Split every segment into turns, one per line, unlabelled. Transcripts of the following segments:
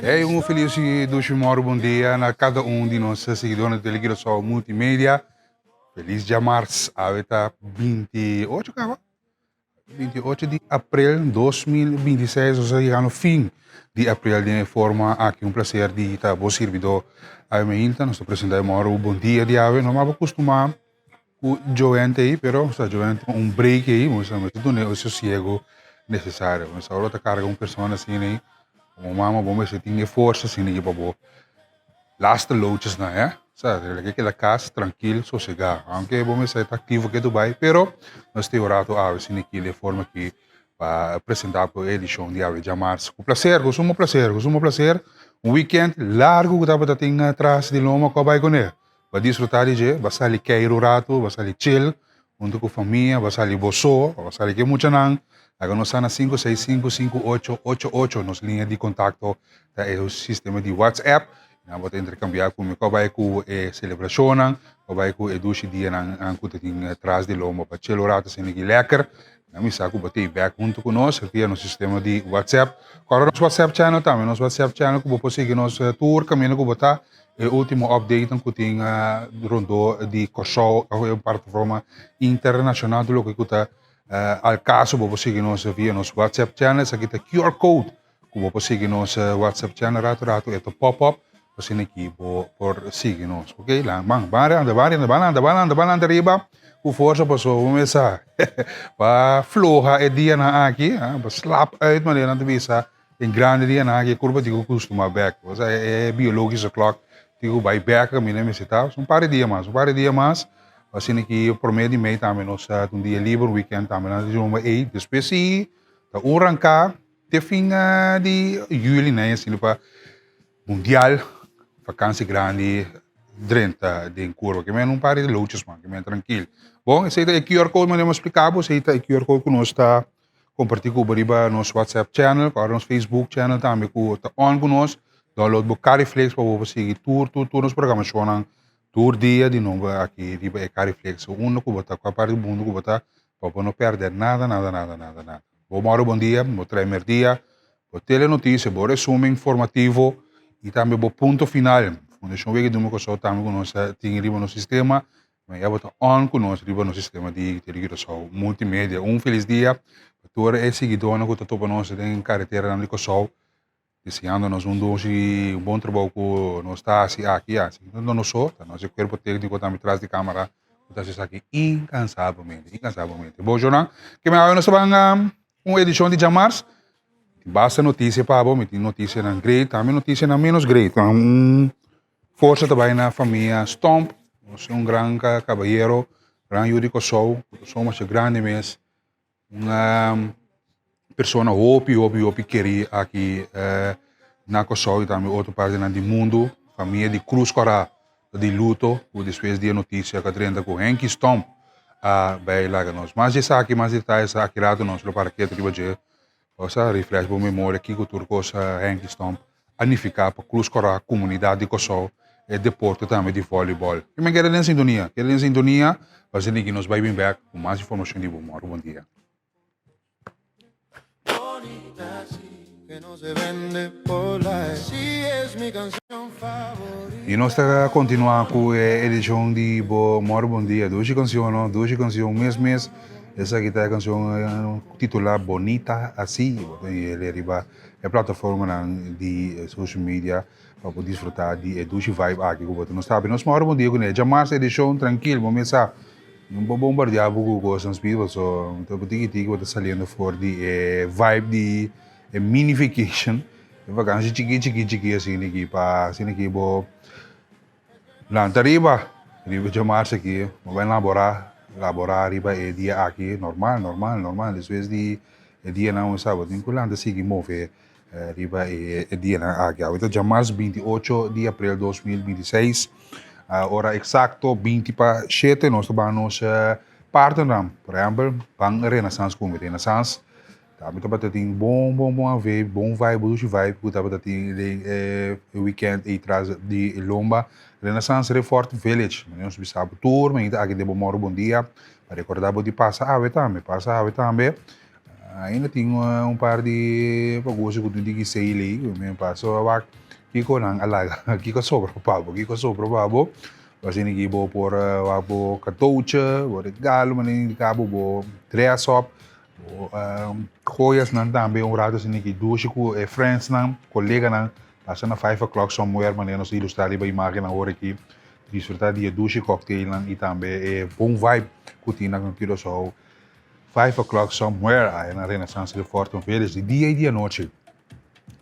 Hey, um feliz bom dia a cada de nossos seguidores da Teleguiração Multimédia. Feliz dia março, a 28, cara? 28 de abril de 2026, ou seja, no fim de abril, de forma aqui prazer de estar bom servidor a minha inta, nós apresentamos um bom dia de ave, não me acostumar com Joente aí, pero sta Joente break aí, mas tudo né, o sossego necessário, mas agora tá carga pessoa assim, né? Mama bom, você tem força assim, né, para lasta loads na é, sabe? Que da casa tranquilo, sossegado. Aunque bom, você está ativo que Dubai, pero nós temos orado a assim aqui de forma que para apresentar para a edição de ave de março. Com prazer, com prazer. Um weekend largo que dá para ter atrás de Loma com a Baigone. Para desfrutar de je, vai sair queiro rato, vai sair chill, junto com a família, vai sair boçô, vai sair que muito não. Agora nós estamos na 5655888, nossa linha de contato é o sistema de WhatsApp. Nós vamos intercambiar com o vai com a celebração, vai com a ducha dia na que tem atrás de Loma para chill rato, sem que lecker. Nós saco bater back junto conosco via no sistema de WhatsApp. Agora nosso WhatsApp channel também, nosso WhatsApp channel que você seguir nosso tour, caminho que botar o último update que tem rondo de Kosovo, a plataforma internacional do que está al caso você seguir nosso via nosso WhatsApp channel, aqui está QR code que você seguir nosso WhatsApp channel rato é pop-up você aqui por seguir nós, ok? Lá, anda arriba. Com força passou começar para floja é dia na aqui, para slap uit maneira de visa em grande dia na aqui curva digo costuma back, ou seja é biological clock digo vai back a mim me cita, um par de dia mais, assim que por meio de mês também nós dia livre weekend também nós vamos aí depois se tá arrancar de fim de julho né assim para mundial vacância grande 30 de curva, que me não pare de lutas, man, que me tranquilo. Bom, esse é o QR Code, mas eu explicava, esse é o QR Code que nós está compartilhando com nosso WhatsApp channel, com nosso Facebook channel também, que está on com nós, download o Cariflex para você seguir tour nos programas, tour dia de novo aqui, riba é Cariflex, um que botar com a parte do mundo que botar, para não perder nada. Bom dia, bom tremer dia, bom telenotícia, bom resumo informativo e também bom ponto final. Deixa eu ver que do meu coração também conosco tem riba no sistema, mas já botar on conosco riba no sistema de televisão multimédia. Feliz dia para todos os seguidores que estão conosco em carretera na Cossol, desejando-nos bom trabalho com nós aqui, não nós só, nosso corpo técnico também atrás de câmera, está aqui incansavelmente. Bom, Jonan, que me haga uma edição de Jamars, basta notícia para bom, tem notícia na great, também notícia na menos great, força também na família Stomp, nós grande caballero, grande Yuri Kosovo, somos grande mesmo, uma pessoa hopi queria aqui na Kosovo e também outra parte do mundo, família de Cruz Corá, de luto, depois de notícia que trenda com Henki Stomp, vai lá nós. Mas isso aqui, mais detalhes aqui lá do nosso para que tribo de, osa refresh boa memória aqui que o turco Henki Stomp, anificar para Cruz Corá, comunidade de Kosovo, e deporte também de voleibol. E me quero em sintonia, mas que nos vai bem back com mais informação de bom dia. E nós estamos continuando com a edição de Bom Dia. Duas canções, mês. Essa aqui é a canção titular Bonita Assim. Ele arriba a plataforma de social media para poder desfrutar de duas vibe aqui. Nós estamos nós Bom Dia com ele. Já mais edição tranquilo, vamos começar. Não vou bombardear o Ghost and Speed, so então vou ter que estar saliendo for de vibe de mini vacation. Vacância chiqui assim aqui vou lá arriba de março aqui, vou elaborar arriba é dia aqui normal, depois de dia não sábado, tem que lá seguir mover arriba é dia aqui. Então já março 28 de abril de 2026. Hora exacto 20 nós vamos partner, por exemplo, Bang Renaissance como Renaissance. Também tá tem bom vibe, que tá tem weekend e traz de Lomba, Renaissance Resort Village. Nós bisabo tour, mas aqui de bom dia, para recordar de passa ave também. Ainda tinha um par de pagos que tinha que sair ali, me passou a vac, kiko nang alaga, kiko sobra pabo, assim que bo por bo cartucho, bo regalo, mas nem cabo bo dress up, bo joias nang também rato assim que duas com friends nang, colega nang, passa na 5 o'clock somewhere, mas nós ilustrar ali a imagem na hora aqui, desfrutar de duas cocktail nang e também bom vibe, cutina com kilo só 5 o'clock somewhere aí na Renaissance de Fortune Village, de dia e de noite.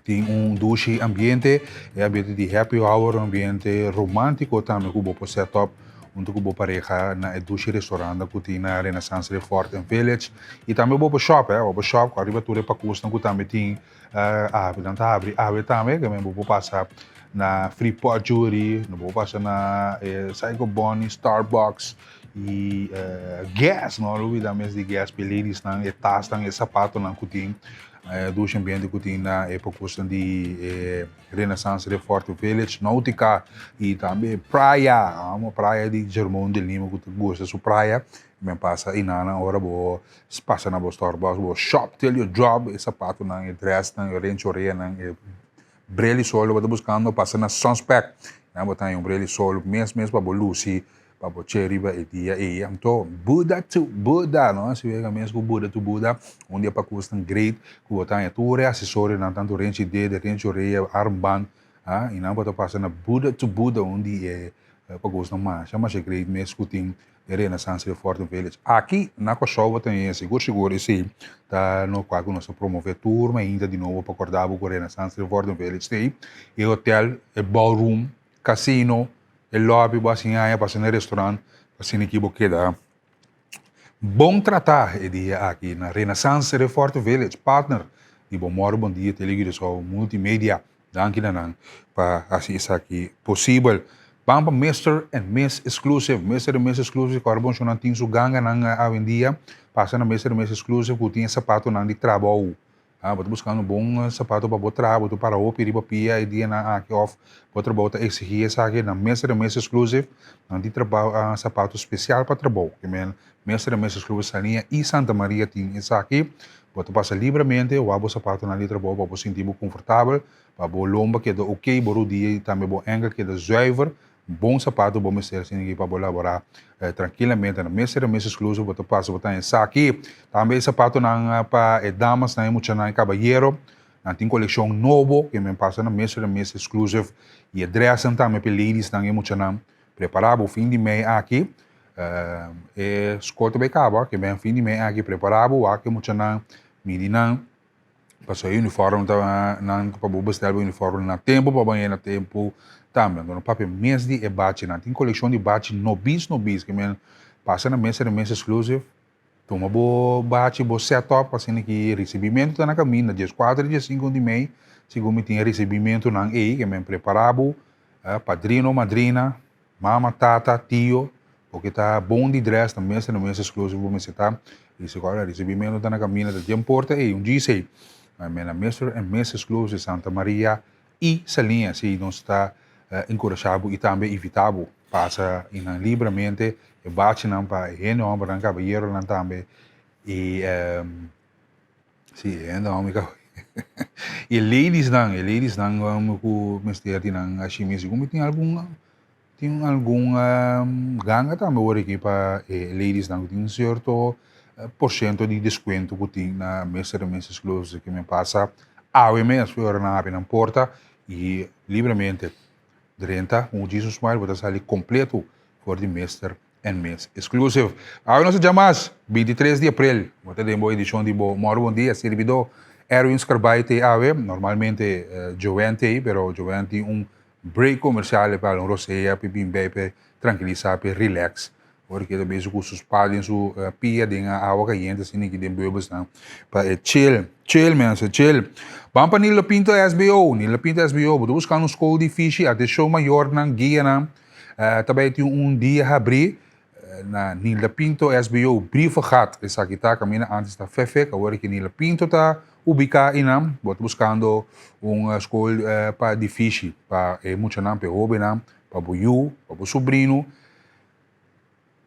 Tem douche ambiente, ambiente de happy hour, ambiente romântico também, que você setup, onde você pareja na douche restaurante que tem na Renaissance de Fortune Village. E também você shop, você shop, arriba tudo para custo, que também tem abre também, que você passa na Freeport Jewelry, você passa na Psycho Bonnie, Starbucks, e gas, não olvida mesmo de gas, ladies, não, e tas, não, e sapato, não, que tem dois ambientes que tem na época de Renaissance de Forte Village, Náutica e também praia, uma praia de Germão de Lima que gosta de praia, me passa e na hora bo passa na Starbucks, bo shop till you drop, e sapato na dress na range oreia na brele solo, você buscando passa na Sunspec, na botar um brele solo, mesmo para bo Lucy para cherry ba dia e então Buddha to Buddha, não se vê mesmo Buddha to Buddha, onde para custa great, que botar tudo acessório na tanto range de range oreia, armband, e não para passar na Buddha to Buddha, onde para custa mais, chama se great mesmo que tem Renaissance de Forte Village. Aqui na Kosovo tem seguro sim, tá no qual nós promover turma ainda de novo para acordar com Renaissance de Forte Village tem, e hotel, e ballroom, casino, el lobby, assim, aí passa no restaurante, assim que queda bom tratar dia aqui na Renaissance de Forte Village, partner de bom dia, televisão, multimédia, danke nanan, para assim isso aqui possível. Vamos para Mr. and Miss Exclusive, Mr. and Miss Exclusive, carbon so nanting su ganga nang avendia, passa na Mr. and Miss Exclusive, que tinha sapato nang de trabalho. Vou buscando um bom sapato para botar, vou para o perigo pia e dia na aqui off, vou trabalhar exigir essa aqui na Mr. and Miss Exclusive, não de trabalho sapato especial para trabalho, que men Mr. and Miss Exclusive Salinha e Santa Maria tem essa aqui, vou passar livremente, o abo sapato na de trabalho para você sentir confortável, para o lomba que é ok, bom dia e também bom angle que é zuiver, bom sapato, bom mestre assim para elaborar tranquilamente na Mr. and Miss Exclusive, vou passar botar essa aqui, também sapato na para damas na muito na caballero, na tem coleção novo que me passa na Mr. and Miss Exclusive e dress também para ladies na muito na preparar o fim de mês aqui, escolta bem cabo que bem fim de mês aqui preparar o aqui muito na menina passou uniforme tá na para buscar o uniforme na tempo para banhar na tempo também no papel mês de bate na tem coleção de bate nobis que men passa na Mr. and Miss Exclusive toma bo bate bo setup assim que recebimento tá na caminho dia 4 e dia 5 de mês segundo me tinha recebimento na que men preparado padrino madrina mama tata tio porque tá bom de dress na Mr. and Miss Exclusive vou me citar isso agora recebimento tá na caminho da dia porta e um dia sei na Mr. and Miss Exclusive Santa Maria e Salinha se não está encorajado e também evitado passa livremente e bate não para gente homem branco caballero não também e sim homem e ladies não vamos com mistério não assim mesmo como tem algum ganga também agora aqui para ladies não tem certo porcento de desconto que tem na Mr. and Miss Exclusive que me passa mesmo foi na porta e livremente 30, Jesus Smile, vou estar ali completo for the Mr. and Miss Exclusive. Nós chamamos 23 de abril, vou ter uma edição de Bom Dia, servidor Erwin Scarbite normalmente Joanne pero Joanne tem break comercial para um roceia, para bem tranquilizar, para relax. Porque também os cursos padem su pia de água caliente assim que tem bebês não para chill mesmo chill vamos para Nila Pinto SBO vou buscar um school de fish até show maior na guia na também tem dia abrir na Nila Pinto SBO brief gat essa aqui tá caminha antes da Fefe agora que Nila Pinto tá ubicada em nam vou buscando school para de fish para muito não para hobby não para o sobrinho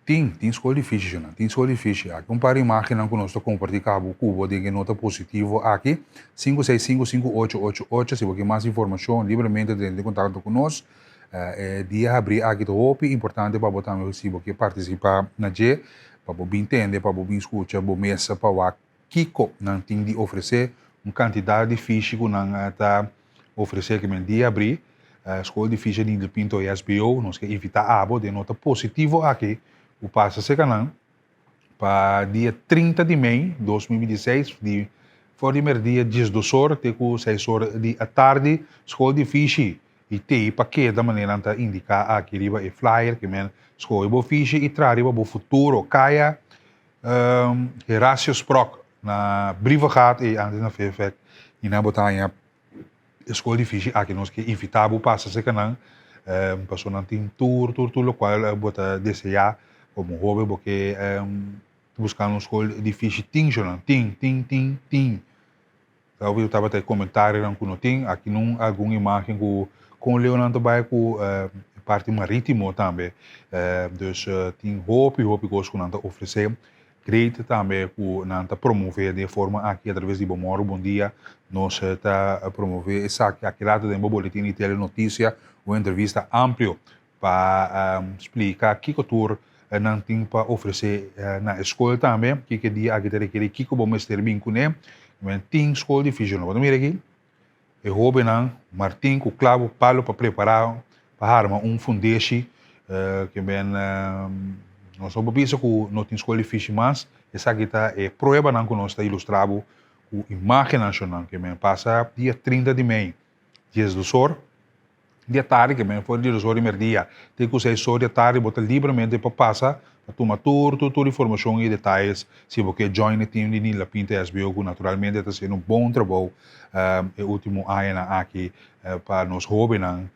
Tem escola difícil, não? Tem escola difícil. Aqui um par de imagens que nós estamos compartilhando cabo cubo de nota positivo aqui. 5655888. Se você quer mais informação, livremente entre em contato conosco. Dia abrir aqui do OP, importante para botar meu se você participar na G, para você entender, para você escutar, para mesa, para o Kiko, não tem de oferecer uma quantidade de fichas que não está oferecer que dia abrir. Escola de fichas de Pinto e SBO, nós queremos evitar abo de nota positivo aqui. O passa se canal para dia 30 de maio de 2026, de for primeiro dia 10 do sol, até com 6 horas da tarde, escola de fiche e tem para que da maneira que indicar aqui riba e flyer que men escola de fiche e traz riba o futuro caia Horácio Sprock na briva gaat e antes na FEFEC e na botanha escola de fiche aqui nós que evitar o passa se canal passou na tem tour lo qual bota desejar como hobby porque buscar uma escola difícil ting. Talvez eu estava até comentário que não tem aqui não alguma imagem com o Leonardo vai com parte marítima também dus tem hobby gosto que não oferecer great também que não promover de forma aqui através de bom dia nós está promover essa aqui lado de boletim de telenotícia uma entrevista amplo para explicar que cultura não tem para oferecer na escola também, que dia aqui tem que como mestre bem com ele, mas tem escola difícil, não mira aqui, e houve não, Martin com clavo, palo para preparar, para armar fundeixe, que bem nós só pensamos que não tem escola difícil, mas essa aqui é prova não que nós está ilustrado com imagem nacional, que bem passa dia 30 de maio, dias do sol. Dia tarde, que bem, foi dia do primeiro dia, tem que usar só dia tarde, botar livremente para passar, para tomar toda informação e detalhes, se você join o time de La Pinta SBO, que naturalmente está sendo bom trabalho, o último ano aqui, para nós jovens,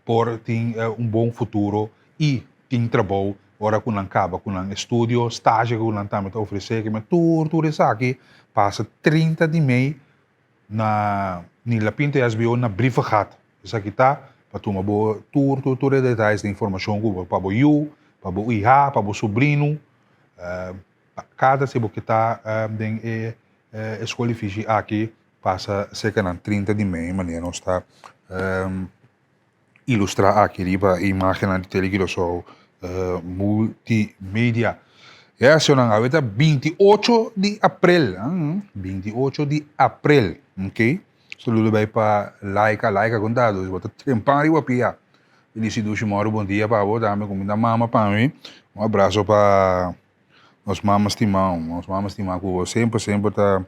por ter bom futuro e ter trabalho, ora que não acaba, com um estúdio, estágio que não também oferecer, que tudo isso aqui, passa 30 de maio, na La Pinta SBO, na brief gaat. Isso aqui está para tomar todos os detalhes de informação para o you, para o IHA, para o sobrinho, cada se você está em escola de fiche aqui, passa cerca de 30 de maio, maneira nós está ilustrar aqui a imagem de televisão multimédia. Essa é a 28 de abril, 28 de abril, ok? Saludo bem para like contado, bota tempari o pia. Ele se duche moro bom dia para você, também comida mama para mim. Abraço para os mamas timão, que você sempre tá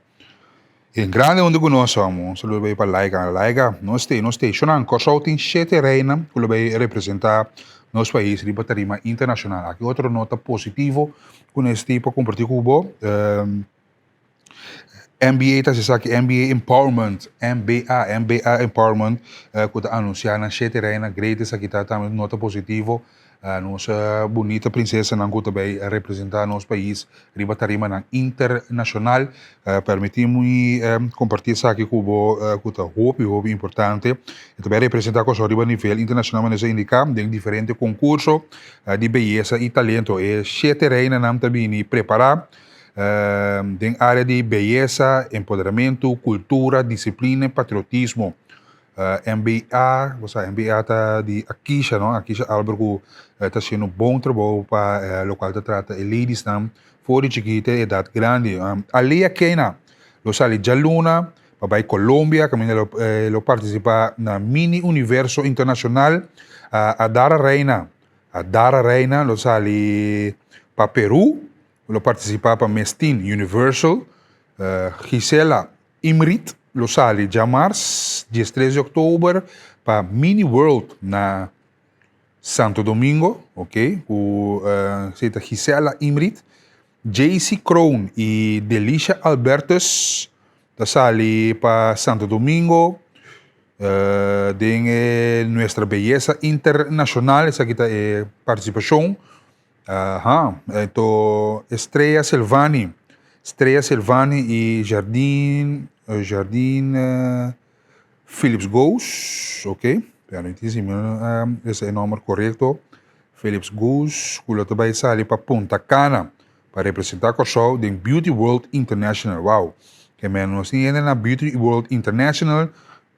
em grande onde conosco, amor. Saludo bem para like, nós tem, chonan consulting 7 reina, que vai representar nosso país riba tarima internacional. Aqui outra nota positivo com este tipo compartilhar com você. MBA tá se sabe MBA Empowerment, MBA Empowerment, que está anunciando na 7 reina, great essa aqui tá também nota positivo. Nossa bonita princesa não que também representar nosso país riba tarima na internacional. Permitimos compartilhar isso aqui com você, que tá hobby importante. E também representar com a nível internacional, mas indicar em diferentes concursos de beleza e talento. E 7 reina não também preparar. Em área de beleza, empoderamento, cultura, disciplina, patriotismo. MBA, MBA tá de Akisha, não? Akisha Albergo está sendo bom trabalho para local que trata de ladies tam, fora de chiquita, idade grande. Ali a Kenya, lo sali Jaluna, para Colômbia, que lo participa na mini universo internacional. A Dara Reina, lo sali para Peru. Lo participa para Mestin Universal, Gisela Imrit, lo sali já março, dia 13 de outubro, para Mini World na Santo Domingo, ok? O Gisela Imrit, JC Crown e Delicia Albertus, da sali para Santo Domingo, de nossa beleza internacional, essa aqui é participação. Então, Estrella Silvani e Jardim Phillips Gous, ok? Permitíssimo, esse é o número correto. Philips Goose, kula também sali para Punta Cana, para representar Corsol em Beauty World International. Wow! Que menos tiene na Beauty World International,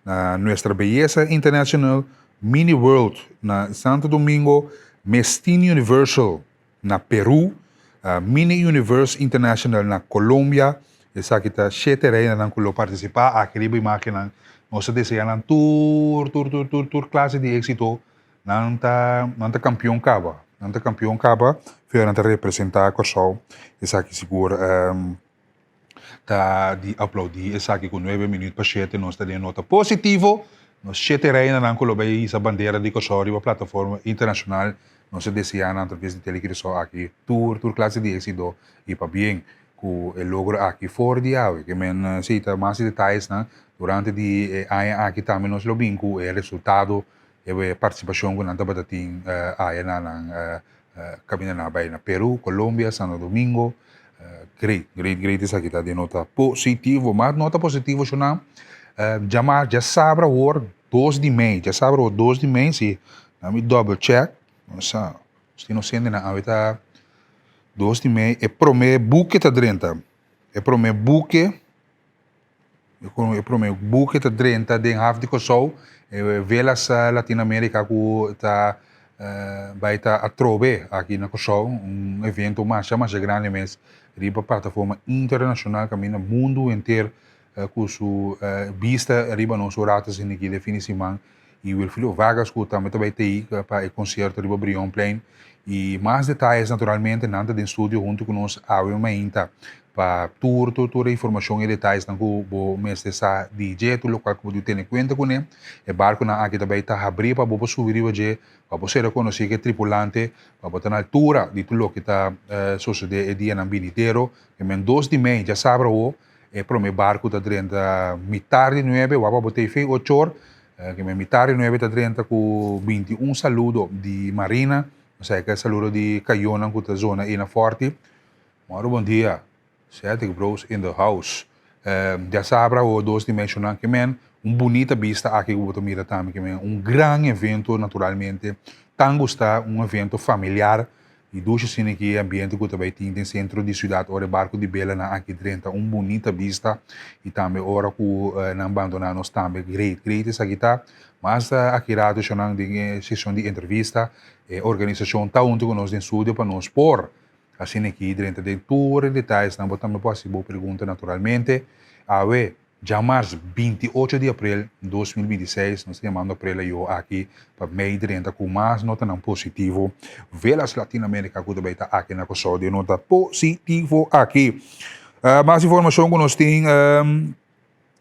na Nuestra Belleza International, Mini World na Santo Domingo, Mestin Universal na Peru, Mini Universe International na Colômbia. Essa aqui tá cheterei na kulo participar, aquele bem máquina, nós desejamos tour classe de êxito, nanta campeão caba, foi nanta representar a Corsol, essa aqui seguro, tá de aplaudir, essa aqui com 9 minutos para 7, nós tá de nota positivo, nós cheterei na kulo bem essa bandeira de Corsol, uma plataforma internacional, nós desejamos através de televisão aqui, tour classe de êxito, e para bem, com o logro aqui fora de água, que men cita mais detalhes, né? Durante de aqui também nós lobbying com o resultado e a participação com nanta batating aí na caminho na Bahia, na Peru, Colômbia, Santo Domingo, great isso aqui tá de nota positivo, mas nota positivo já não, já sabe o 2 de maio, se na me double check, nossa, se não sendo na avita 2 de maio, é promê buque tá 30. É promê buque tá 30 de half de Kosovo, velas Latinoamérica que tá vai tá a trove aqui na Kosovo, evento mais grande, mas riba plataforma internacional que no mundo inteiro com sua vista riba nos ratas em aqui definitivamente e o filho vagas que também vai ter para o concerto riba Brion Plain. E mais detalhes, naturalmente, nada de estúdio junto com nós, ainda para toda a informação e detalhes que o mestre sa DJ, tudo local que você tem em conta com ele, é barco na aqui também está abrir para você subir para você reconhecer que é tripulante, para botar na altura de tudo que está sucedendo dia na Biniteiro, que é 2 de maio, já sabe é para o barco está 30 metade de 9, para botar 8 horas, que é metade de 9 está 30 com 21 saludo de Marina, saya que saludo de Cayona, que zona aí na Forte. Bom dia. Celtic Bros in the house. Já sabe o 2 de mencionar que bonita vista aqui que eu mira também, que grande evento naturalmente. Tango está evento familiar e duas assim aqui ambiente que também tem no centro de cidade, o barco de Bela na aqui 30, bonita vista e também hora que não abandonar nós também great isso aqui tá. Mas aqui rato chamando de sessão de entrevista, organização tá junto com nós em estúdio para nos pôr assim aqui dentro de todos os detalhes, não botamos possível pergunta naturalmente. Já março 28 de abril de 2026, nós chamamos para eu aqui para meio 30 com mais nota não positivo. Velas Latinoamérica que também está aqui na Kosovo de nota positivo aqui. Mais informação que nós temos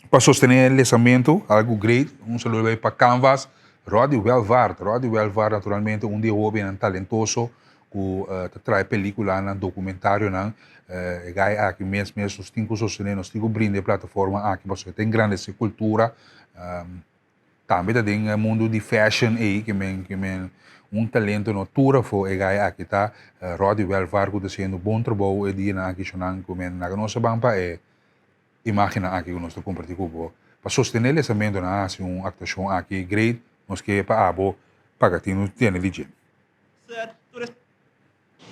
para sostener o lançamento, algo great, saludo para Canvas, Roddy Welvaart, naturalmente dia jovem talentoso, que traz película, documentário, aqui mesmo, nós temos sostener, nós temos brinde plataforma aqui, porque tem grande cultura, também tem mundo de fashion aí, que talento natura foi aqui tá, Roddy Welvaart, que está sendo bom trabalho, e dia aqui, que na nossa banca é imagina aqui que nós estamos compartilhando com você. Para sostener o lançamento, uma actuação aqui great, nós que para Pagatino tem DJ.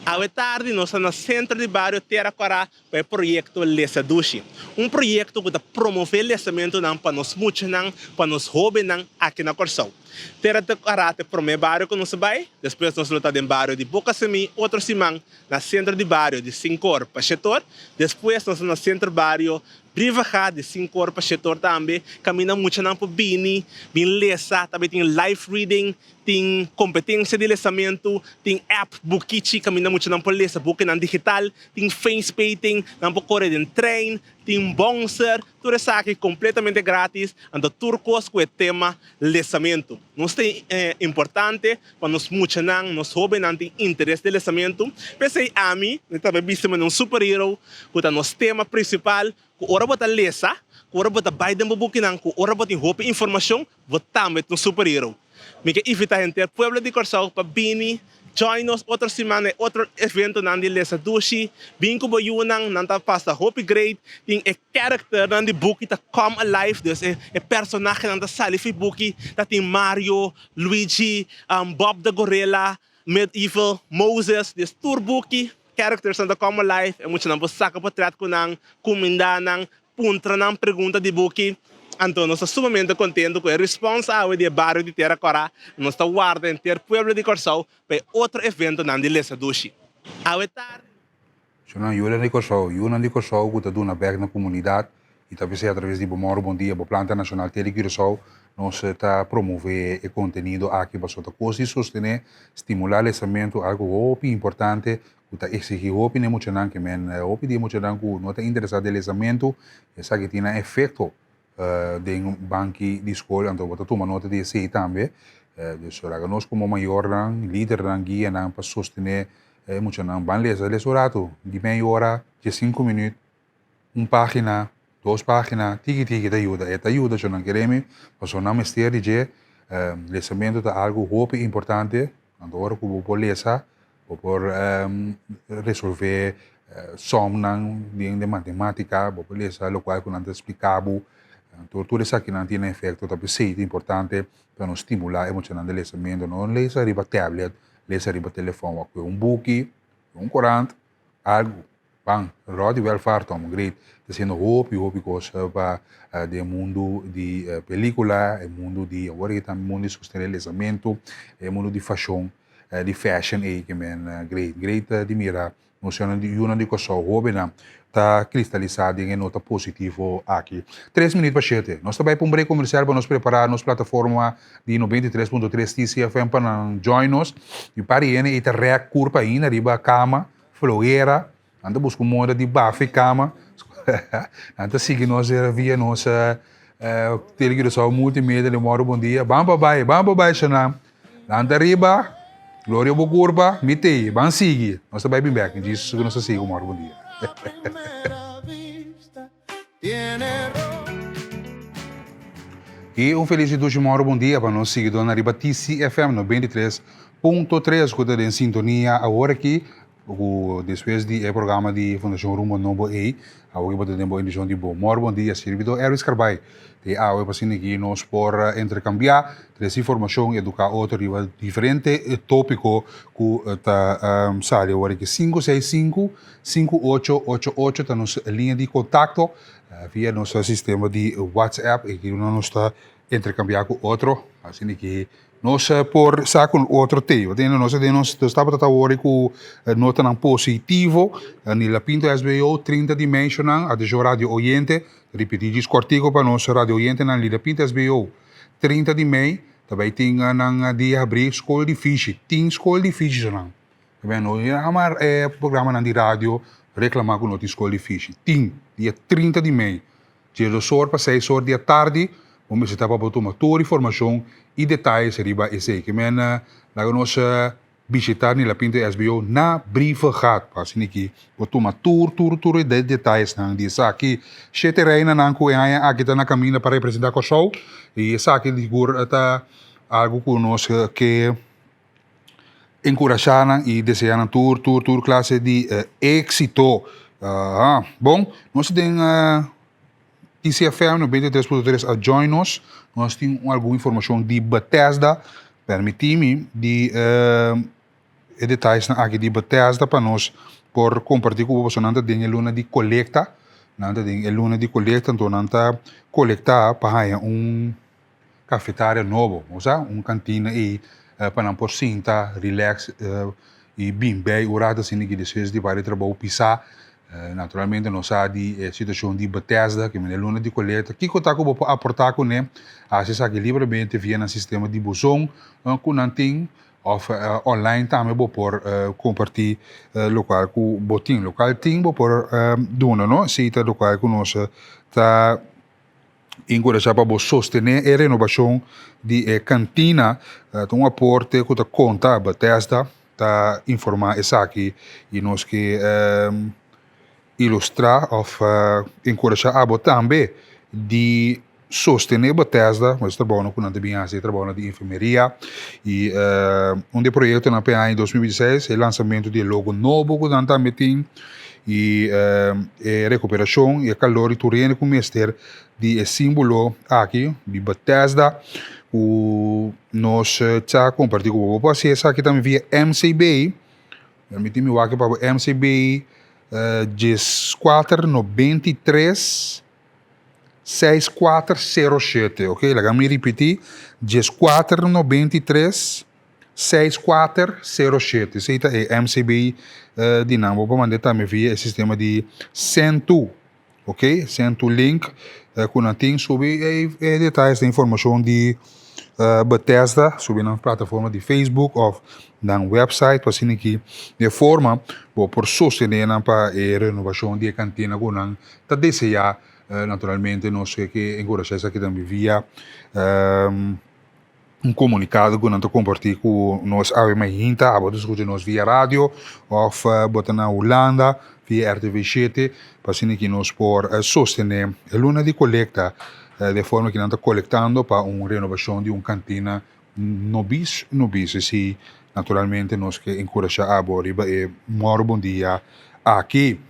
À tarde, nós estamos no centro de bairro Terra Corá para o projeto Lesa Dushi. Projeto que promove o lançamento para nós muitos, para nós jovens aqui na Corsão. Terra Corá é o primeiro bairro que nós vai, depois nós estamos no bairro de Boca Semi, outro semana no centro de bairro de Sincor para Chetor, depois nós estamos no centro de bairro Brivaca de 5 horas para setor também, caminha muito para Bini, bem lesa, também tem live reading, tem competência de lesamento, tem app Bukichi, caminha muito para lesa, book na digital, tem face painting, não para correr em trem, tem bouncer, tudo isso aqui completamente grátis, ando turcos com o tema lesamento. Nós tem importante para nós muitos nós jovens não tem interesse de lesamento, pensei a mim, também visto um super-hero, que é nosso tema principal. Kung ora bota lesa, kung ora bota Biden bubukinan, kung ora bota hope informação, votamos no superhero. Mika invita gente ao pueblo de Corsao para Bini, join us outra semana, outro evento na de lesa dushi, bem como yunang nanta pasta hope great, tem character na de book ta come alive, dus personagem nanta salifi book, ta tem Mario, Luigi, Bob the Gorilla, medieval Moses, this turbuki, characters na come life, e muito não saca para com nang comenda nang puntra nang pergunta de buki. Então, nós estamos sumamente contentes com a resposta ao de bairro de Terra Cora. Nós estamos guardando ter pueblo de Corsau para outro evento na Lesa Dushi. Ao tarde.
Então, eu não digo só que está na back na comunidade e talvez através de Bomoro Bom Dia, Planta Nacional Tele Curaçao, nós está promover o conteúdo aqui para outra coisa e sostener, estimular o lançamento, algo muito importante, que está exigir hopi nem muito não que men, hopi de muito não que não está interessado no lançamento, essa que tem efeito de banki de escola, então vou tomar nota de isso também, dus nós como maior líder guia para sostener muito não van lezen orato de meia hora de 5 minutos página 2 páginas tiki te ajuda se não queremos mas não mistério de lesamento é algo muito importante agora que vou ler vou resolver som de matemática vou ler o qual que não te explicava tudo isso aqui não tem efeito também é importante para nos estimular emocionalmente o lesamento não ler riba tablet lees riba telefone boek, courant, algo. Bang, rode welvaart om, great. Er zijn hoop coisas para o mundo de película, o mundo de mundo de sustentabilidade, o mundo de fashion, que men great de mira, nós não de coisa hobby não, está cristalizado em nota positivo aqui. 3 minutos para 7. Nós também para um break comercial para nos preparar nos plataforma de 93.3 TCFM para join nos e para e te rec curva aí na riba cama, floeira, anda busca moda de bafe cama, anda seguir nós via nossa televisão multimédia de Moro Bom Dia, bamba bai xanam, anda riba, glória bo curva, mitei, ban seguir, nós também bem back, diz que nós siga o Moro Bom Dia. E feliz dia de Moro Bom Dia para nós seguidores na riba TCFM 93.3, que está em sintonia agora aqui, depois do programa de Fundação Rumo Novo E, agora vamos ter uma edição de Moro Bom Dia, servidor Eris Carbay. E agora para aqui nós por intercambiar, trazer informação e educar outro riba diferente tópico que está sale agora aqui 565-5888 está nossa linha de contato via nosso sistema de WhatsApp e que nós está intercambiar com outro, assim que nós por saco outro tema, nós estava tratando agora com nota não positivo, na Pinto SBO 30 dimensional, a de rádio oyente, repetir isso cortico para nossa rádio oyente na Pinto SBO 30 dimensional, também tem na dia abrir escola de fiche, tem escola de fiche não, também não é programa na de rádio reclamar com outra escola de fiche, tem dia 30 dimensional, de 2 horas para 6 horas da tarde. Vamos estar para tomar toda a informação e detalhes riba esse que mena lá nós visitar na Pinto SBO na brievengat assim que vou tomar tour de detalhes não diz aqui se terreno não que aqui está na caminho para representar o show e essa aqui de tá algo que nós que encorajar e desejar tour classe de êxito bom nós temos TCFM 93.3 a join nós temos alguma informação de Bethesda, permitir-me de detalhes aqui de Bethesda para nós por compartilhar com você nanta tem luna de coleta, então nanta coletar para cafetária novo, cantina e para não por sinta, relax e bem bem, orada assim que depois de vários trabalho pisar. Naturalmente nós sabemos a situação de Bethesda, que é luna de coleta, que eu vou aportar com ele, acessar livremente via no sistema de busão, com nanting, ou online também vou por compartilhar local com botim, local tem vou por dona, não? Se está local com nós está encorajar para sostener a renovação de cantina, um aporte que conta Bethesda, está informar essa aqui e nós que ilustrar ou encorajar a também de sostener Bethesda, mas trabalhando com a BNC, trabalhando de enfermeria e projeto na PA em 2016, o lançamento de logo novo que nós também tem e recuperação e calor e turene com mestre de símbolo aqui de Bethesda, que nós está compartilhando com você aqui também via MCB. Permite-me o aqui para o MCB 1493 6407, ok? Vamos repetir, 1493 6407. Isso é MCB de não. Vou mandar também via o sistema de Sentu, ok? Sentu link, quando tem sobre detalhes da informação de Bethesda, sobre na plataforma de Facebook ou na website, para assim que de forma por sostener para a renovação da cantina com não tá desejar naturalmente nós que encorajamos aqui também via comunicado que nós compartilhamos com nós a mais gente, a escutar nós via rádio ou botar na Holanda via RTV7, para assim que nós por sostener a luna de coleta de forma que nós estamos coletando para uma renovação de uma cantina nobis, e naturalmente nós que encorajamos a Boriba e muito bom dia aqui.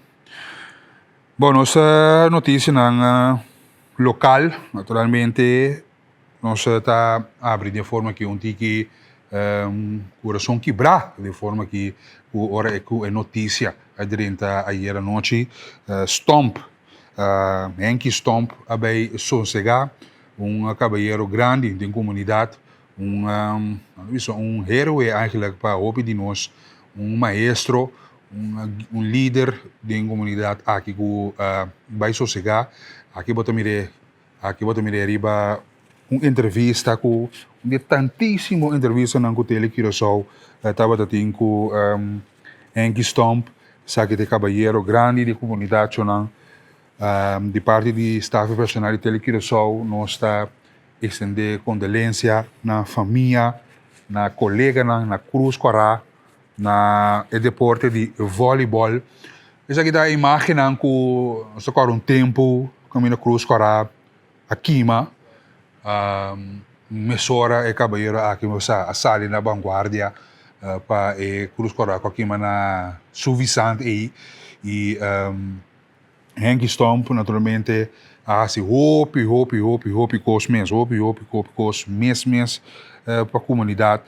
Bom, nossa notícia na local, naturalmente, nós está abrindo de forma que um tique coração quebrar, de forma que ora é notícia durante ayer à noite, Stomp, Henky Stomp, abai sossega, caballeiro grande da comunidade, um herói eigenlijk para o de nós, maestro, líder da comunidade aqui que vai sossegar, aqui bota mire riba entrevista com de tantíssimo entrevista na Tele Curaçao, estava tating com Henky Stomp, sabe de caballeiro grande de comunidade não, de parte de staff personal de Tele Curaçao, nós está estender condolência na família, na colega na Cruz Corá, na deporte de voleibol. Essa aqui dá a imagem que nós um tempo caminho Cruz Corá, a Kima, Mesora e Caballeiro aqui a sala na vanguardia para Cruz Corá com a Kima na suficiente e Henky Stomp naturalmente assim hope cos mês para a comunidade.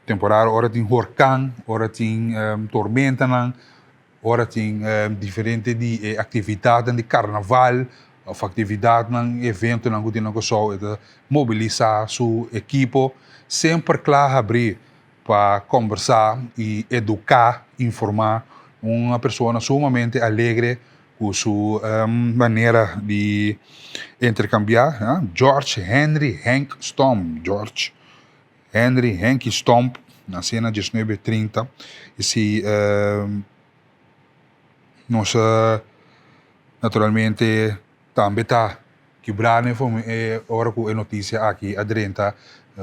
Temporada, ora tem huracão, ora tem tormenta, ora tem diferente de atividades de carnaval, ou atividade de evento que tem que só mobilizar sua equipe, sempre claro abrir para conversar e educar, informar uma pessoa sumamente alegre com sua maneira de intercambiar. George Henry Hank Stomp, Henky Stomp, nasceu na 1930. Esse nós naturalmente também está quebrando agora com a notícia aqui adrenta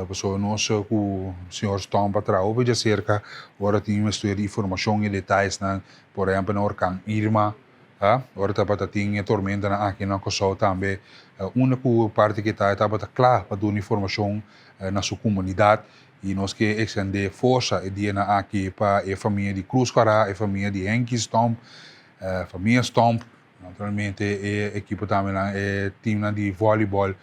pessoa nós com o senhor Stomp atrás de cerca agora tem uma história de informação e detalhes na por exemplo na orcão Irma, agora está para ter tormenta aqui na Kosovo também única parte que está claro para dar informação na sua comunidade e nós que extender força e dia aqui para a família de Cruz Corá, a família de Henky Stomp, família Stomp, naturalmente a equipe também é time de voleibol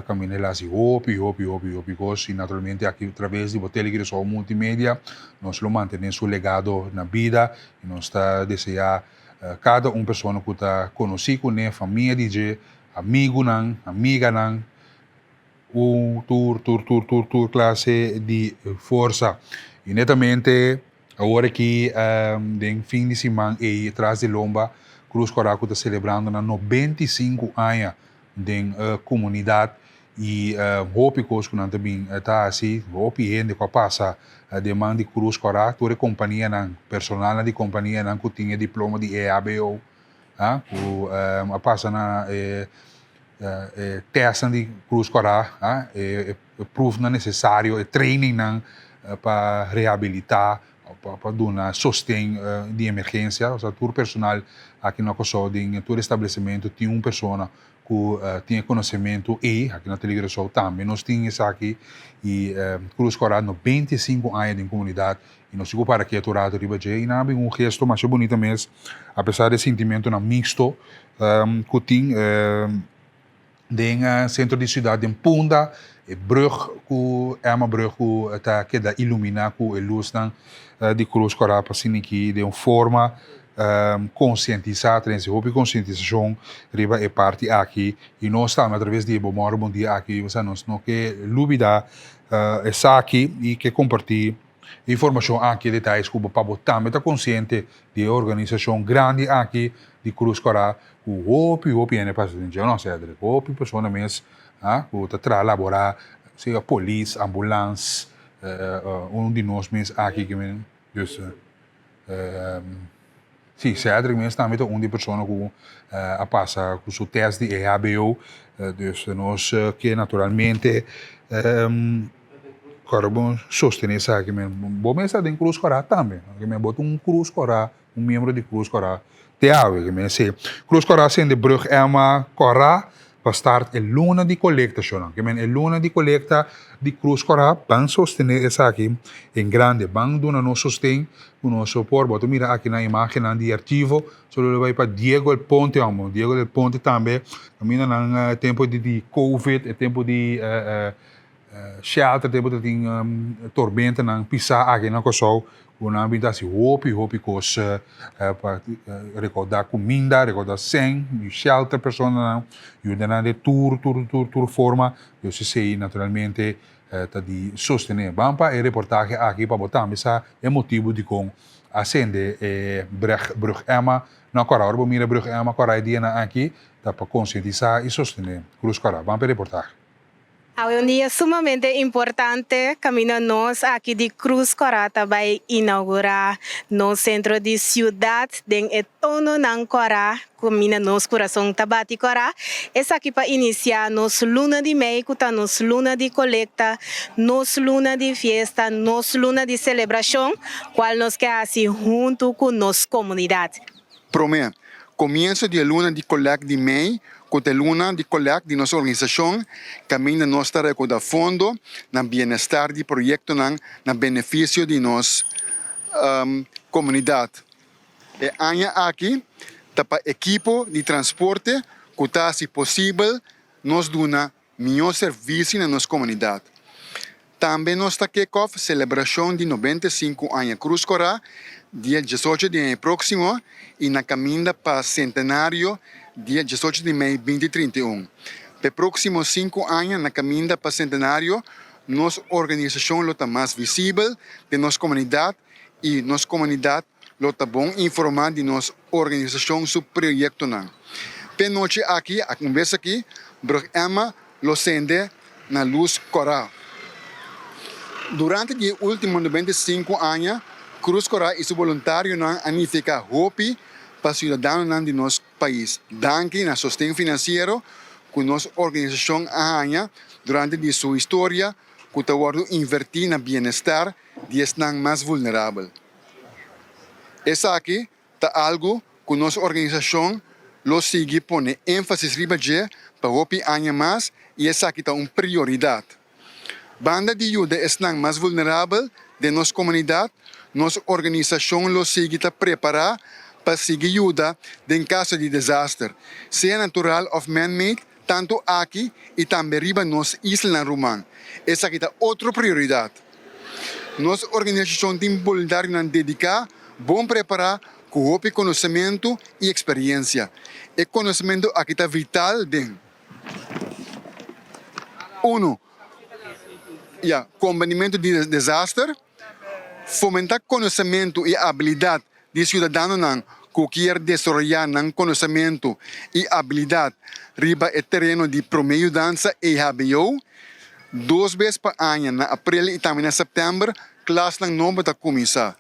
caminha lá assim hopi e naturalmente aqui através de Tele Curaçao Multimédia nós lo mantemos seu legado na vida e nós está desejar cada pessoa que está conhecido com a família DJ, amigo não, amiga não tour classe de força. E netamente, agora que em fim de semana e atrás de Lomba, Cruz Coraco está celebrando 95 anos de comunidade e hope que nós também está assim, hope gente que passa de mão de Cruz Coraco, toda companhia não, personal de companhia não que tinha diploma de EABO, que passa na testem de Cruz Corá, proof não necessário, training não para reabilitar, para dar sustento de emergência, ou seja, todo personal aqui na Kosovo, em todo estabelecimento, tem uma pessoa que tem conhecimento e aqui na Tele Curaçao também nós temos isso aqui e Cruz Corá 25 anos de comunidade e nós ficamos para aqui aturado e não é um gesto mais bonito mesmo, apesar de sentimento mixto que tem Den centro de cidade em Punda, e brug ku Emma brug ku ta que da ilumina ku e luz dan de cruz cora para siniki de uma forma conscientizar, trens hope conscientização riba e parte aqui e nós estamos através de bom dia aqui, você nós não que lubida essa aqui e que compartilhar informação aqui detalhes como para botar meta consciente de organização grande aqui de cruz cora o hope ene paciente não sei hope pessoa mesmo o tá laborar seja polícia ambulância de nós mesmo aqui que men dus sim cedric mesmo também de pessoa que a passa com seu teste de EHBO dus nós que naturalmente Corbo sostener essa que men bom mesa de cruz cora também que men bota cruz cora membro de cruz cora te ave que men se cruz cora sende brug Emma cora para start el luna di collecta sono que men el luna di collecta di cruz cora van sostener essa aqui em grande van dona no sostém o nosso por boto mira aqui na imagem de arquivo solo vai para Diego el Ponte amo Diego el Ponte também caminha na tempo de covid tempo de shelter tempo de tormenta na pisar aqui na Kosovo una vida si hopi cos recordar comida recordar sem shelter persona aiutare de tour forma eu sei naturalmente tá de sostener vampa e reportagem aqui para botar mesa é motivo de com acende brug Emma na cora orbo mira brug Emma cora dia na aqui tá para conscientizar e sostener cruz cora vampa reportagem.
Hoy un día sumamente importante, camino nos aquí de Cruz Corata vai inaugurar no centro de ciudad de Etono nan Cora, camina nos coração Tabati Cora. Essa aqui para iniciar nos luna de mei, kuta nos luna de colecta, nos luna de fiesta, nos luna de celebração, qual nos quer assim junto com nos comunidade.
Promé, comienzo de luna de colecta de mei, com a luna de coleta de nossa organização, caminha nossa recolha fundo na bem-estar de projeto na benefício de nossa comunidade. E anya aqui, para equipo de transporte, que está, se possível, nos dona melhor serviço na nossa comunidade. Também nós está kick-off celebração de 95 anos Cruz Cora, dia 18 de maio próximo, e na caminha para centenário dia 18 de maio 2031. Para próximos 5 anos, na caminha para centenário, nossa organização está mais visível de nossa comunidade e nossa comunidade está bom informar de nossa organização sobre o projeto. Para noite aqui, a conversa aqui, Brug Emma lo sende na luz coral. Durante os últimos 95 anos, Cruz Cora e seu voluntário anifica hope para cidadãos de nosso país. Danke na sustento financeiro que nossa organização ganha durante sua história, que está invertir na bem-estar de os mais vulneráveis. Essa aqui está algo que nossa organização lo sigue pone ênfase para hope ganhar mais e essa aqui está uma prioridade. Banda de ajuda os mais vulneráveis de nossa comunidade, nossa organização lo sigue para preparar para seguir ajuda em caso de desastre, seja natural ou man-made, tanto aqui e também riba nossa isla Romã. Essa aqui é outra prioridade. Nossa organização tem voluntário a dedicar, bom preparar, com conhecimento e experiência. E conhecimento aqui é vital de combatimento de desastre, fomentar conhecimento e habilidade de cidadãos que quer desenvolver conhecimento e habilidade riba o terreno de mudança e HBO, 2 vezes por ano, na abril e também em setembro, classe nova está começar.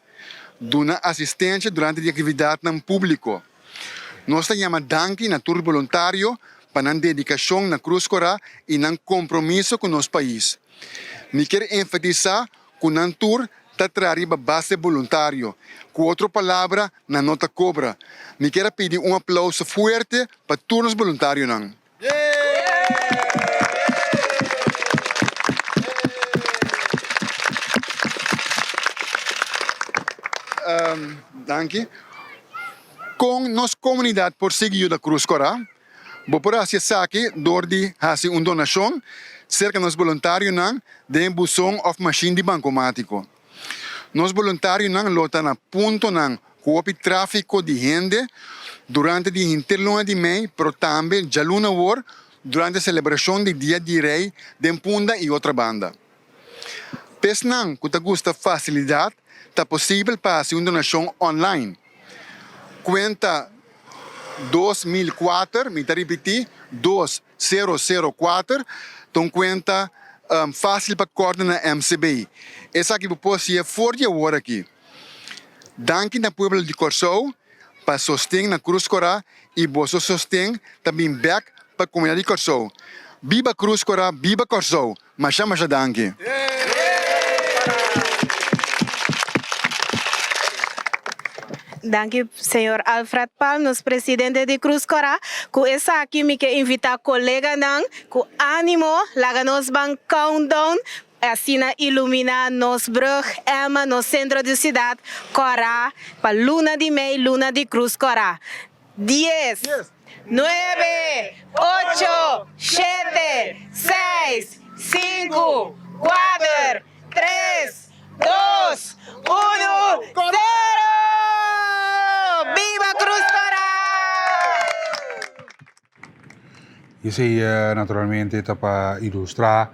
Dona assistência durante a atividade público. Nós chamamos danke na tour voluntário para a dedicação na Cruz Cora e na compromisso com o nosso país. Me quero enfatizar que na tour tratar base voluntário. Com outra palavra, na nota cobra. Me quero pedir aplauso forte para todos os voluntários. Danke. Com nossa comunidade por seguir da Cruz Cora, Vou por acessar aqui, door de fazer uma donação, cerca nos voluntários não, de busão of machine de bancomático. Nos voluntários não lota na ponto não, com tráfico de gente, durante a interluna de mês, pero também já luna war, durante a celebração do Dia de Rei, de Punda e outra banda. Pesnang, que gusta facilidade, está possível fazer uma donação online. Conta 2004, me repetir, 2004, então conta fácil para coordenar na MCBI. Essa aqui pode ser for de hora aqui. Danke na povo de Corsou, para sostener na Cruz Corá e você sostém também back para a comunidade de Corsou. Viva Cruz Corá, viva Corsou. Masha danke.
Danke, senhor Alfred Palm, nosso presidente de Cruz Corá. Com essa aqui, me quer invitar colega não, com ânimo, lá nos ban countdown, assim iluminar nos brug, Emma, no centro da cidade, Corá, para luna de mei, luna de Cruz Corá. 10, 9, 8, 7, 6, 5, 4, 3, 2, 1, 0! Viva Cruz Corá!
Isso aí, naturalmente, está para ilustrar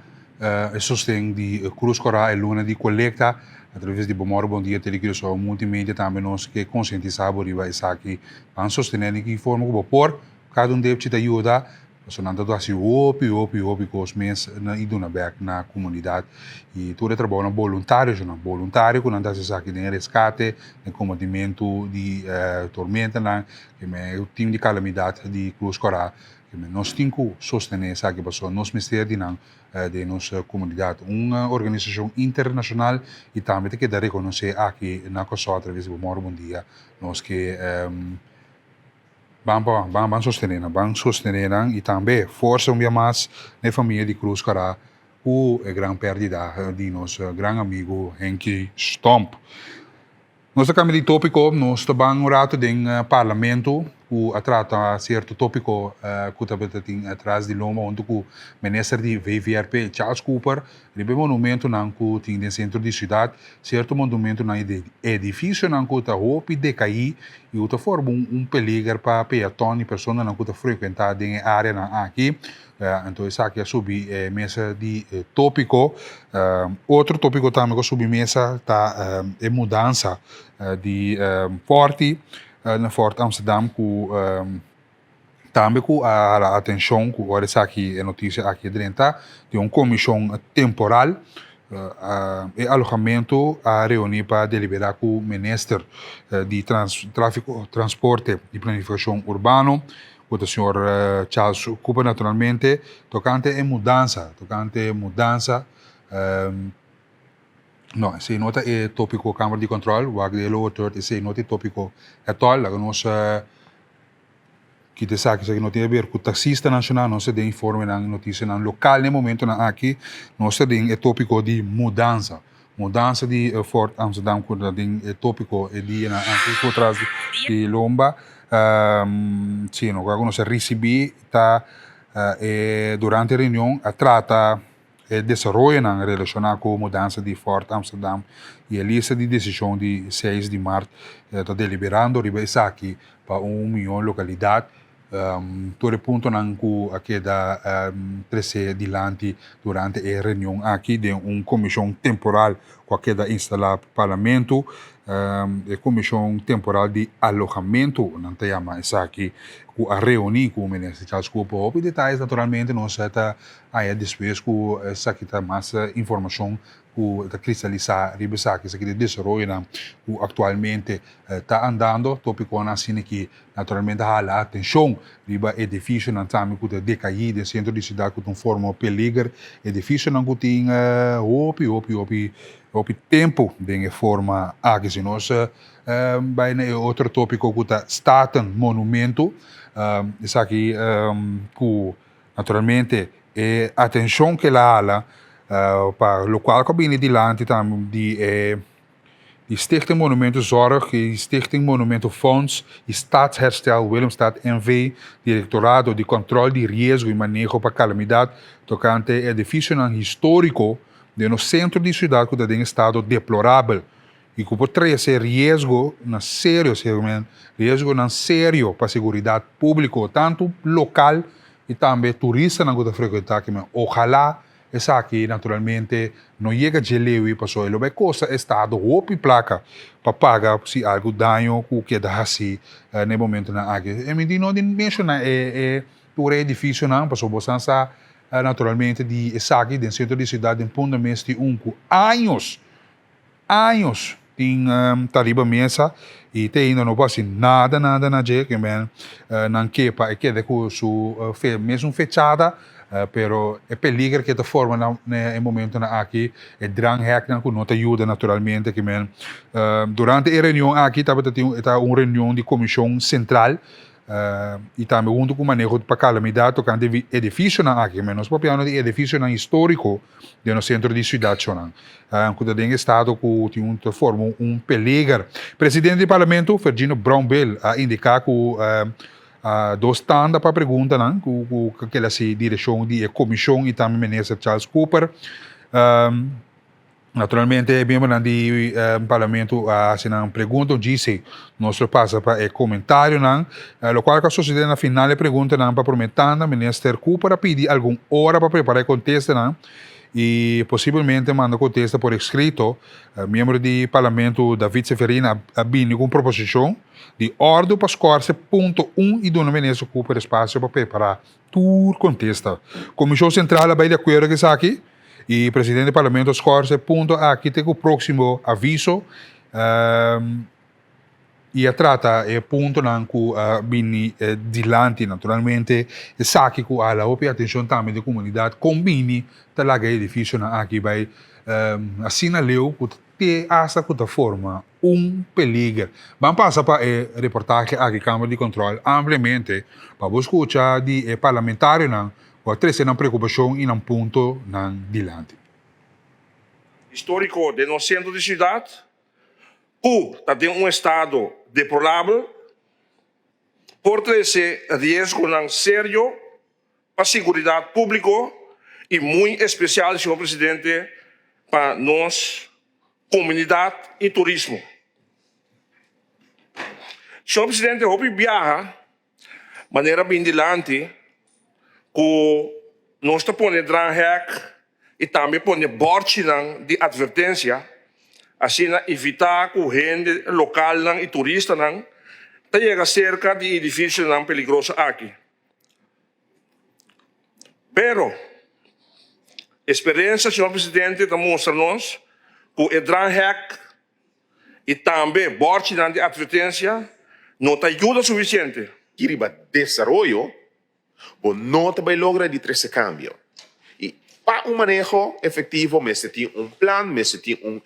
o sustento de Cruz Corá e Luna de Collecta, através de Bomoro Bom Dia, televisão multimídia, também nós que conscientizamos isso aqui, para sostener de que forma que por cada deve te ajuda, so nanta do assim opi com os mens na iduna back na comunidade e tudo trabalho voluntário que nanta se aqui de resgate, de combatimento de tormenta na que o time de calamidade de Cruz Corá que nós temos que sostener essa que passou nos ministério de nossa comunidade, uma organização internacional e também tem que dar reconhecer aqui na Kosovo através do Bomoro Bom Dia, nós que Vamos sostener e também força mais na família de Cruz Corá, o grande perdida de nosso grande amigo Henky Stomp. Nós estamos de tópico, nós estamos um rato no parlamento, que trata certo tópico que está atrás de Loma, onde o ministro de VVRP, Charles Cooper, ribe monumento que tem no centro da cidade, certo monumento no edifício que está roupa decair e está forma peligro para peatões e pessoas que estão frequentando a área aqui. Então, isso aqui é subir mesa de tópico. Outro tópico também que subir mesa é mudança de Forte, na Fort Amsterdam, que também com a atenção, que agora isso aqui é notícia aqui dentro, de uma comissão temporal e alojamento a reunir para deliberar com o ministro de transporte e planificação urbano, o senhor Charles Cooper, naturalmente, tocante a mudança, não, esse nota é tópico Câmara de Controle, o agdelo esse nota é tópico atual, lá nós que te sabe que não tem a ver com o taxista nacional, nós tem informe na notícia na local no momento na aqui, nós tem é tópico de mudança de Fort Amsterdam, que tem é tópico de na aqui por trás de Lomba. Sim, nós recebi durante a reunião a trata o desenvolvimento relacionado com a mudança de Fort Amsterdam e a lista de decisão de 6 de março está deliberando aqui para 1 milhão de localidades. Todo ponto que da 13 adiante durante a reunião aqui de uma comissão temporal que da instalar parlamento, a comissão temporal de alojamento, não tem mais aqui, a reunir com o ministro Charles Cooper. E detalhes, naturalmente, nós está aí depois com essa aqui mais informação que cristalizar riba aqui de desenvolvimento que atualmente está andando, tópico assim que naturalmente hala atenção riba edifício não também que decair de centro de cidade com forma peligro, edifício não que tem tempo de forma aqui se nós vai outro tópico que está staten monumento, isso aqui que naturalmente é atenção que lá para o qual cabine dilante também die Stichting Monumenten Zorg, die Stichting Monumenten Fonds, e Staatsherstel Willemstad NV, Directorado de Controle de Riesgo e Manejo para Calamidade, tocante edifício histórico de no centro de cidade que está em estado deplorável. E que por trazer risco na sério, risco na sério para a segurança pública, tanto local e também turista na que frequentar que ojalá essa aqui naturalmente não chega de lewe para só ele vai costa estado roupa e placa para pagar se algo dano o que dá assim no momento na aqui. E me não mencionar por edifício não para só você naturalmente de essa aqui dentro centro de cidade em ponto mestre anos tem tariba mesa e tem ainda não passa nada na je que men não quepa e que de curso mesmo fechada pero é peligro que ta forma no momento na aqui é drang hack não não te ajuda naturalmente que men durante a reunião aqui estava uma reunião de comissão central e também junto com o manejo para calamidade tocando edifício na aqui menos propriamente de edifício histórico de no centro de cidade chonang quando tem estado que tem forma peligro presidente do parlamento Virginia Brown Bell a indicar que dois tanda para pergunta não com aquela direção de comissão e também ministro Charles Cooper naturalmente, membro do parlamento assim não pergunta disse nosso passa para comentário não o qual a sociedade na final pergunta não para prometendo ministro Cooper a pedir alguma hora para preparar contesta não e possivelmente manda contesta por escrito membro do parlamento David Severina a bem com proposição de ordem para escorce ponto 1 e do ministro Cooper espaço para preparar tudo contesta comissão central vai de acordo com isso aqui e o presidente do parlamento escorce ponto aqui tem o próximo aviso e a trata ponto não que bini dilante naturalmente sabe que a la opinião atenção também da comunidade combine talaga edifício na aqui vai assim na leu que essa que forma peligro vamos passar para a reportagem aqui Câmara de Controle amplamente para você escutar de parlamentário não o três não preocupação e não ponto não dilante
histórico de no centro de cidade que está em estado deplorável por trazer risco não sério para a segurança pública e muito especial, senhor presidente, para nós, comunidade e turismo. Senhor presidente, eu viaja de maneira bem dilante que nós estamos pondo e também pondo borte de advertência assim evitar que gente local e turista chega cerca de edifícios peligrosos aqui. Pero a experiência, senhor presidente, demonstra-nos que o hack e também borte de advertência não te ajuda suficiente.
Kiriba desarrollo, o não vai lograr de esse cambio. E para manejo efetivo, se tem plan, se tem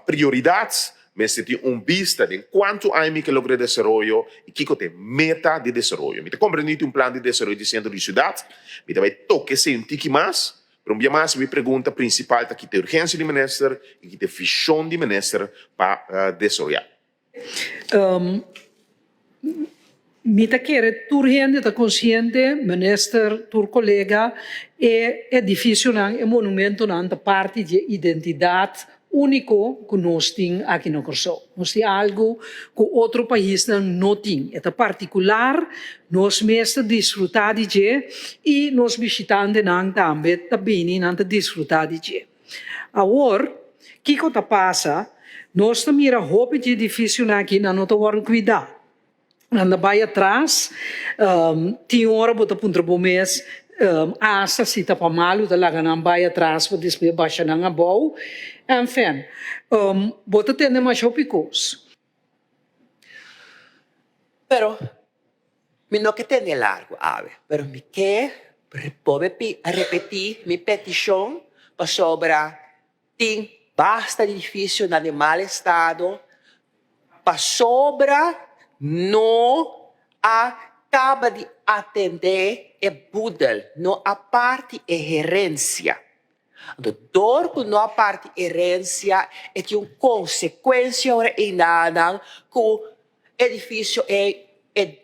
prioridades, se tem vista de quanto há que lograr desarrollo e que tem meta de desarrollo. Me te compreendendo plan de desarrollo de centro de cidade, me vai toque se um tique mais, pero um mais me pergunta principal que tem urgência de ministro e que tem visão de ministro para desarrollar.
Mita quer turgente está consciente minister tur colega é edifício não é monumento não da parte de identidade único que nós temos aqui no Corso. Nós temos algo que outro país não tem. É particular, nós mesmo desfrutar de e nós visitantes também não desfrutar de. Agora, o que está passa? Nós também a roupa de edifício aqui não estamos cuidar. Anda vai atrás, tem hora bota puntra bom mês, asa se tá para malo, tá lá não vai atrás para despedir baixa na bom, enfim, bota tendo mais opicos.
Pero, me não que tem largo, ave, pero me quer pode repetir minha petição para sobra tem basta difícil na de mal estado, para sobra não acaba de atender é budel, não a parte é gerência. Do dor com a parte herência é que uma consequência ora inada que o edifício é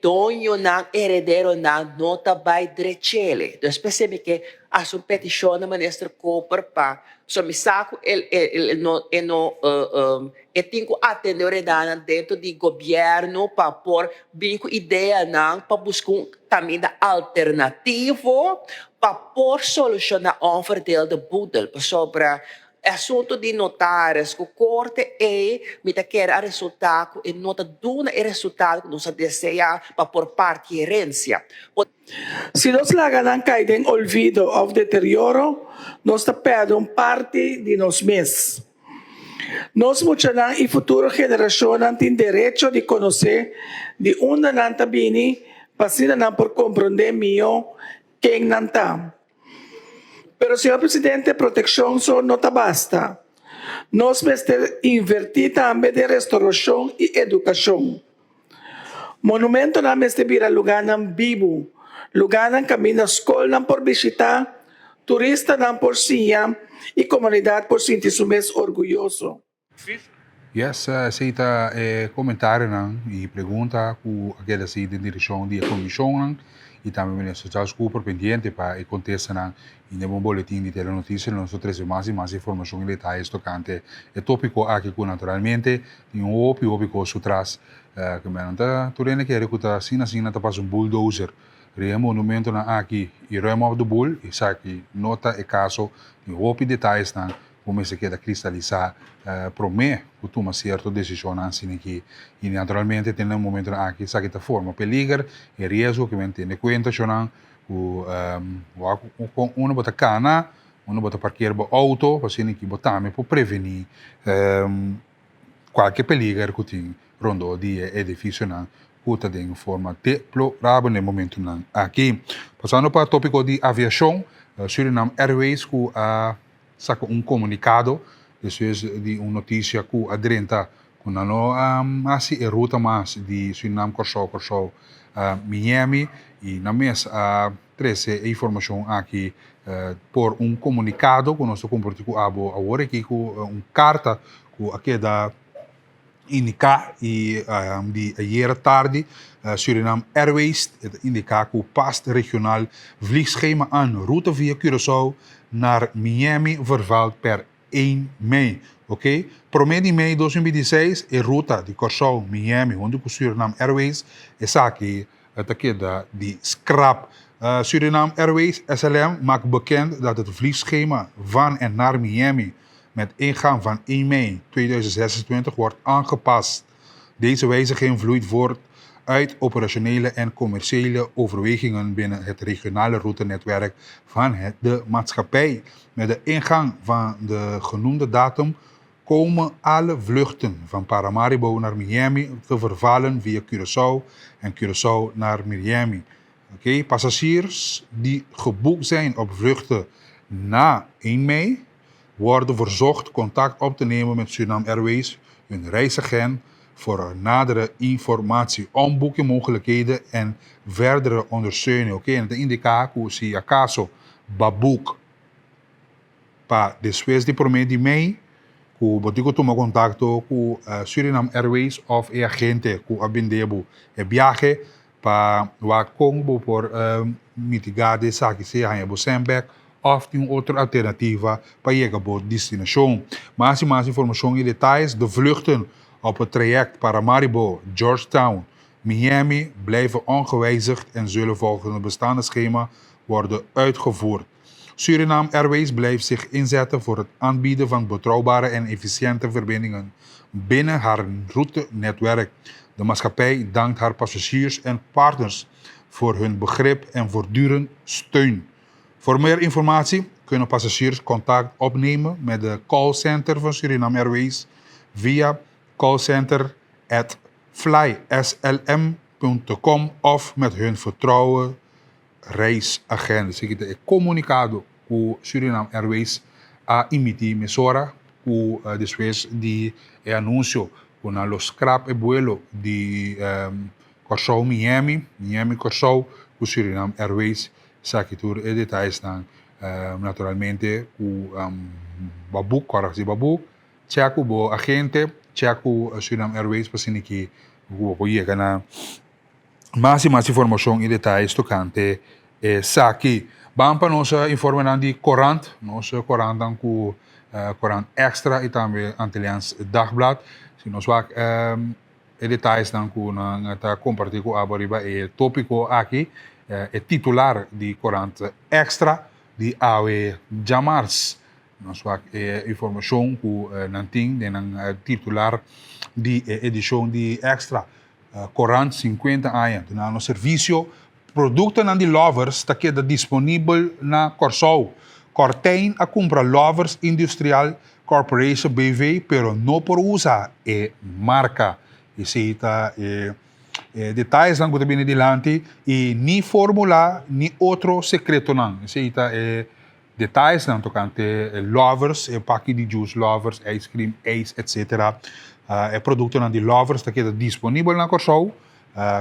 dono não herdeiro não tá vai direito. Então percebe que a sua petição na manestra cooper pa so me saco ele não tem que atender dentro do governo para pôr bem com ideia não para buscar um caminho alternativo para pôr solucionar o verdeel de budel sobre assunto de notários que o corte me quer a resultado e nota duna e resultado que nós deseja para por parte de herência.
Se nós não cair em olvido ou deterioro, nós perdemos parte de nós mesmos. Nós muitas e futura geração têm direito de conhecer de onde não está vindo, para não por compreender melhor quem não está. Pero, senhor presidente, proteção só não basta. Nós precisamos invertir também de restauração e educação. Monumento não deve virar lugar vivo, lugar não caminho escola não por visitar, turista não por sia e comunidade por sentir-se mais orgulhoso.
Yes, aceita comentário e pergunta com aquela de direção da comissão e também o Charles Cooper pendiente para acontecer em um boletim de telenotícias nós trazemos mais informação e detalhes tocante o tópico aqui que naturalmente tem tópico sutras que me anda turene que recuta assim tá passa bulldozer monumento na aqui e remove do bull e sabe nota e caso tem detalhes na como se queda cristalizar para mim que toma certa decisão assim que e naturalmente tem um momento aqui sabe que forma peligro e risco que me tem conta chonan uno bota cana uno bota parquear o auto para que botame para prevenir qualquer peligro que tem rondo de edifício na puta de forma deplorável no momento não aqui passando para o tópico de aviação Suriname Airways que saca comunicado depois de uma notícia que aderenta com a assim a ruta mais de Suriname Corsou Miami e na mesa trouxe informação aqui por comunicado que nós compartilhamos agora aqui com carta que aqui da indica e de ayer tarde Suriname Airways indica que o past regional vliegschema aan route via Curaçao naar Miami vervalt per 1 mei. Ok? Promedio mei 2026 a ruta de Curaçao Miami, onde o Suriname Airways é aqui de scrap. Suriname Airways SLM maakt bekend dat het vliegschema van en naar Miami met ingang van 1 mei 2026 wordt aangepast. Deze wijziging vloeit voort uit operationele en commerciële overwegingen binnen het regionale routenetwerk van de maatschappij. Met de ingang van de genoemde datum komen alle vluchten van Paramaribo naar Miami te vervallen via Curaçao en Curaçao naar Miami. Okay. Passagiers die geboekt zijn op vluchten na 1 mei worden verzocht contact op te nemen met Suriname Airways, hun reisagent, voor nadere informatie, omboekingmogelijkheden en verdere ondersteuning. Okay. En het indica que se acaso babuk pa después de por meio de mei, que botico toma contacto com Suriname Airways of e agente que abindebo e viaje para o Congo por mitigar de saque se a Bosembeck of tem outra alternativa para chegar à destinação. Mais informação e detalhes de vluchten op het traject Paramaribo, Georgetown, Miami blijven ongewijzigd en zullen volgens het bestaande schema worden uitgevoerd. Suriname Airways blijft zich inzetten voor het aanbieden van betrouwbare en efficiënte verbindingen binnen haar routenetwerk. De maatschappij dankt haar passagiers en partners voor hun begrip en voortdurend steun. Voor meer informatie kunnen passagiers contact opnemen met de callcenter van Suriname Airways via callcenter@flyslm.com of met hun vertrouwen reisagent. Dus ik heb comunicado com Suriname Airways a emitir emissora com después de anúncio com los scrap e vuelo de Curaçao Miami Curaçao com Suriname Airways sakitur e detalhes dan naturalmente, ku babuk, koraksi babuk, tsaku bo agente, tsaku Suriname Airways, pasiniki, ku po yeka na mais e mais informação e detalhes tocante saki. Vamos para nossa informação de Courant, nossa Courant dan ku Courant Extra e também Antilliaans Dagblad. Se nós vamos detalhes dan ku na ta compartilhar com a bariba e tópico aqui é titular de Courant Extra de Awe Jamars. Nós vamos informação ku nanting dengan titular de edição de Extra. Courant 50 anos. Na no serviço, produto de lovers está queda disponível na Corsou. Cortein a compra Lovers Industrial Corporation BV, pero não por usar marca. E se está detalhes não bem adiante e nem fórmula nem outro secreto não. Se está detalhes não tocante Lovers, pack de juice Lovers, ice cream, Ace, etc. É produto de Lovers está queda disponível na Corsou.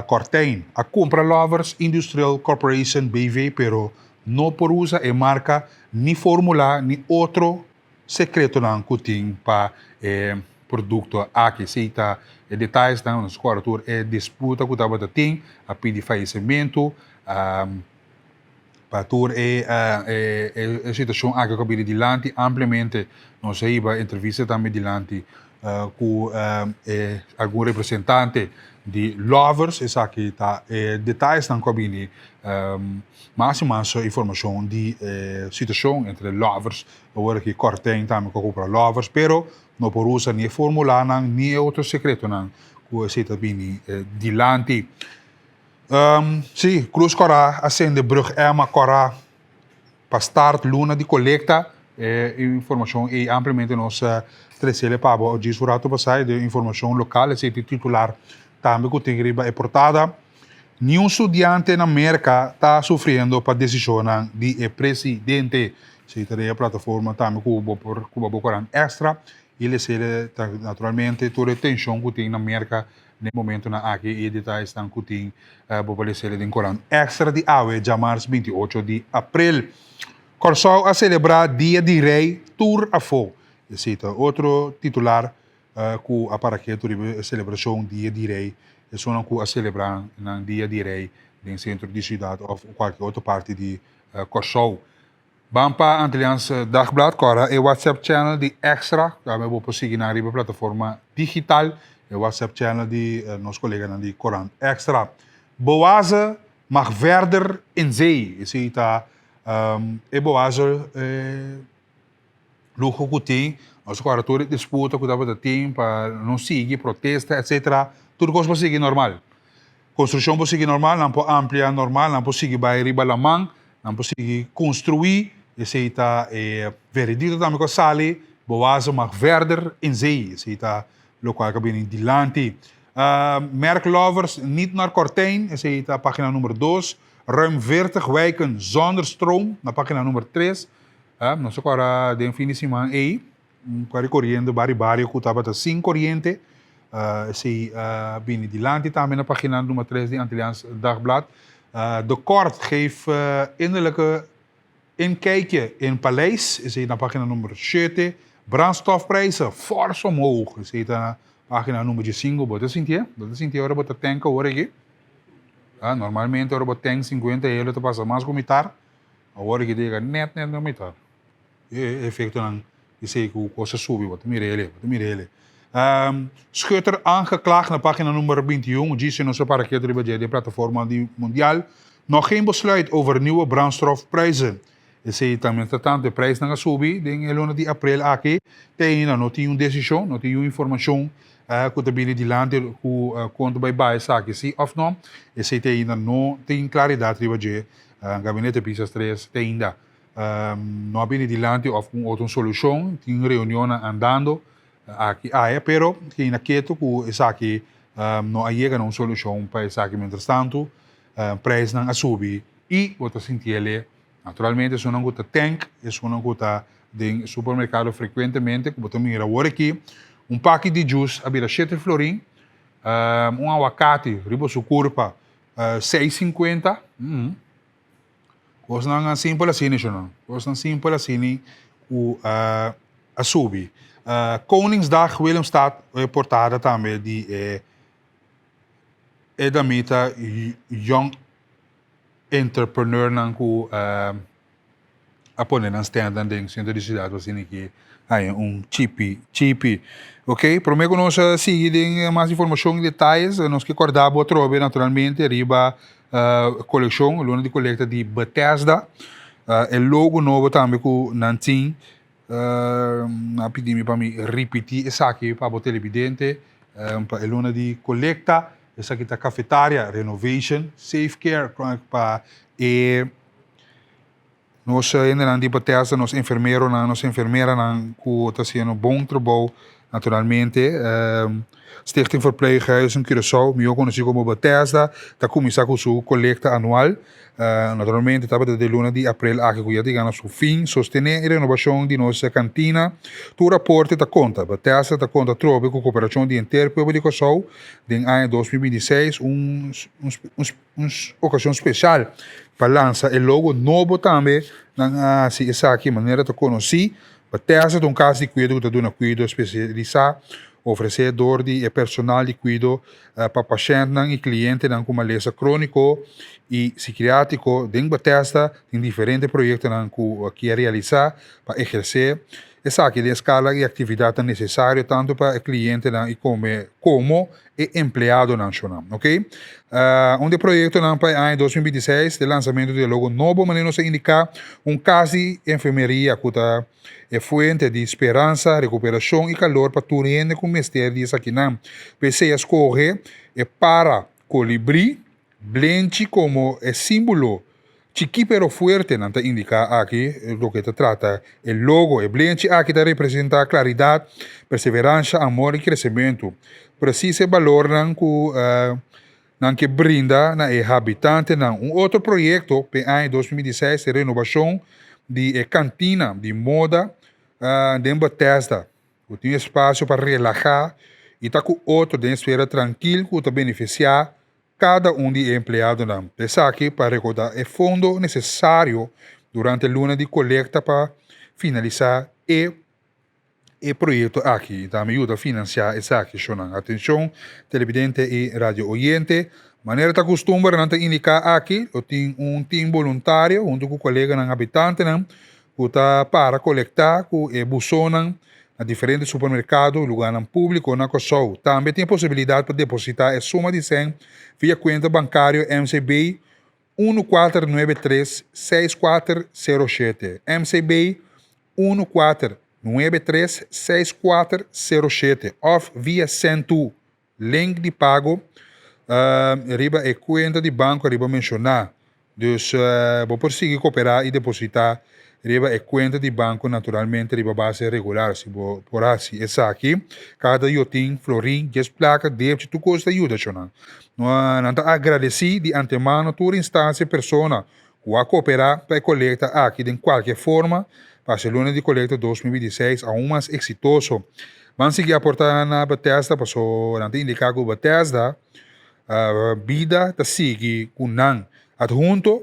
Cortein a compra Lovers Industrial Corporation BV, pero não por usa marca nem fórmula nem outro secreto não que tem para produto aqui. Se está detalhes não nos quartos disputa que estava tem a pedir falecimento para tur a situação aqui que vem dilante amplamente nós aí vai entrevista também dilante com algum representante de Lovers, essa aqui está detalhes não cabine mais informação de situação entre Lovers, agora que Cortein também que compra Lovers, pero não por usar nem fórmula nem outro secreto não que esse também dilante. Sim, Cruz Cora acende brug Emma Cora para start luna de coleta informação e amplamente nossa trecele pabo o disfrutato passai de informação local esse titular também que tem riba é portada. Nenhum estudante na América está sofrendo para decisão de presidente. Se tem a plataforma também Cuba Coran Extra, ele se naturalmente toda a tensão que tem na América no momento na aqui e detalhes estão que tem população de Coran Extra de Awe, Jamars 28 de abril. Corsou a celebrar Dia de Rei Tour a Fo. Esse outro titular que a para que a celebração Dia de Rei é só a celebrar no Dia de Rei no centro de cidade ou qualquer outra parte de Corsou. Vamos para Antilliaans Dagblad, agora é o WhatsApp channel de Extra, também vou seguir na plataforma digital, é o WhatsApp channel de nosso colega de Courant Extra. Boaza mag verder in zee. Esse está Boaza luxo que tem, os quartos disputa que dava tempo para não seguir protesta, etc. Tudo coisa para seguir normal. Construção para seguir normal, não pode ampliar normal, não pode seguir para riba la mão, não pode seguir construir. Esse está veredito também com a sali, Boaza mag verder in zee. Esse está local que vem dilante. Merk Lovers niet naar Cortein, esse está página número 2. Ruim 40 wijken zonder stroom, na página número 3. Não sei qual era a definição aí. Qual corriente, bari, que estava sem corriente. Esse bem dilante também na página número 3 de Antilliaans Dagblad. De Kort geeft innerlijke inkijkje in Paleis. Esse na página número 7. Brandstofprijzen fors omhoog. Esse na página número 5. Você sentia? Agora você tem que agora aqui. Normalmente agora você tem 50 euros para passar mais comitar. Agora que diga net não mitar. Efeito não. Esse que o coisa sube. Você mira ele. Schutter aangeklaagd na página nummer 21. Disse no separakeer de plataforma mundial. Nog geen besluit over nieuwe brandstofprijzen. Esse também tratando de prijs na subir, em luna de abril aqui, tem não tem decisão, não tem informação que também de lá que quando vai saque se of não, esse tem ainda não tem claridade de gabinete Pisas 3 tem ainda não bem de lá of outra solução, tem reunião andando aqui pero que na quieto que essa aqui não chega uma solução para essa aqui mientras tanto, prijs na subir e outra sentir naturalmente, se não gusta tank, se não gusta de supermercado frequentemente, como também mira agora aqui, pack de juice, a vira 7 florim, aguacate, riba su curpa, 6,50, Was nang simpel assim, não. Was nang simpel assim, o a subi. Koningsdag Willemstad portada também de é da meta young entrepreneur nang ku a poner na stand dentro centro de cidade assim que aí chipi. Ok? Prometo nós seguir mais informação e detalhes, nós que acordar boa trobe naturalmente riba coleção, luna de coleta de Bethesda, o logo novo também com Nantin, na pedimi para me repetir essa aqui para o televidente, para luna de coleta, essa aqui tá cafetária, renovation, safe care para nós ainda de Bethesda, nós enfermeira que está sendo bom trabalho naturalmente. Stichting Verpleeghuizen Curaçao, melhor conhecido como Bethesda, está começando com sua coleta anual. Naturalmente, está de luna de abril a que chega a seu fim, sostener a renovação de nossa cantina. Tu raporte está conta, Bethesda está conta trobe com a cooperação de Interpol de Curaçao, em ano 2026, ocasião especial para lançar o logo novo também, se essa aqui maneira de conhecer. Bethesda é caso de cuidado que está cuidado especializado, oferecedor de personal de cuidado para pacientes e clientes com maleza crônico e psiquiátrico. Dentro Bethesda tem diferentes projetos que realizar para exercer essa aqui de escala e atividade necessária tanto para o cliente como o empregado nacional, ok? Projeto para ano 2026, o lançamento do logo novo, mas não se indica caso de enfermeria que é fonte de esperança, recuperação e calor para todo mundo com mistério disso aqui não. PC escorre é para colibri, blenchi como é símbolo chiqui pero fuerte, não está indica aqui do que se trata. O logo é blenchi aqui está representa claridade, perseverança, amor e crescimento. Precisa valor não que brinda na habitante não. Outro projeto para ano 2016 é renovação de cantina de moda de Bethesda. Tem espaço para relaxar e está com outro de esfera tranquilo que está beneficiar cada de empregado não. Pensar aqui para recordar o fundo necessário durante a luna de coleta para finalizar o projeto aqui. Também ajuda a financiar essa questão. Atenção, televidente e radio oyente. Maneira que costuma não indicar aqui, eu tenho time voluntário junto com o colega não habitante que está para coletar com busão na diferentes supermercados, lugar público na Curaçao. Também tem possibilidade para depositar a soma de 100 via conta bancária MCB 1493-6407. MCB 1493-6407. Ou via Centu, link de pago, riba a conta de banco, riba mencionar. Dus, vou conseguir cooperar e depositar riba a conta de banco naturalmente riba base regular se por assim essa aqui cada eu tenho florim just placa deve tu custa ajuda chona não tá agradecer de antemano toda instância persona que a cooperar para coleta aqui de qualquer forma para a luna de coleta 2016 aún mais exitoso vamos seguir aportar na Bethesda passou não tem indicar que Bethesda vida tá sigue com não adjunto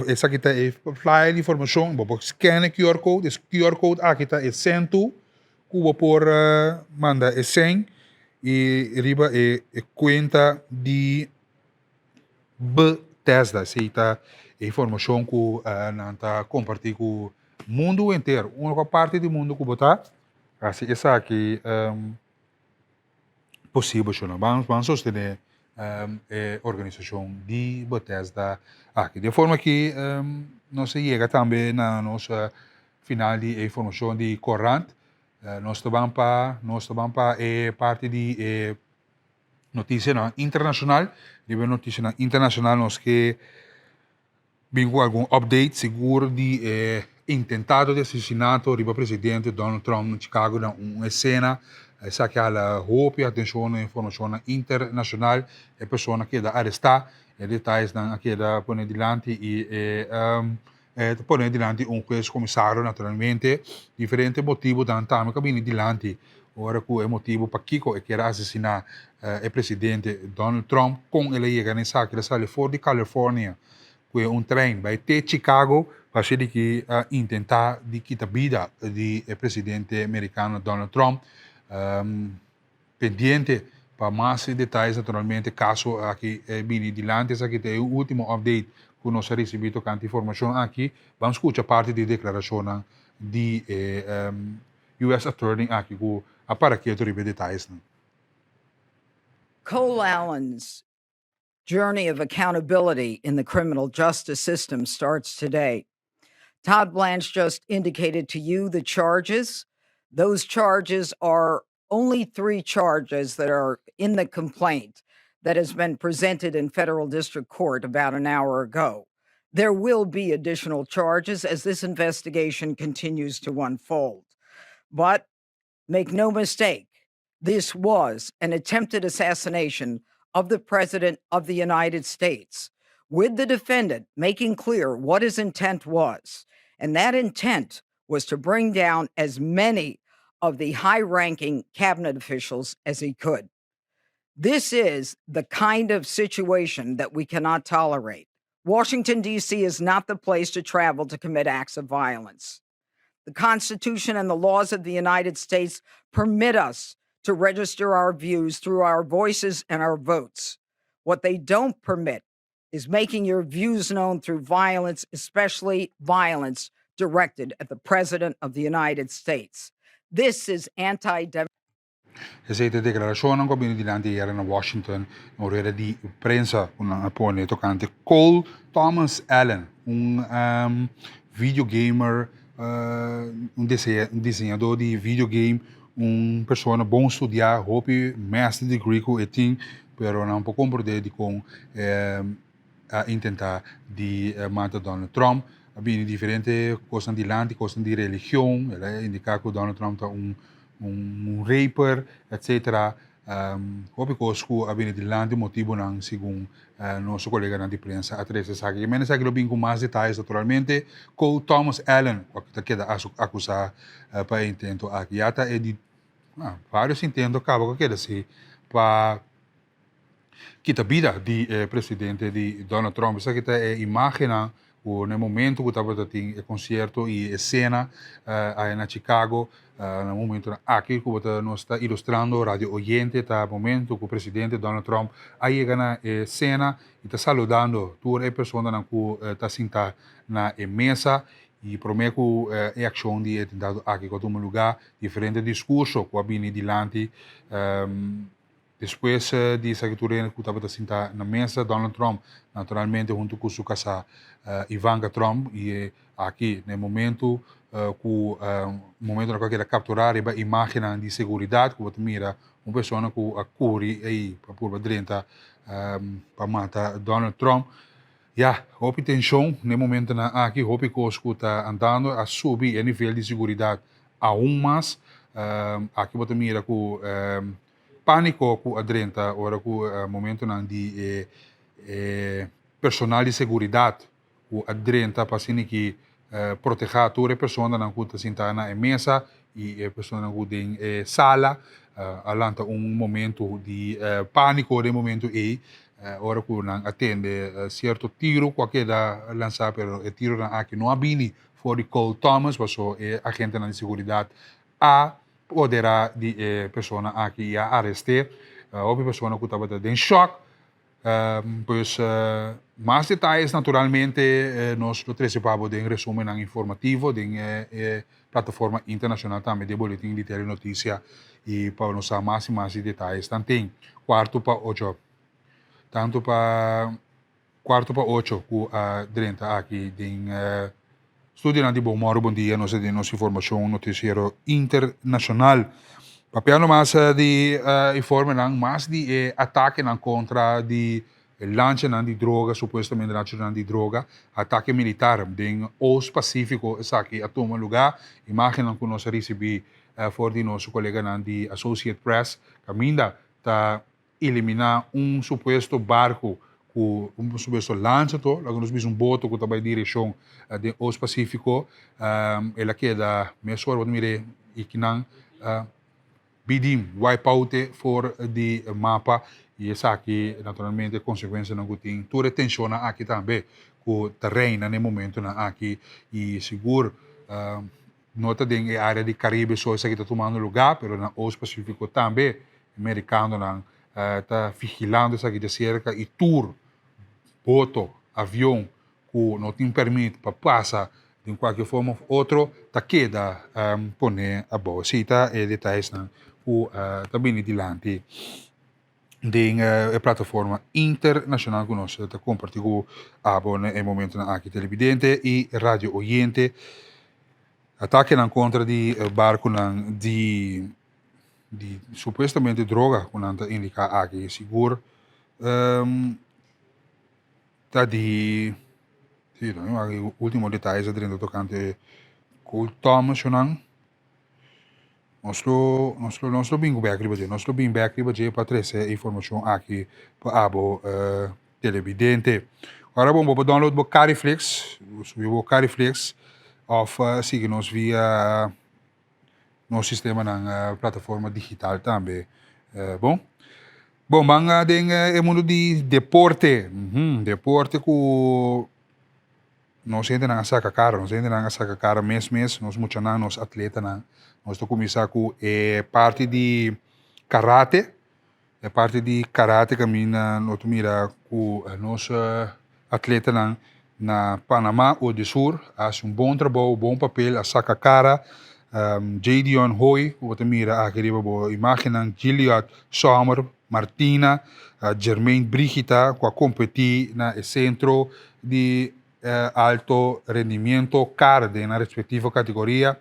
essa aqui está flyer de informação, vou scanar QR Code, esse QR Code aqui está centro, que vou por mandar e 100 e riba é conta de Bethesda, essa está a informação que não está compartilhando com o mundo inteiro, uma parte do mundo que botar, assim essa aqui possível, vamos sostener organização de Bethesda aqui. De forma que nós chega também na nossa final de informação de corrente. Nós vamos para parte de notícia internacional. De notícia internacional nós que vimos algum update seguro de intentado de assassinato do presidente Donald Trump em Chicago na uma cena. Essa que ela roupa atenção na informação internacional é pessoa que da arrestar detalhes na que da põe dilante e põe dilante juez comissário naturalmente diferente motivo da também cabine dilante ora que o motivo para Kiko é que era assassinar o presidente Donald Trump com ele chega nessa que sale fora de Califórnia que trem vai ter Chicago para que intentar de quitar vida de presidente americano Donald Trump. Pendiente para mais detalhes, naturalmente, caso aqui vini dilante, aqui tem o último update que nós recebido tanta informação aqui. Vamos escutar parte da declaração de U.S. Attorney aqui, que para que eu detalhes.
Cole Allen's journey of accountability in the criminal justice system starts today. Todd Blanche just indicated to you the charges. Those charges are only 3 charges that are in the complaint that has been presented in federal district court about an hour ago. There will be additional charges as this investigation continues to unfold. But make no mistake, this was an attempted assassination of the President of the United States, with the defendant making clear what his intent was. And that intent was to bring down as many of the high-ranking cabinet officials as he could. This is the kind of situation that we cannot tolerate. Washington, D.C. is not the place to travel to commit acts of violence. The Constitution and the laws of the United States permit us to register our views through our voices and our votes. What they don't permit is making your views known through violence, especially violence directed at the President of the United States. This is anti-democratic.
Questa declarazione che viene dilante ieri in Washington, un'ora di prensa, un pone toccante Cole Thomas Allen, un videogamer, un disegnatore di videogame, una persona buon studiare, hopi master degree con eting, però non può comprendere con a intentare di matare Donald Trump. Abbiamo differenti cose di land, cose di religione, indica che Donald Trump è un raper, etc. Hopi cose che abbiamo di land, motivo non secondo nostro collega di prensa. Attraverso sa che me sa che lo bin con mais detalhes naturalmente. Cole Thomas Allen, que queda acusado para intento aqui. Ata é de vários intentos acaba que queda se para quitar vida de presidente de Donald Trump. Essa que é imagem no momento que estava tendo concerto e cena aí na Chicago, no momento aqui que nós está ilustrando radio oyente, tá momento que o presidente Donald Trump aí na cena e está saludando toda a pessoa que está sentada na mesa e promete que a ação de tentado aqui com um lugar diferente discurso que vem dilante. Depois de essa que estava sentada na mesa, Donald Trump, naturalmente, junto com sua casa Ivanka Trump, e aqui, no momento, momento na qual quer capturar a imagem de segurança, que você mira uma pessoa que acure aí para por dentro para matar Donald Trump. Houve tensão no momento aqui, houve coisas que está andando a subir o nível de segurança aún mais. Aqui você mira que pânico que adrenta ora que momento de personal de segurança que adrenta para que proteger toda a pessoa que está sentada na mesa e a pessoa que tem sala alanta momento de pânico de momento aí ora que não atende certo tiro qualquer da lançar pero o tiro aqui não abini for de Cole Thomas passou agente de segurança a poderá de pessoa aqui a arrestar houve pessoa que estava em choque pois mais detalhes naturalmente nós participamos de resumo informativo de plataforma internacional também de boletim de telenotícia e para nós mais e mais detalhes também quarto para 8 tanto para quarto para 8 que dentro aqui em Studio de bom dia, nós temos informação noticiero internacional. Papiano mais de informe mais de ataque contra de lanche de droga, supostamente lanche de droga, ataque militar em Oeste Pacífico, aqui a tomar lugar. Imagem que nós recebemos for de nosso colega de Associated Press, caminda para eliminar suposto barco um suposto lanche, logo nós vimos boto que estava em direção de Oeste Pacífico, ela queda, mesmo agora mire e que não bidim wipeout for de mapa e essa aqui naturalmente consequência não tem toda tensão aqui também o terreno no momento na aqui e seguro nota em área de Caribe só isso que está tomando lugar, pero na Oceano Pacífico também americano está vigilando isso aqui de cerca e tour boto avião que não tem permite para passar de qualquer forma ou outra, tá queda poner a bolsita e detalhes na o também dilante de a plataforma internacional que nós está compartilhando abone em momento na aqui televidente e rádio oyente ataque na contra de barco de supostamente droga que não indica aqui seguro tá de sim, o último detalhe é dentro tocante com Thomas não nosso bingo back riba nosso bingo back riba para trazer informação aqui para abo televidente agora vamos download o Cariflix subir o Cariflix of siga-nos via no sistema na plataforma digital também bom manga den mundo de deporte deporte que nós ainda não saca cara mês nós muito não nós atleta não nós tô começar com parte de karate caminha nós mira com nosso atleta não na Panamá ou de Sur faz bom trabalho bom papel a saca cara Jadion Hoy o te mira aqui riba imagem Gilliard Sommer Martina Jermaine Brigita que competir na centro de alto rendimento cara na respectiva categoria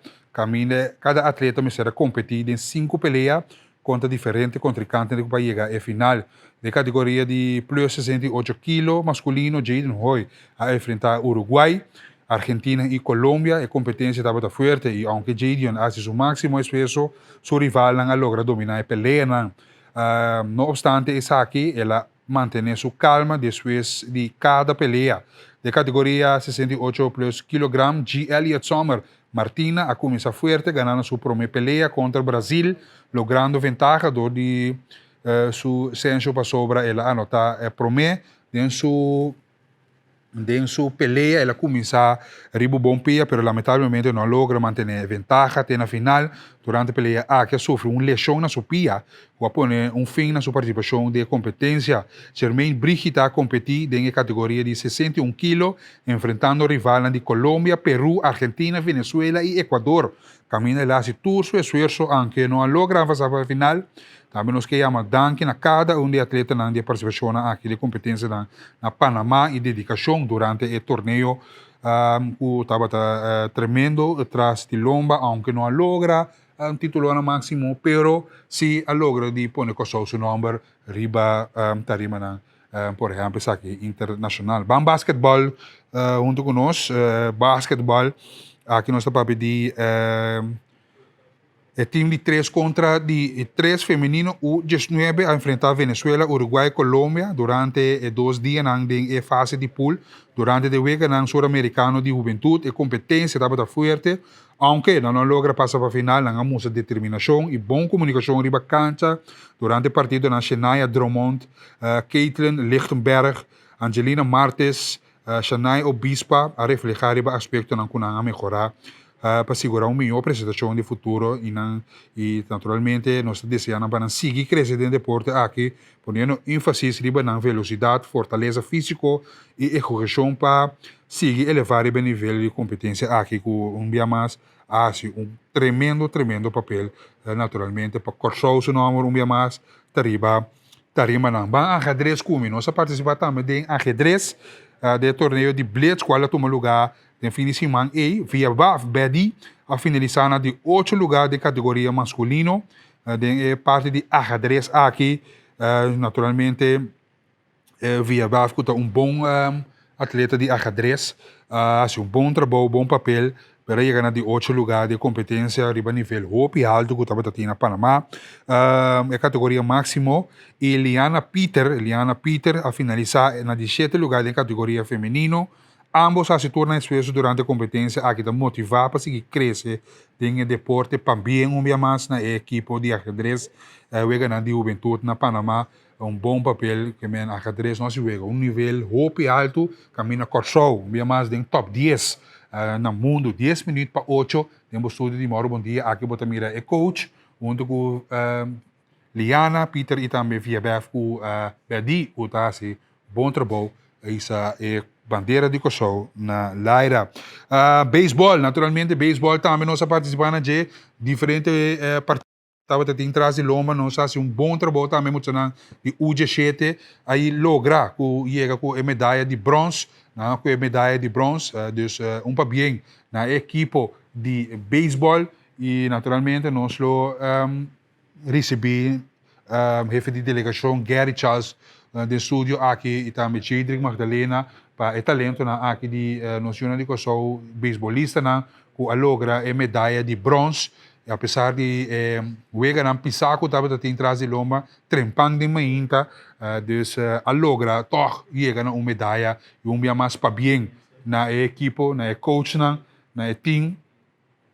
cada atleta me será competir em 5 peleas contra diferentes contrincantes para chegar à final de categoria de plus 68 kg masculino Jadion Hoy a enfrentar Uruguai Argentina y Colombia, la competencia estaba fuerte y aunque Jadion hace su máximo esfuerzo, su rival no logra dominar la pelea. No obstante, Isaki mantiene su calma después de cada pelea. De categoría 68 plus kg, G. Elliott Sommer Martina ha comenzado fuerte, ganando su primera pelea contra Brasil, logrando ventaja de su senso para sobra. Ela anota promete en su pelea, ela comienza ribu bom pia, pero lamentablemente no logra mantener ventaja. En la final, durante la pelea, que sufre una lesión en su pia, va a poner un fin a su participación de competencia. Jermaine Brigita competí en la categoría de 61 kilos, enfrentando rivales de Colombia, Perú, Argentina, Venezuela y Ecuador. Camina el hace todo su esfuerzo, aunque no logra pasar para la final. Também nos queremos dar a cada de atleta que participou naquela competência na Panamá e dedicação durante o torneio que estava tremendo atrás de lomba, aunque não logra um título no máximo, pero sí logra de poner com seu nome riba tarima por exemplo, aqui internacional. Vamos basquetebol junto conosco, basquetebol aqui nós estamos a pedir el team de 3 contra de 3 femenino U19 a enfrentar Venezuela, Uruguay y Colombia durante 2 días en la fase de pool. Durante el week en Suramericano de Juventud, la competencia estaba fuerte, aunque no logra pasar para la final, no mucha determinación y buena comunicación riba cancha. Durante el partido, Shania Drummond, Caitlin Lichtenberg, Angelina Martes, Shania Obispa, a reflejar riba aspecto que van mejorar. Para segurar uma melhor apresentação de futuro e naturalmente nós desejamos para seguir crescendo em deporte aqui, ponendo ênfase na velocidade, fortaleza físico e correção para seguir elevar o nível de competência aqui com dia mais hace tremendo papel naturalmente para correr o seu nome dia mais tarima não. Vamos ajedrez como nós participar também de ajedrez do torneio de Blitz, qual toma lugar em fim de semana e via Bedi a finalizar na de 8 lugar de categoria masculino de parte de ajedrez aqui naturalmente via BAF que um bom atleta de ajedrez faz bom trabalho, bom papel para chegar na de 8 lugar de competência a nível hope alto que estava na Panamá a categoria máximo e Liana Peter a finalizar na de 7 lugar de categoria feminino. Ambos se tornam esforços durante a competência a que motivar para seguir crescer em deporte também dia mais na equipe de ajedrez ganhando de juventude na Panamá bom papel que men ajedrez nós juega nível hope alto, caminha Corsol, bem mais de top 10 no mundo, 10 minutos para 8, temos estudo de Mauro Bom Dia, aqui bota mira é coach, junto com Liana, Peter e também via BF com Bedi, o tá assim, bom trabalho, essa é bandeira de Corsol na Laira. Beisebol, naturalmente, beisebol também nós participamos de diferentes partidas. Estava tentando trazer loma, nós fazemos bom trabalho também, muito de UG7, aí logra que chega com a medalha de bronze, com a medalha de bronze, dus para bem na equipe de beisebol e naturalmente nós recebemos jefe de delegação Gary Charles do estúdio aqui e também Cedric Magdalena para o talento aqui de nacional de Kosovo beisbolista que logra a medalha de bronze. Apesar de juega na pisaco estava tentando trazer loma trempando de mainta, dus logra toch chega na uma medalha e dia mais para bem na equipe, na coach na team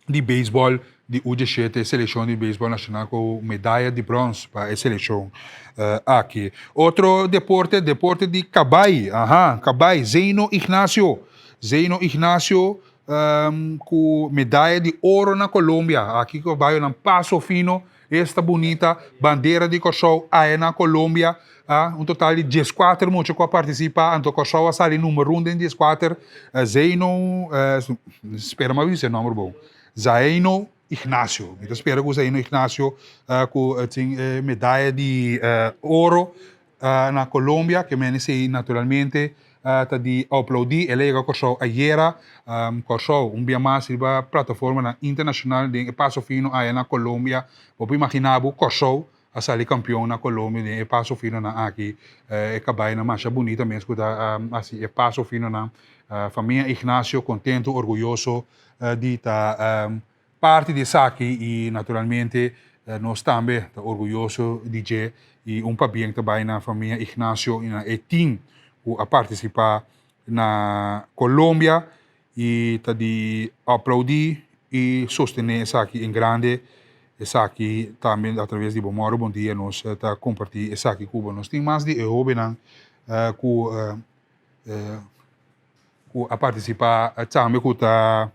de beisebol de UG7, seleção de beisebol nacional com medalha de bronze para a seleção aqui. Outro deporte de cabai, cabai, Zeno Ignacio, com medalha de ouro na Colômbia. Aqui que vai na Paso Fino, esta bonita bandeira de Kosovo aí na Colômbia. Total de 14 muitos que participam. Então Kosovo sai número 1 em 14. Zeno, espera mais dizer número bom. Zeno Ignacio. Eu espero que o Zeno Ignacio com medalha de ouro na Colômbia, que merece naturalmente de aplaudir ele que Kosovo ayer Kosovo dia mais riba plataforma internacional de Paso Fino aí na Colômbia. Vou imaginar Kosovo a sair campeão na Colômbia de Paso Fino na aqui acabei na marcha bonita mesmo assim Paso Fino na família Ignacio contento orgulhoso de estar parte desse aqui e naturalmente nós também orgulhoso de ter e para bem também na família Ignacio e na team a participar na Colômbia e de aplaudir e sostener essa aqui em grande, essa aqui também através de Mauro Bom Dia nós está compartilhar essa aqui Cuba nós tem mais de jovens a participar também com a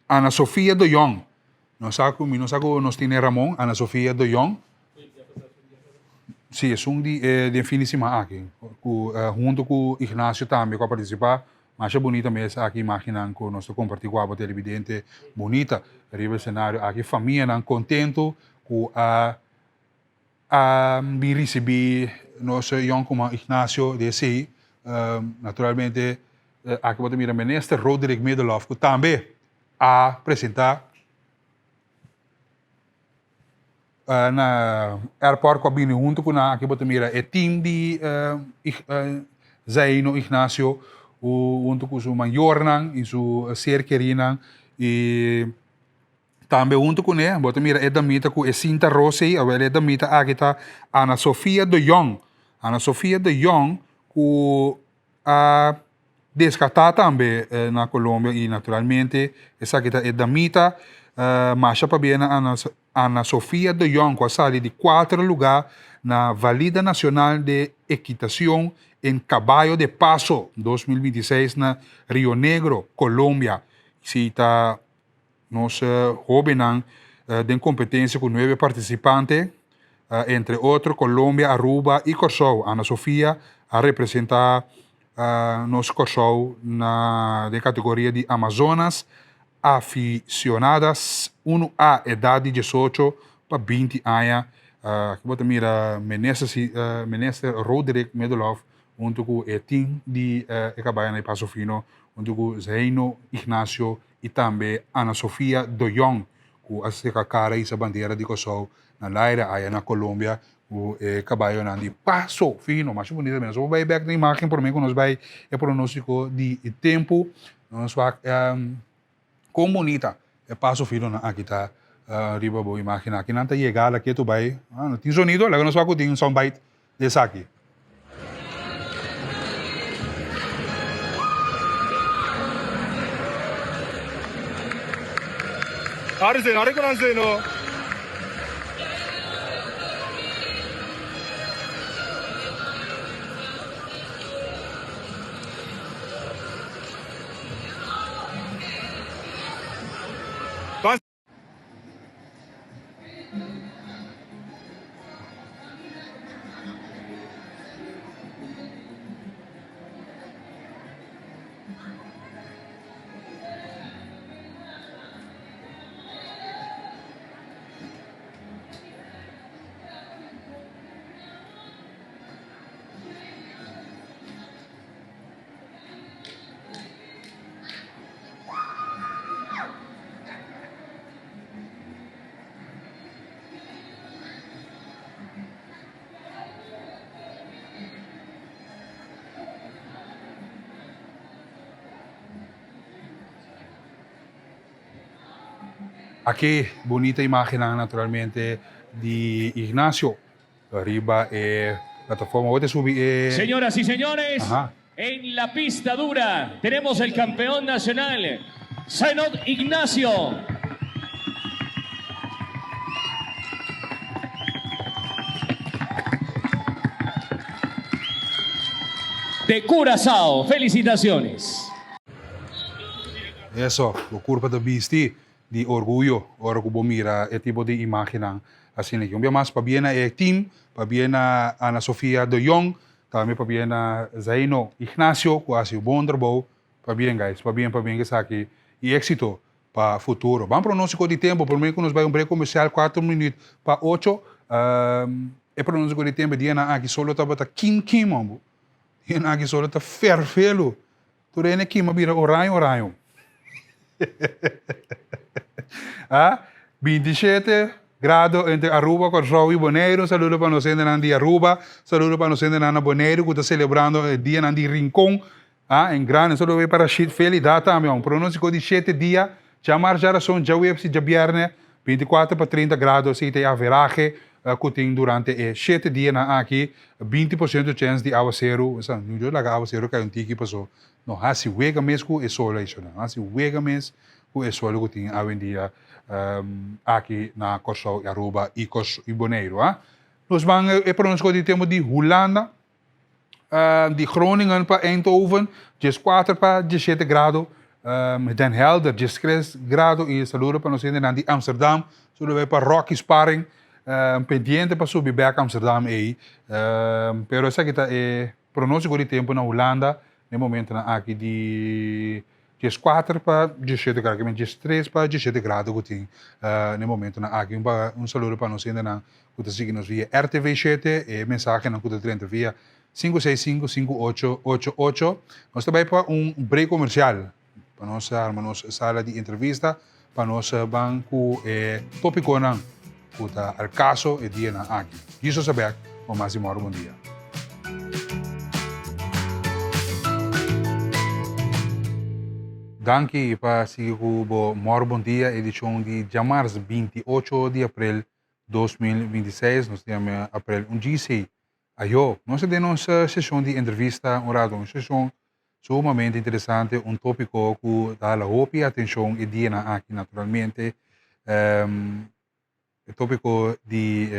Ana Sofia de Jong nós temos Ramon Ana Sofia de Jong. Sim, é de finíssima aqui. Junto com Ignacio também para participar. Mas é bonita mesmo aqui, imaginando que nós compartilhamos com a televidente bonita. Arriba o cenário aqui, família contento com me receber nosso young como Ignacio desse naturalmente aqui vou ter ministro Roderick Medelhoff que também a apresentar na airport com a Bini junto com aqui bota mira é team de Zaino Ignacio junto com seu maior e seu ser querido e também junto com ele bota mira é da mita com Cinta Rossi a é da mita aqui tá Ana Sofia de Jong com a descartar também na Colômbia e naturalmente essa aqui é da mita mas para bem Ana Sofia de Jong, que sale de 4 lugar na Valida Nacional de Equitação em Caballo de Paso 2026 na Rio Negro, Colômbia. Se está nós jovens de competência com 9 participantes, entre outros Colômbia, Aruba e Kosovo. Ana Sofia a representar nos Kosovo na de categoria de Amazonas, aficionadas 1A, idade de 18 para 20 anos. Que bota mira ministro Roderick Medelhoff, junto com o team de Cabaiana e Paso Fino, junto com Zeno Ignacio e também Ana Sofia de Jong, que a cara essa bandeira de Kosovo na Laira, aí na Colômbia, o Cabaiana de Paso Fino, mas bonito mesmo. Vou vai back na imagem por mim, que nós vai é pronóstico de tempo, nós vai com bonita é Paso Fino aqui está arriba boa imagem aqui não está chegada aqui tu vai não tem sonido lá nós vai ter um soundbite desse aqui Aqui, bonita imagem naturalmente de Ignacio. Arriba plataforma. Voy a subir.
Señoras y señores,
Ajá.
en la pista dura tenemos el campeón nacional, Zainot Ignacio. De Curazao, felicitaciones.
Eso, o curva de bisti, de orgullo, ahora que mira el tipo de imagen así. Un día más, para bien el team, para bien a Ana Sofía de Jong, también para bien a Zaino Ignacio, que hace un buen trabajo, para bien, guys, para bien que saque y éxito para futuro. Vamos pronóstico de tiempo, por menos que nos va un break comercial, 4 minutos para 8. El pronóstico de tiempo, Diana, aquí solo está para Kim, mambo. Diana, aquí solo está fervelo. Tu rene Kim, mira, orayo. 27 grados entre Aruba, Curaçao e Bonaire. Saludo para nós ainda de Aruba. Saludo para nós ainda na Bonaire, que está celebrando o dia de Rincón. Em grande, saludo para felicidade também. Pronóstico de 7 dias. Já marcharam, já web já viernes, 24 para 30 grados. E tem average, que tem durante 7 dias aqui, 20% de chance de aguaceiro. Não é que aguaceiro cai tiki passou. Não, assim, wega mesmo é solo isso. Assim, wega mesmo é solo que tem hoje em dia aqui na Curaçao e Aruba e Bonaire. Nós vamos para nós de tempo de Holanda, de Groningen para Eindhoven, 4 para 17 grados, Den Helder, 3 grados e saludo para nós de Amsterdam, saludo para Rocky Sparring, pendiente para subir back Amsterdam aí, pero essa aqui é pronóstico de tempo na Holanda, no momento aqui de 4 para 17 graus, 3 para 17 graus que tem no momento aqui. Saludo para nós ainda que está seguindo via RTV 7 e mensagem na que está via 565-5888. Nós também para break comercial, para nossa sala de entrevista, para nosso banco tópico que está ao caso e dia aqui. Isso saber, o Máximo, bom dia. Danke para seguir o Bom Dia, edição de Jamars, 28 de abril de 2026. Nós temos abril 16. Aí, nós temos uma sessão de entrevista, uma sessão sumamente interessante, tópico que dá a atenção e dia aqui, naturalmente. O tópico de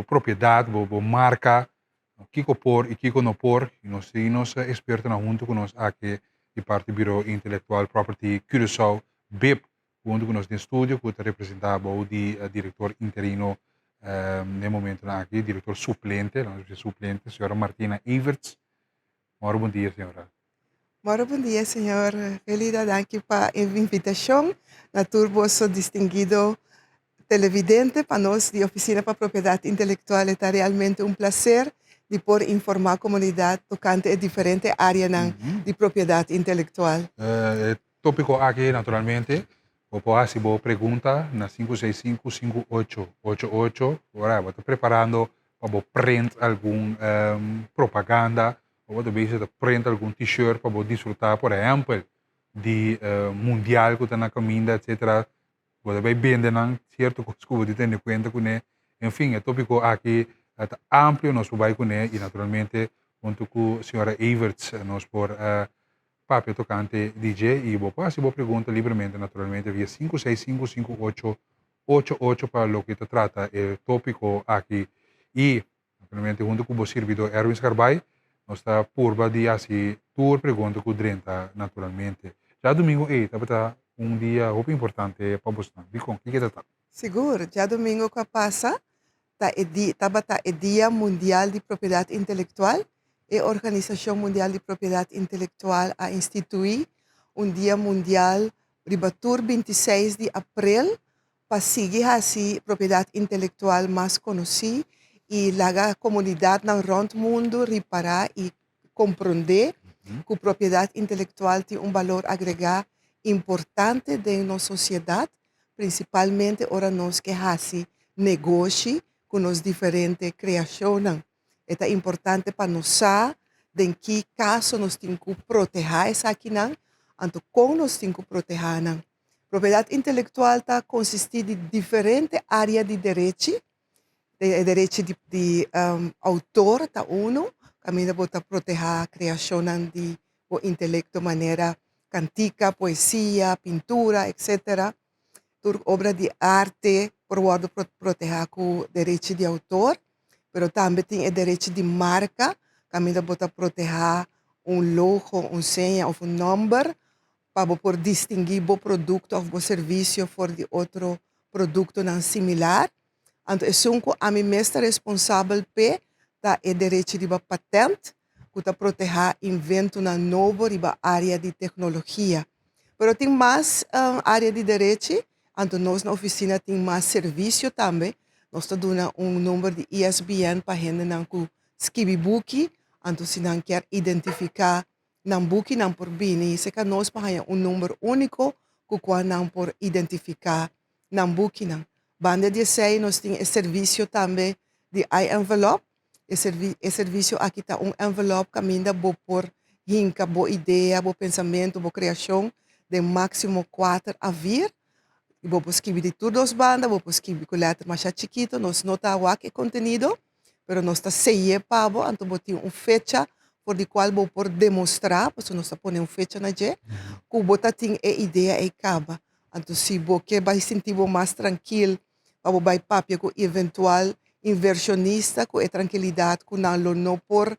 propriedade, marca, o que por e o que não por. Nós temos expertos junto com nós aqui. De parte do Bureau Intellectual Property Curaçao, BIP, onde nós temos estúdio, que está representado o diretor interino, no momento aqui, diretor suplente, a senhora Martina Everts. Bom dia, senhora.
Bom dia, senhor. Felicidade para a invitação. Na turbo, sou distinguido televidente para nós de Oficina para Propriedade Intelectual. É realmente prazer de por informar a comunidade tocante a diferentes áreas de propriedade intelectual.
Tópico aqui, naturalmente, vou fazer uma pergunta na 565-5888. Agora, vou estar preparando para print algum propaganda, ou talvez print algum t-shirt para desfrutar, por exemplo, de mundial que está na caminho, etc. Vou também vender certo coisa que vou ter em conta com ele. Enfim, o tópico aqui é amplo, nós vamos com ele e naturalmente junto com a senhora Everts, nós por papel tocante DJ e vou fazer uma pergunta livremente, naturalmente, via 565-5888 para o que se trata o tópico aqui e naturalmente junto com o servidor Erwin Scarbay, nós está por de assim tour pergunta com 30 naturalmente. Já domingo está dia muito importante para você. Diga o que está?
Seguro, já domingo que passa estava o Dia Mundial de Propriedade Intelectual e a Organização Mundial de Propriedade Intelectual a instituir Dia Mundial ribatur 26 de abril para seguir assim propriedade intelectual mais conhecida e a comunidade no rondo mundo reparar e compreender que a propriedade intelectual tem valor agregado importante dentro da sociedade, principalmente ora nós que assim negócio com as diferentes criações. É importante para nós saber em que caso nós temos que proteger essa aqui, então como nós temos que proteger. Propriedade intelectual está consiste de diferentes áreas de direito. Direito de autor está uno, caminho para proteger a criação de o intelecto de maneira cantica, poesia, pintura, etc. Tur obra de arte, por guarda proteger o direito de autor, pero também tem o direito de marca, caminho para proteger logo, senha ou número, para por distinguir o produto ou o serviço for de outro produto não similar. Então, a mim mesma responsável pe da o direito de patente, que está proteger invento na novo de área de tecnologia. Pero tem mais área de direito, então nós na oficina tem mais serviço também. Nós estamos dando número de ISBN para gente não que escreve book, então se não quer identificar não book não por bem, se que nós para número único que qual não por identificar não book não. Banda 16 nós temos serviço também de envelope. Esse serviço aqui está envelope caminha por hinca, boa ideia, bom pensamento, boa criação de máximo 4 a vir. E vou escrever de todas as bandas, vou escrever com letra mais chiquito, nós não está o conteúdo, mas nós está ceia para bo, então vou ter fecha por de qual vou por demonstrar, porque nós está pondo fecha na je, que vou ter a ideia e acaba. Então se vou que vai sentir mais tranquilo, para vai papia com eventual inversionista, com a tranquilidade, com não por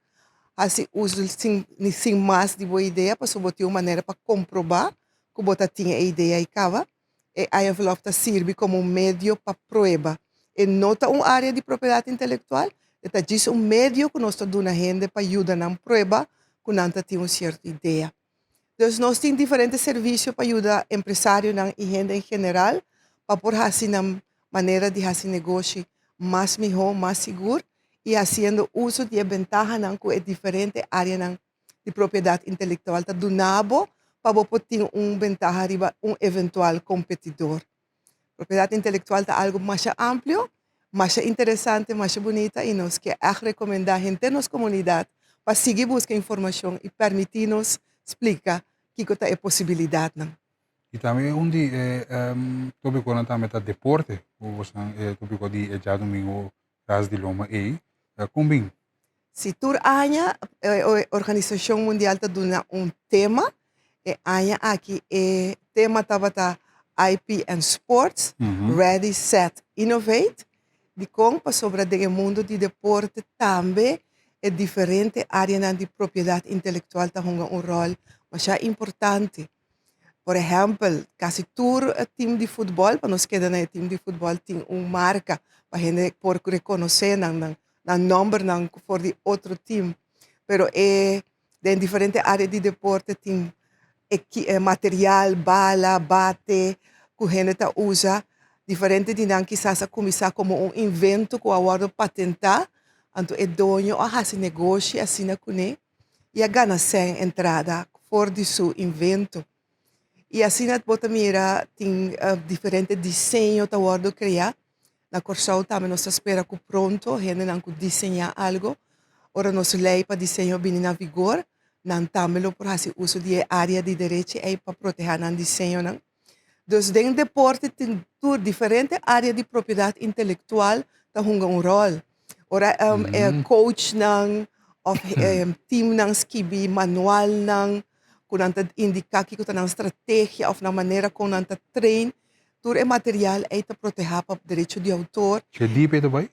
assim uso sem mais de boa ideia, porque vou ter uma maneira para comprovar que vou ter a ideia e acaba. E a envelope serve como meio para prova. E não está uma área de propriedade intelectual, está diz meio que nós estamos dando a gente para ajudar na prova, que não tem uma certa ideia. Então, nós temos diferentes serviços para ajudar empresários e gente em geral, para por assim na maneira de fazer negócio mais melhor, mais seguro, e fazendo uso de vantagem que diferente área de propriedade intelectual está donado para ter vantagem de eventual competidor. Propriedade intelectual está algo mais amplo, mais interessante, mais bonita, e nós queremos recomendar a gente na comunidade para seguir buscar informação e permitir-nos explicar que é a possibilidade.
E também onde tópico não também está deporte, ou você tópico de já domingo das de Loma e combin.
Se tur anya a Organização Mundial está dando tema, e anya aqui tema tabata IP and Sports, Ready, Set, Innovate, de como sobre o mundo de deporte também é diferente área de propriedade intelectual está jogando rol mas é importante. Por exemplo, quase todo time de futebol, para nós que é time de futebol tem marca para gente por reconhecer na número for de outro time. Pero de diferentes áreas de deporte tem material, bala, bate, que a gente usa, diferente de não quizás começar como invento que agora patentar, então é dono a fazer negócio assim com ele e a ganhar sem entrada for de seu invento. E assim nós bota mira tem diferentes desenhos que agora criar. Na Corsau também nós espera que pronto a gente não desenhar algo. Ora nossa lei para desenho bem na vigor, não também por fazer uso de área de direito e para proteger o desenho não. Então, dentro do deporte, tem diferentes áreas de propriedade intelectual que jogam rol. Ora, coach não, ou time não escrever manual não, que não indicar que tem uma estratégia ou uma maneira como não treina. Todo é material é para proteger o direito de autor.
Que deep também?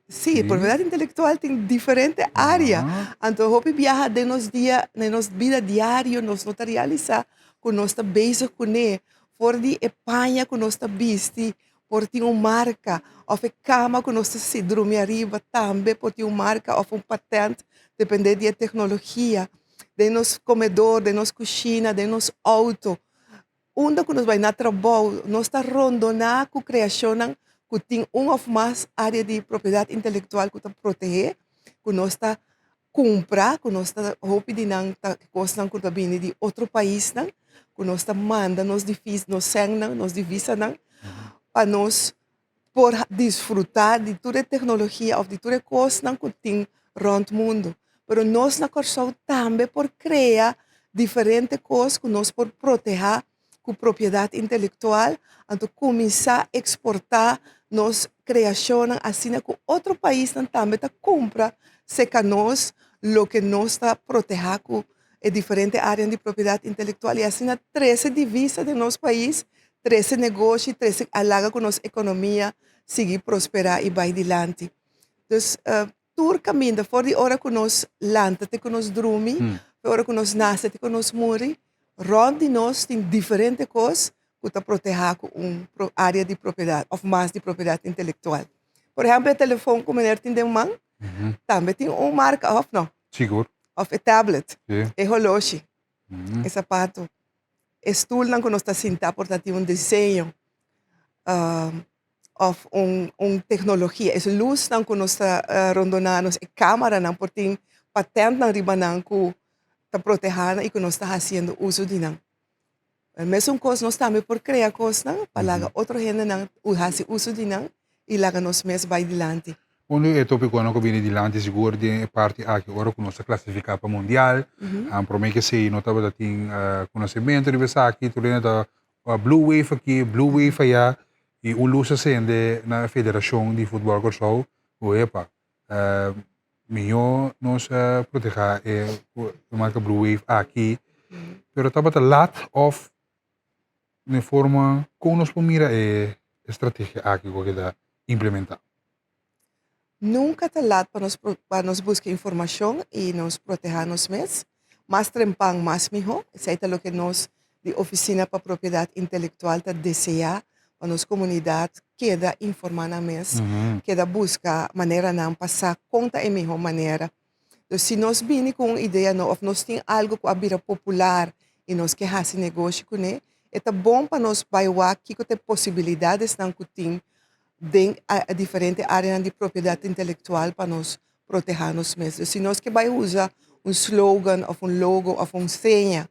Sim, propriedade intelectual tem diferentes áreas. Então, eu viajar de nos dia, na nossa vida diária, nós não realizar que nós estamos bezig com ele. Por de Espanha que nós estamos vestindo, por ter uma marca, ou a cama que nós estamos dormindo arriba também, por ter uma marca ou patente, depende da tecnologia, de nosso comedor, de nossa cozinha, de nosso auto. Onde que nós vai na trabalho, nós estamos rondando com a criação que tem uma ou mais áreas de propriedade intelectual que está proteger, que nós está comprar, que nós está roupa não tá coisa que está vindo de outro país não, que nós está manda nos divisas, nos sangue, nos divisas não, para nós por desfrutar de toda a tecnologia ou de toda a coisa que tem rond o mundo. Mas nós na Corsau também por criar diferentes coisas que nós por proteger com propriedade intelectual, então começar a exportar nos criação assim com outro país também tá compra se que nós lo que nós está proteger com diferente áreas de propriedade intelectual e assim 13 divisas de nosso país, 13 negócios, 13 alaga com nossa economia seguir prosperar e vai adiante. Então, tur caminho, fora de hora que nós lanta, que nós dormimos, hora que nós nasce, que nós morre, ronde nós tem diferentes coisas que está proteger com área de propriedade, ou mais de propriedade intelectual. Por exemplo, o telefone que o menino tem de mão, também tem uma marca, of não?
Seguro.
Of a tablet,
Sim.
relógio, sapato. Stoel que nós está sentado, porque tem um desenho of tecnologia. É luz que nós está rondonando, é câmera, porque tem patente na riba que está protegendo e que nós está fazendo uso de não. Mesmo coisa nós também por criar coisas para outra gente não fazer uso de não e lá nós mesmos vai adiante.
Quando é tópico que viene adiante, seguro de parte aqui, agora que nós classificar para mundial, para mim que sei, não estava tem conhecimento de pensar aqui, tu lembra da Blue Wave aqui, Blue Wave aí, e o luz acende na Federação de Futebol Corsol, o EPA, melhor nós proteger a marca Blue Wave aqui, pero estava a lot of de forma como nós podemos estratégia aqui que da implementar.
Nunca está lá para nós buscar informação e nos proteger nós mesmos. Mais trempang, mais melhor. Isso é o que nós, de Oficina para Propriedade Intelectual, deseja para nossa comunidade, queda informar na mesma, queda buscar maneira de passar conta é a melhor maneira. Então, se nós vimos com uma ideia, ou nós temos algo que é popular e nós queremos fazer negócio com ele, é bom para nós bailar que tem possibilidades que tem de diferentes áreas de propriedade intelectual para nós proteger nós mesmos. Se nós que vai usar slogan, ou logo, ou senha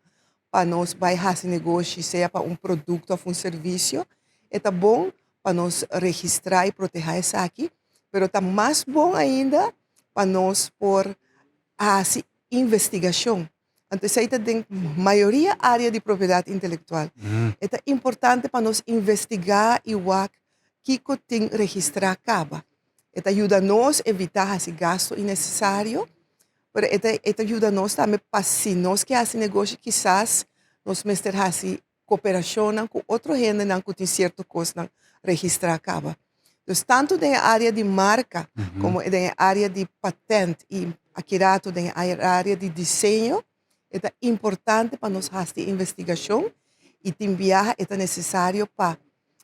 para nós vai fazer negócio, seja para produto ou serviço, é bom para nós registrar e proteger isso aqui, mas está mais bom ainda para nós por fazer investigação. Então, isso tem maioria área de propriedade intelectual. É importante para nós investigar e ver que tem registrar acaba. Isso ajuda nós a evitar esse gasto innecessário, mas isso ajuda nós também para se nós que fazemos negócio, quizás nós mestres fazemos cooperação com outro gente que tem certa coisa registrar acaba. Então, tanto na área de marca, como na área de patente e aqui na área de desenho, é importante para nós fazer investigação e também é necessário para,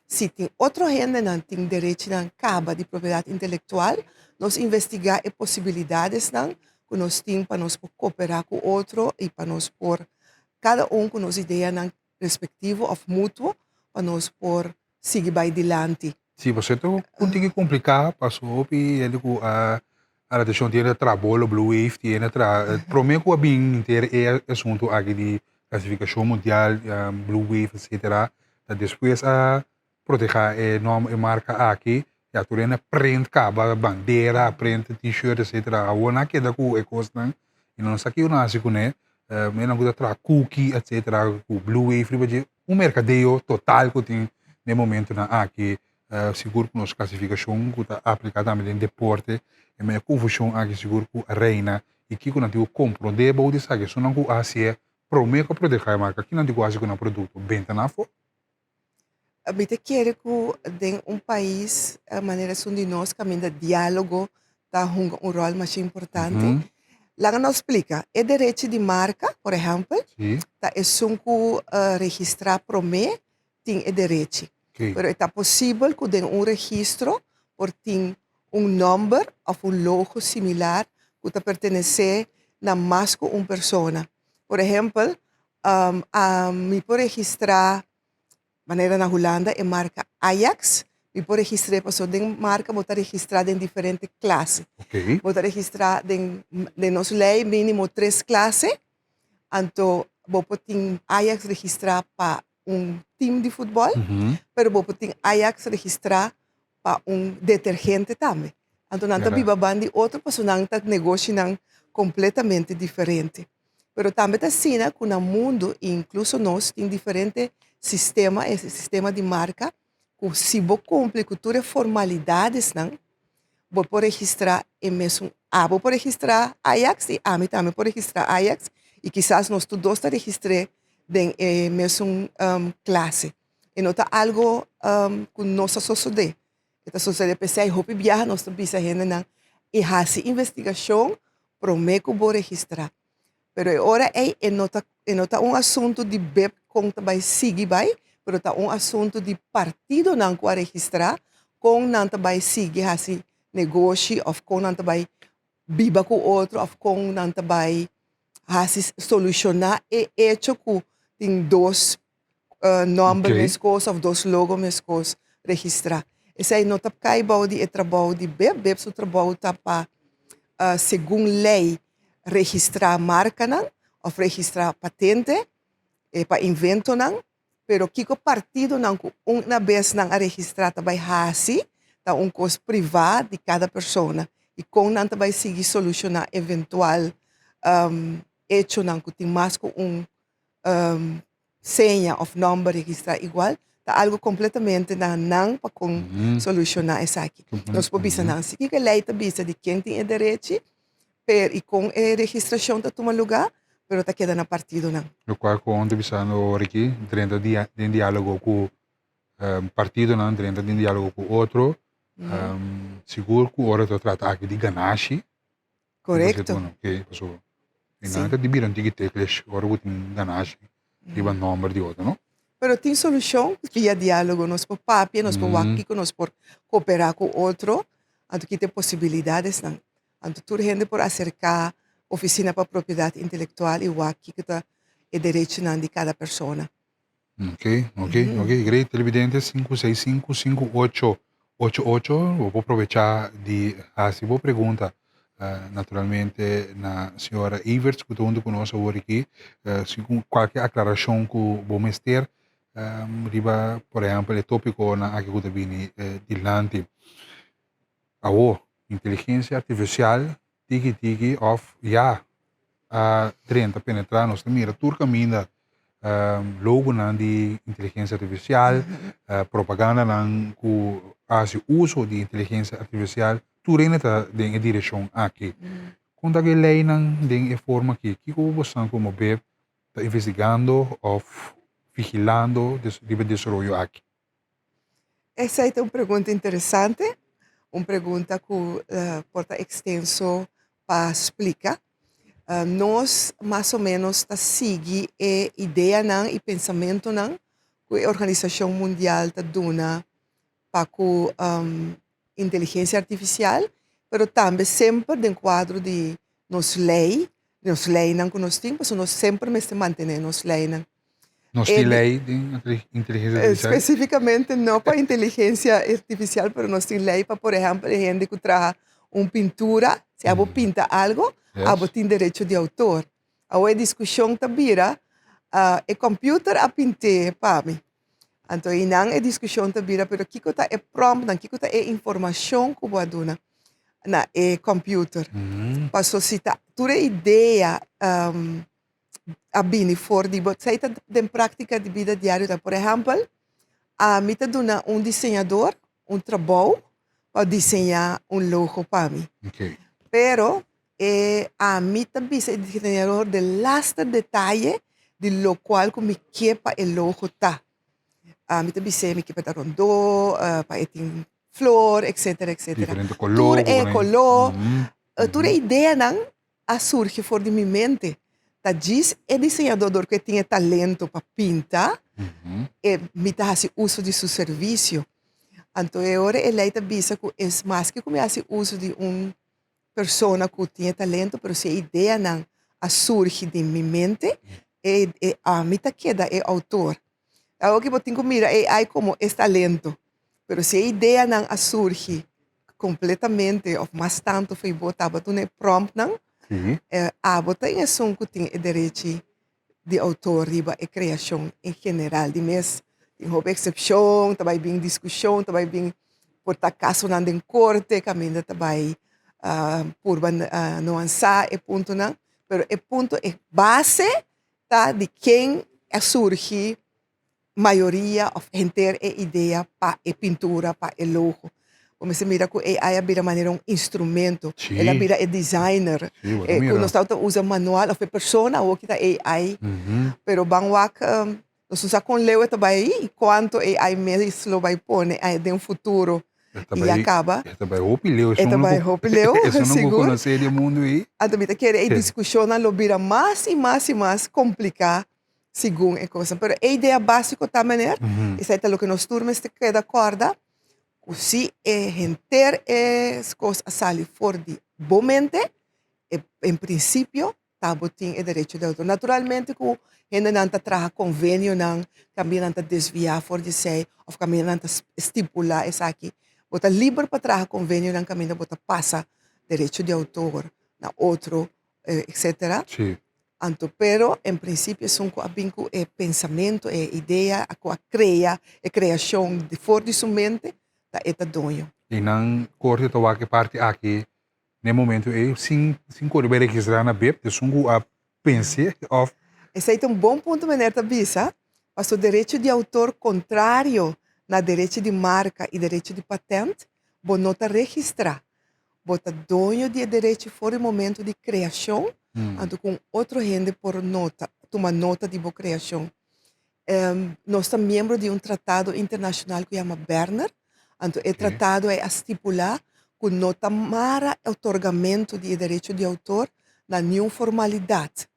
se tem outra gente que não tem direito a cabo de propriedade intelectual, nós investigar as possibilidades que nós temos para nós cooperar com outro e para nós pôr cada com nossa ideia respectivo ou mútuo para nós pôr seguir vai adiante.
Sim, você tem um complicar, passou e ele com a relação tinha trabalho Blue Wave tinha prometo que bem inteiro é assunto aqui de classificação mundial Blue Wave etc. Depois a proteger a nome e marca aqui já tu lembra print capa bandeira print t-shirt etc. A ona que da com coisa e não sei que eu nasci com né mas não gosta tra cookie etc. com Blue Wave mercadeio total que tem no momento na aqui seguro que nós classificação que está aplicada também em deporte e minha confusão aqui seguro que a reina e que quando eu compro de bom de sabe só não que assim prometo proteger a marca que não digo assim com um produto bem na fo
a gente quer que em país a maneira de nós caminhar de diálogo está um rol mais importante. Lá nos explica, é direito de marca, por exemplo, tá é só que registrar promê tem direito. Pero é possível que tenha registro por ter número ou logo similar que pertence a mais que uma pessoa. Por exemplo, me pode registrar maneira na Holanda é marca Ajax, me pode registrar pessoa de marca botar registrada em diferentes classes. Botar registrada de nossa lei mínimo 3 classes. Então, vou ter Ajax registrar para time de futebol, pero vou ter Ajax registrar para detergente também. Então, não viva bandi outra pessoa que negocia completamente diferente. Pero também está assim que no mundo, incluso nós, tem diferentes sistema, esse sistema de marca, que se você cumpre com todas as formalidades, não, você pode registrar em mesmo, você pode registrar Ajax e a mim também pode registrar Ajax e quizás nós todos está registré em mesmo classe. E não está algo que nós sucede. Está sucede pensar em roupa viaja, nós estamos pensando não, e essa investigação promete que vou registrar. Pero agora não está assunto de BEP com vai seguir vai, pero está assunto de partido não que vai registrar, com não vai seguir esse negócio, ou com não vai viver com outro, ou com não vai solucionar e hecho que tem dois nomes mescos ou dois logos mescos registrar. Esse aí não está caibau de trabalho de BEP, BEP seu trabalho está para segundo lei registrar marca não, ou registrar patente para invento não, pero kiko partido não uma vez não a registrar também hasi, tá coisa privado de cada pessoa e com não vai seguir solucionar eventual hecho não que tem mais que senha ou nome registrar igual, tá algo completamente não para solucionar isso aqui. Nós podemos não, se que lei tá bisa de quem tem direito e com a registração está tomando lugar, pero está quedando partido não.
Lo qual conta bisano aqui, dentro de diálogo com partido não, dentro de diálogo com outro, seguro que ora tu trata aqui de ganache.
Correto.
Ok, so inanta di bilang tigi teclas, ora que tem ganache, riba number de outro, não?
Pero tem solução via diálogo, nós por papi, nós por aqui, nós por cooperar com outro, anto que tem possibilidades não. Anto toda gente por acercar oficina para propriedade intelectual e o aqui que está é direito de cada pessoa.
Ok. Great, televidentes 565-5888. Vou aproveitar de fazer uma pergunta, naturalmente, na senhora Everts, que está conosco hoje aqui, se qualquer aclaração que vamos ter, riba, por exemplo, o tópico na aqui que está vindo dilante. Inteligência artificial, tiki of a 30 penetrar nos mira tur caminho logo na de inteligência artificial, propaganda nan ku ase uso de inteligência artificial, tur está em direção aqui. Quando a lei nan de forma que o você como beb está investigando ou vigilando o desenvolvimento aqui.
Essa é uma pergunta interessante. Uma pergunta que porta extenso para explicar. Nós, mais ou menos, está seguindo a ideia não, e pensamento não, que a Organização Mundial está dando para a inteligência artificial, mas também sempre dentro do quadro de nossa lei não que nós temos, nós sempre mantemos nossa lei não.
Nós temos lei de inteligência artificial?
Especificamente não para inteligência artificial, mas nós temos lei para, por exemplo, a gente que traz uma pintura, se a pinta algo, a tem direito de autor. A discussão também é computer a pintar para mim. Então, não é discussão também, mas aqui está é prompt, aqui está é informação que eu dou na computer. Para sociedade, toda ideia a bini for di bot sa ita den prática de vida diária, por exemplo, a mim dona desenhador trabalho para desenhar logo para mim.
Okay.
Pero a mim também é desenhador de lasta detalhe de lo qual que me quepa o logo tá. A mim também me quepa da rondo, para tem flor, etc.
Diferente color.
Tudo color. Toda ideia não a surge for de minha mente. Tá diz é desenhador que tinha talento para pintar e me tá fazendo uso de seu serviço. Então agora ele está dizendo que é mais que começa uso de pessoa que tinha talento, mas se a ideia não a surge de minha mente a mim tá queda é autor. Algo que eu tenho que mirar é como é talento, mas se a ideia não a surge completamente ou mais tanto foi botar tu não prompt não tem som que tem direito de autor riba e criação em geral de mes tem uma exceção também bem discussão também bem por ta caso não em corte caminho também por nuançar e ponto não pero e ponto é base tá de quem surge maioria of gente é ideia para a pintura, para o logo. Como se mira que a AI vira maneira instrumento,
Sim.
ela vira designer.
Sim, bueno,
Quando
mira.
nós usa manual, of persona, ou que tá AI. Pero bangwak, nós usa com leu também, e quanto AI mesmo vai pôr de futuro. E acaba.
Esta vai opileu.
Esta vai opileu,
Isso não vou
seguro.
conhecer o mundo aí.
A também quer a discussão lo vira mais e mais complicada, segundo a coisa. Mas a ideia básica também é, isso é o que nós turmas te queda corda, se enter as coisas saem fora de bomente, em princípio, tabo tem o direito de autor. Naturalmente, que gente não traga convênio, não, também não desviar fora de si, ou também não estipular isso aqui. Bota livre para trazer convênio, não caminho, bota passa direito de autor na outro, etc.
Sim.
Anto, pero, em princípio, são com a pensamento, a ideia, a criação de fora de sua mente, da eta donho.
E não corte toda que parte aqui, no momento, eu sim corre bem registrar na BEP, eu sou a pensar of.
Esse é um bom ponto, Menerta Bisa, mas o direito de autor contrário na direito de marca e direito de patente, você não está registrar. Você dono de direito fora o momento de criação, ando com outro gente por nota, toma nota de boa criação. Nós somos membro de tratado internacional que chama Berner, ando o tratado é a estipular que não tamara otorgamento de direito de autor na nenhuma formalidade.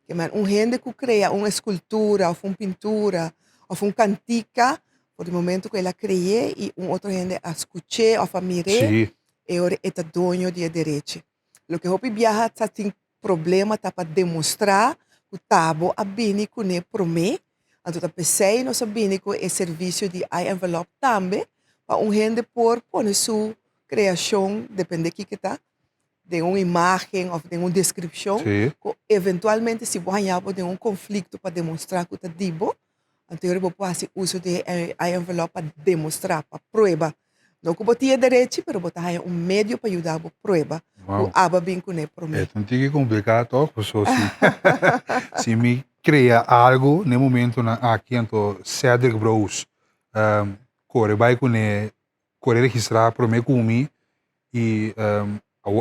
Que gente que cria uma escultura, ou uma pintura, ou uma cantica, por o momento que ela cria e outro gente a escutar ou a mirar, é dono de direito. O que eu viaja tem problema para demonstrar que o tabo a bini que ne promê, então pensei nós bini que é serviço de envelope também, para gente por pôr sua criação, depende de que está, de uma imagem ou de uma descrição, que eventualmente se ganhar de conflito para demonstrar que está dibo, então eu vou fazer uso de envelope para demonstrar, para prova. Não que botia direito, mas botar meio para ajudar a prova. O aba bem com ele
É tanto que complicado, pessoal. Se me cria algo no momento aqui, então Cedric Bros, corre vai com ele, corre registrar para mim comigo e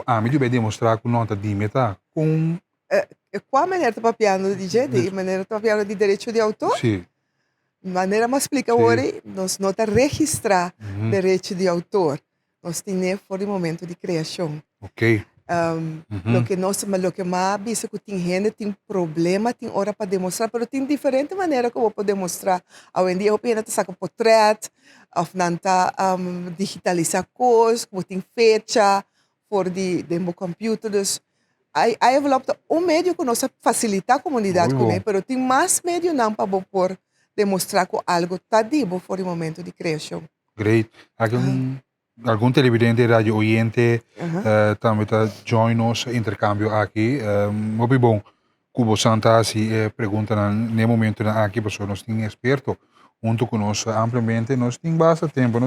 a mim vai demonstrar que não está dimeta com.
Qual a maneira de papiano de DJ, maneira de papiano de direito de autor?
Sim.
Maneira mais explica hoje, nós não está registrar direito de autor, nós temos fora o momento de criação.
Ok.
Lo que mais visa que tem gente tem problema, tem hora para demonstrar, mas tem diferente maneira como pode demonstrar. Hoje em dia, eu penso que saca portrait, ou não digitalizar coisas, como tem fecha, fora de computadores. A envelope meio que nós facilita a comunidade com ele, mas tem mais meio não para pôr demonstrar que algo está dibo fora o momento de criação.
Great. Algum televidente, rádio oyente, também está join nos intercâmbio aqui. Muito bom. Cubo Santa se pergunta no momento aqui, pessoal, nós temos experto junto conosco amplamente, nós temos bastante tempo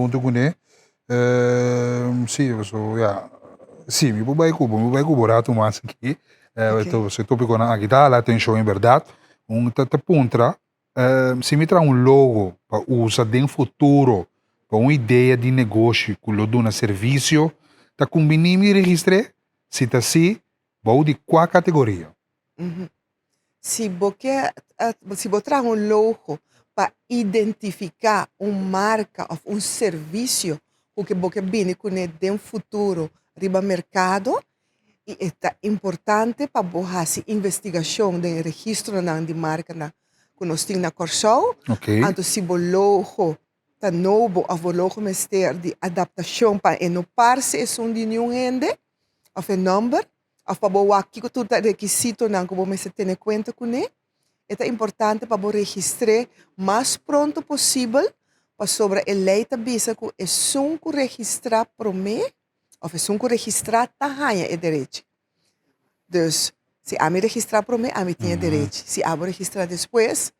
junto com ele. Sim, pessoal, sim, me vai cobrar mais aqui. Esse tópico aqui dá a atenção em verdade. Pontra, se me traz logo para usar no futuro, para uma ideia de negócio que lhe dá serviço, está combinando e registre, se está assim, vou de qual categoria?
Se você traz logo para identificar uma marca ou serviço que você viene com no futuro riba mercado, e é importante para você investigação de registro de marca que nós temos na Corsol. Então, se o logo está novo, o logo mestre de adaptação para não parse é um de nenhum rende, ou o número, ou para o aqui que tudo requisito não que você tem conta com ele, é importante para você registrar mais pronto possível, para sobre a lei da bisa que é um que registrar para mim, ou é um que registrar tahanha é direito. Dus, se a me registrar para mim, a me tem direito. Se a me registrar depois,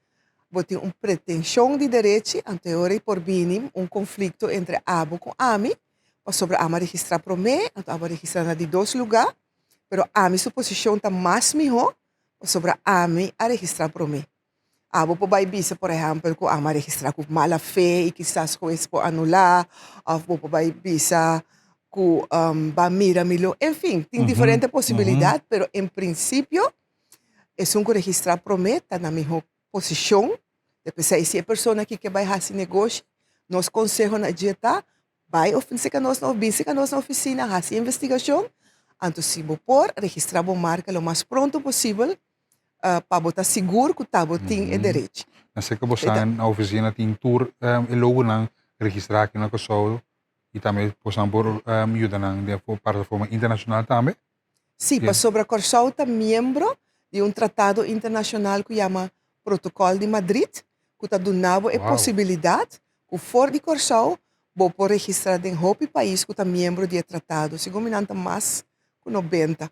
vou ter uma pretensão de direito, anterior por vir conflito entre abo com ami, para sobre a me registrar para mim, então a me registrar de dois lugares, mas a minha suposição está mais melhor, para sobre a me a registrar para mim. Abo po ba bisa, por exemplo, kung ama registrar com mala fé e quizás com isso por anular, ou po ba bisa com ba mira milo, enfim, tem diferentes possibilidades, pero em princípio, é um que registrar prometa na mesma posição, depois se a pessoa que vai fazer negócio, nós conseguimos na dieta, vai oferecer que nós na oficina, fazer investigação, então se por registrar a marca o mais pronto possível, para botar seguro que tá botin é direito.
Na seca você na oficina tem tour e logo não registrar aqui na Kosovo e também possam por ajuda na para a forma internacional também.
Sim, para sobre a Kosovo tá membro de tratado internacional que chama Protocolo de Madrid, que tá donando a possibilidade que fora de Kosovo vou por registrar em outro país que tá membro de tratado, segundo me mais que 90.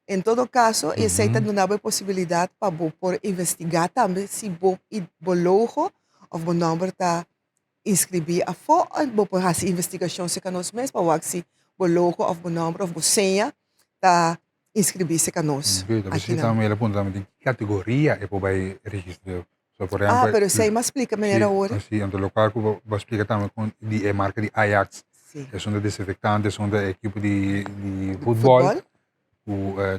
Em todo caso, essa está dando a possibilidade para por investigar também se o logo ou o número está inscrever a fora, vou por fazer investigação se nós mesmos para ver se o logo ou o número ou a senha está inscrever se nós.
Você também aponta também categoria é para vai registrar. So, por exemplo,
pero isso aí me explica a maneira agora.
Sim, então local que vou explicar também com a marca de Ajax, é um desinfectante, é um equipe de futebol.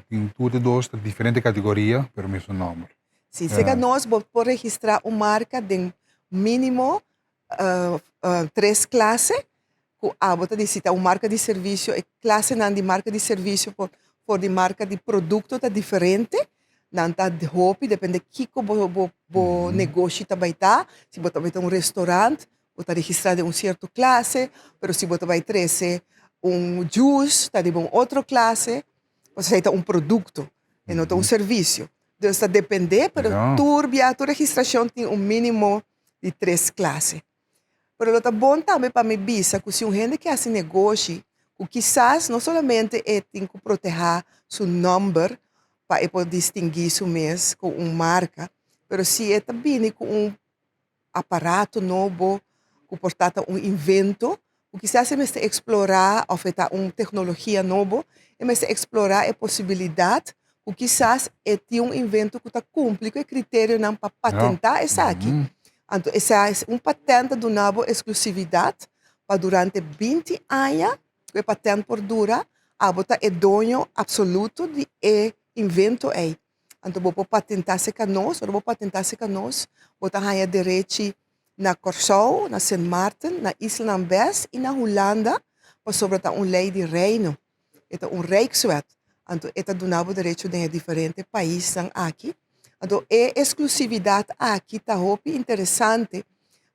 Tem tudo dois diferentes categorias, pelo mesmo número.
Sim, se nós vamos registrar uma marca de mínimo 3 classes, que a bota de cita uma marca de serviço, e classe não de marca de serviço por de marca de produto está diferente, não está de hobby, depende de que o negócio vai estar. Se você vai ter restaurante, você registrar de certa classe, mas se você vai trazer juice, está de outra classe. Você tem produto, e não tem serviço. Então, está depender, mas a registração tem mínimo de 3 classes. Mas é bom também para me visa que se gente que faz negócio, que quizás não somente tem que proteger seu número para poder distinguir seu mês com uma marca, mas se é também com aparato novo, que portanto invento, que quizás se explorar, ofertar tecnologia nova, e mas explorar a possibilidade que quizás é invento que está cumpre com o critério não para patentar essa aqui. Então, essa é patente do nabo exclusividade para durante 20 anos, que patente por dura, a botar é dono absoluto de invento aí. Então, vou patentar se nós, ou vou patentar se nós, botar aí direito na Curaçao, na Sint Maarten, na Isla Ambes e na Holanda, para sobre lei de reino. É Rijkswet. Então, é donado direito de diferentes países aqui. Então, a exclusividade aqui está interessante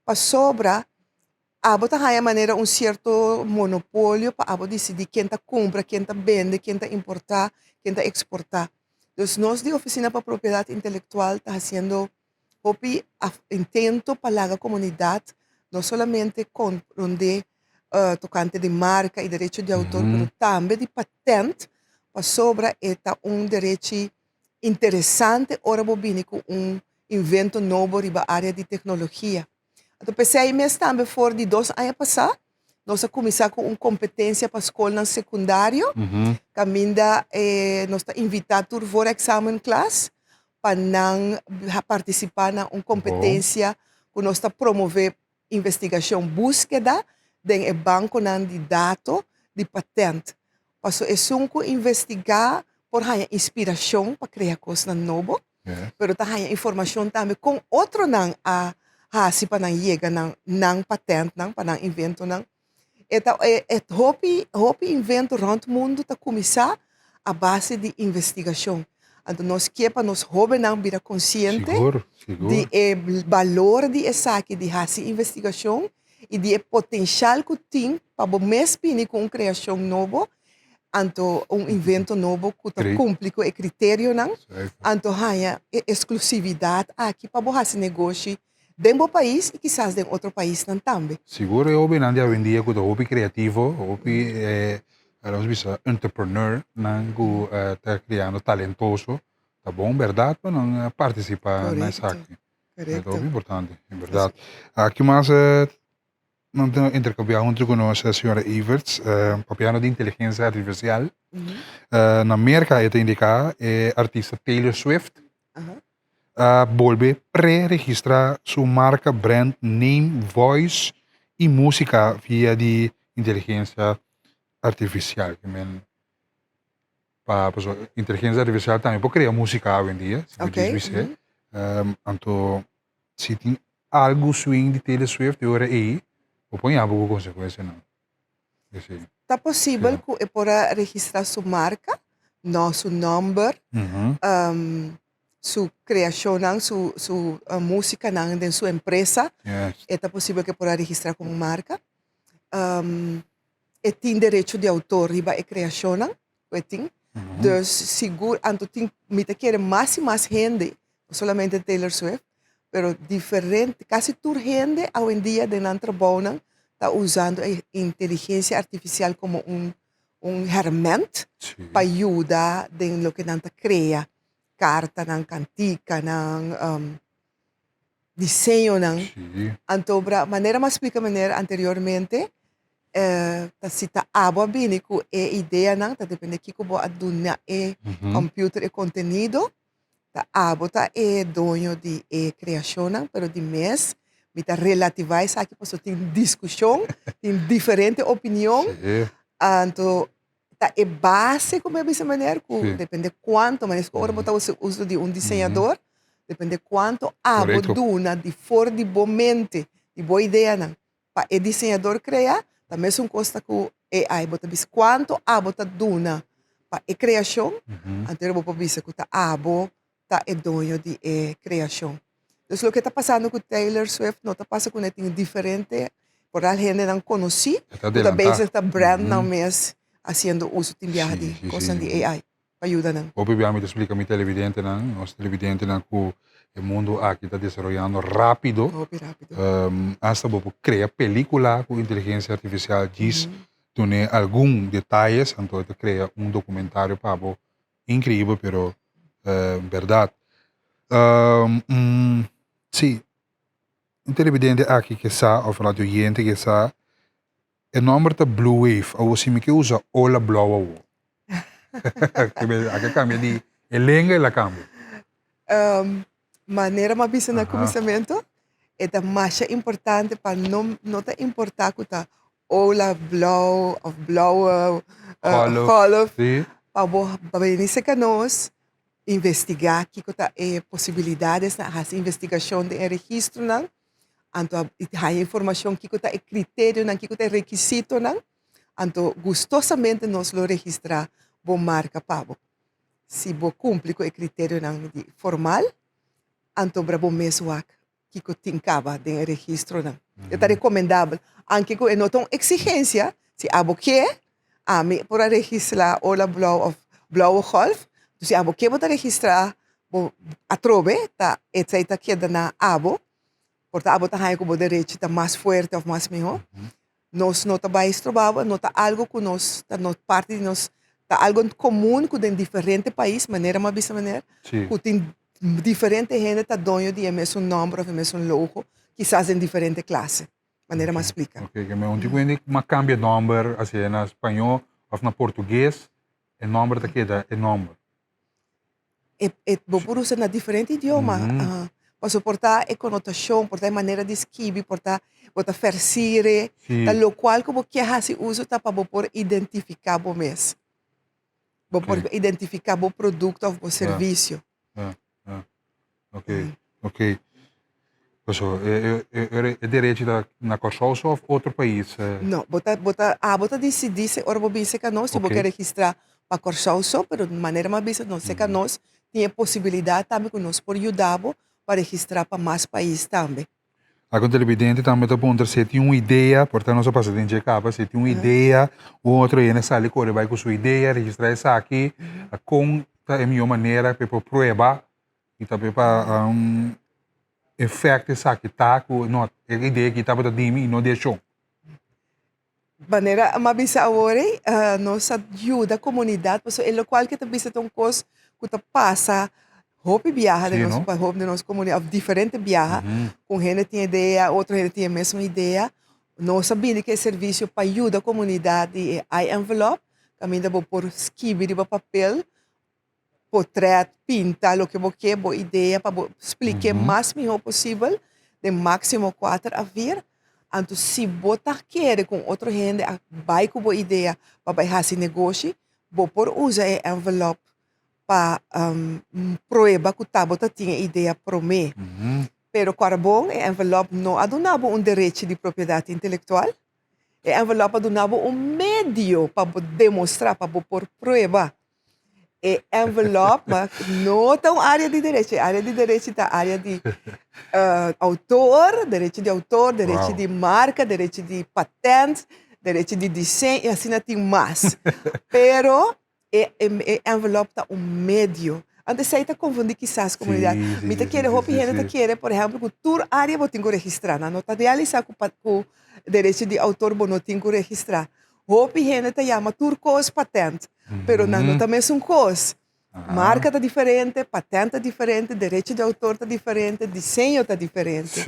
para sobre a botar a maneira certo monopólio para decidir quem está compra, quem está vende, quem está importar, quem está exportar. Então, nós de oficina para propriedade intelectual está fazendo intento para a comunidade, não somente com onde tocante de marca e direito de autor, mas também de patente, para sobre direito interessante, ora bobini com invento novo na área de tecnologia. Então, pensei mesmo também fora de 2 anos passados, nós começamos com competência para a escola secundária, caminda nós invitamos por fora exame classe, para participar na competência que nós promover investigação, búsqueda de banco de dados de patente. Passo é que investigar por a inspiração para criar coisas novas, mas também informação também com outro a se para chegar na patente, para invento hobby invento rond o mundo está começar a base de investigação. Então, nós queremos nos jovens não vir consciente de valor de essa aqui, de fazer investigação e de potencial que tem para o mês com criação nova, então invento novo que cumpre com o critério não, então há exclusividade aqui para fazer negócio dentro do país e quizás em outro país também.
Seguro é hobby não dia vendia com o hobby criativo, hobby nós bisa entrepreneur que está criando talentoso, tá bom, verdade, para não participar nessa aqui. É muito importante, é verdade. Aqui mais não intercambiar junto com a senhora Everts, papiano de inteligência artificial. Na América é indicado é artista Taylor Swift. volver pre-registrar su marca, brand, name, voice y música via de inteligencia artificial. Que men, pues, inteligencia artificial também pode criar música hoje em dia, se
Ok.
diz você. Então, se tem algo swing de Taylor Swift, eu era aí, eu ponho algo com consequência, não. Esse,
Está possível
sim.
que para registrar sua marca, nosso número, sua criação, sua música de sua empresa,
Yes.
é possível que para registrar como marca. E tem direito de autor riba a criação, tem. Dus seguro, anto tem muita querer mais e mais gente, não somente Taylor Swift, pero diferente, quase toda gente hoje em dia de trabalho está usando a inteligência artificial como ferramenta
Sim.
para ajudar em lo que nanta cria, carta, nan cantica, nan desenho, nan.
Sim.
Então, a maneira mais explica maneira anteriormente, se tá abo bini ku ideia não tá depende que como a dunya computer e conteúdo tá abo tá dono de criação não pero de mês me tá relativai aqui posso tem discussão tem diferente opinião
Sim.
então tá base como é essa maneira que depende quanto mas que ora botar o uso de desenhador depende quanto abo
Correto.
duna de fora de boa mente de boa ideia não para o desenhador criar também são coisas que AI bota bis quanto abo tá duna para a criação anterior vou bisa que tá abo tá é dono de criação então o que está passando com Taylor Swift não está passando com tem diferente por a gente não conheci
Está
que também
adelantar.
está brand não mesmo fazendo uso de viagem
Sim,
de coisas
sim.
de AI para ajudar não
Obviamente explica mi televidente, não? Nós televidente não que o mundo aqui está desenvolvendo rápido.
rápido
Hasta vou criar película com inteligência artificial diz tem algum detalhes, então te cria documentário para vos incrível, pero verdade. Sim, um televidente aqui que sabe, ou falar de gente que sabe, o nome é Blue Wave, ou se me que usa ola blauwe. Aqui cambia de língua e la cambia.
maneira mais bisa no começamento é mais importante para não te importar que tá ola blauw of blauwe golf
Sim.
para venir que nós investigar que tá possibilidades na investigação de registro não então a informação que tá critério não que tá requisito não então gostosamente nós lo registrar bom marca pabo se bo cumpre com o critério não de formal então para bom mesmo que tincava de registro não é recomendável anche que não tem exigência se abo quer a mim para registrar ola blauwe golf se abo quer botar registrar a trove tá etc que dá na abo porque abo tá aí como direito tá mais forte ou mais melhor nós não tá mais trabalho não tá algo que nós tá não parte de nós tá algo comum que em diferente país maneira mais bisa maneira
Sim.
que tem diferente gente tá dono de mesmo nome ou mesmo logo quizás em diferente classe maneira mais explica
Ok, que me tipo uma cambia de nome, assim, na espanhol ou na português, o nome da que é nome.
vou por usar na diferente idioma para suportar a conotação portar a maneira de escrever portar botar versire
Sim.
tá lo qual como que se usa tá para por identificar o mês por identificar o produto ou o serviço
Ok, ok. Pues, é direito na Kosovo ou outro país?
não bota decidir se ora vou bisa que nós se vou querer registrar para Corsoso pero de maneira mais bisa não sei que nós tem possibilidade também que nós por ajudar para registrar para mais países também
Agora, televidente também está perguntando se tem uma ideia, portanto, não só passa de capa, se tem uma ideia, o outro aí nessa ali, corre vai com sua ideia, registrar isso aqui, com a melhor maneira para provar e também para efeito isso aqui, tá? Não, a ideia que estava de mim e não deixou.
maneira mais bisa agora nós ajuda a comunidade porque é o qual que também tem coisa que tá passa Hope viaja de
Sim,
nosso
não?
país, hope de nossa comunidade, diferente viaja, com gente tem ideia, outra gente tem a mesma ideia. Nós sabemos que é serviço para ajudar a comunidade, envelope, caminho vou por escrever de papel, portrait, pinta, lo que você quer, boa ideia, para explicar mais melhor possível, de máximo 4 a vir. Então, se você quer com outra gente, vai com boa ideia, para fazer negócio, você pode usar envelope para provar que você tinha ideia para mim. Pero carbon e envelope não adunava direito de propriedade intelectual. E envelope adunava meio para demonstrar, para pôr prova. E envelope não está área de direito. A área de direito está área de autor, direito de autor, direito de marca, direito de patente, direito de desenho, e assim não tem mais. Pero envelope está meio. Antes você está confundindo quizás comunidade. Me te quer roupa e te quer, por exemplo, que toda área você tem que registrar. Na nota de realizar com o direito de autor você tem que registrar. Roupa e te chama tour coisa patente, pero na nota mesmo coisa. Marca está diferente, patente está diferente, direito de autor está diferente, desenho está diferente.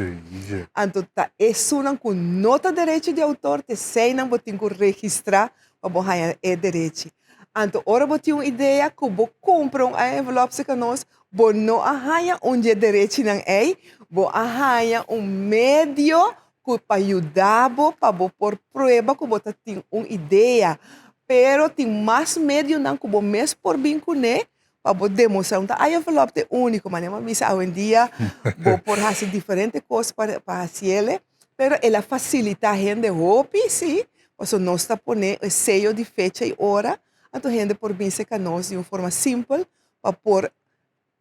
Então tá isso não com nota direito de autor, te sei não você tem que registrar para você é direito. Então, ora você tem uma ideia que você compra um envelope que nós, você não arranha onde é direito não é, você arranha meio que para ajudar você, para você pôr prova que você tem uma ideia, pero tem mais meio não que você mesmo por bem com ele, para você demonstrar. Então, a envelope é único, mas hoje em dia, você pode fazer diferentes coisas para fazer ele, pero ela facilita a gente roupa, sim, você não está pondo o sello de fecha e hora. Então, a gente por bem se nós de uma forma simples, para pôr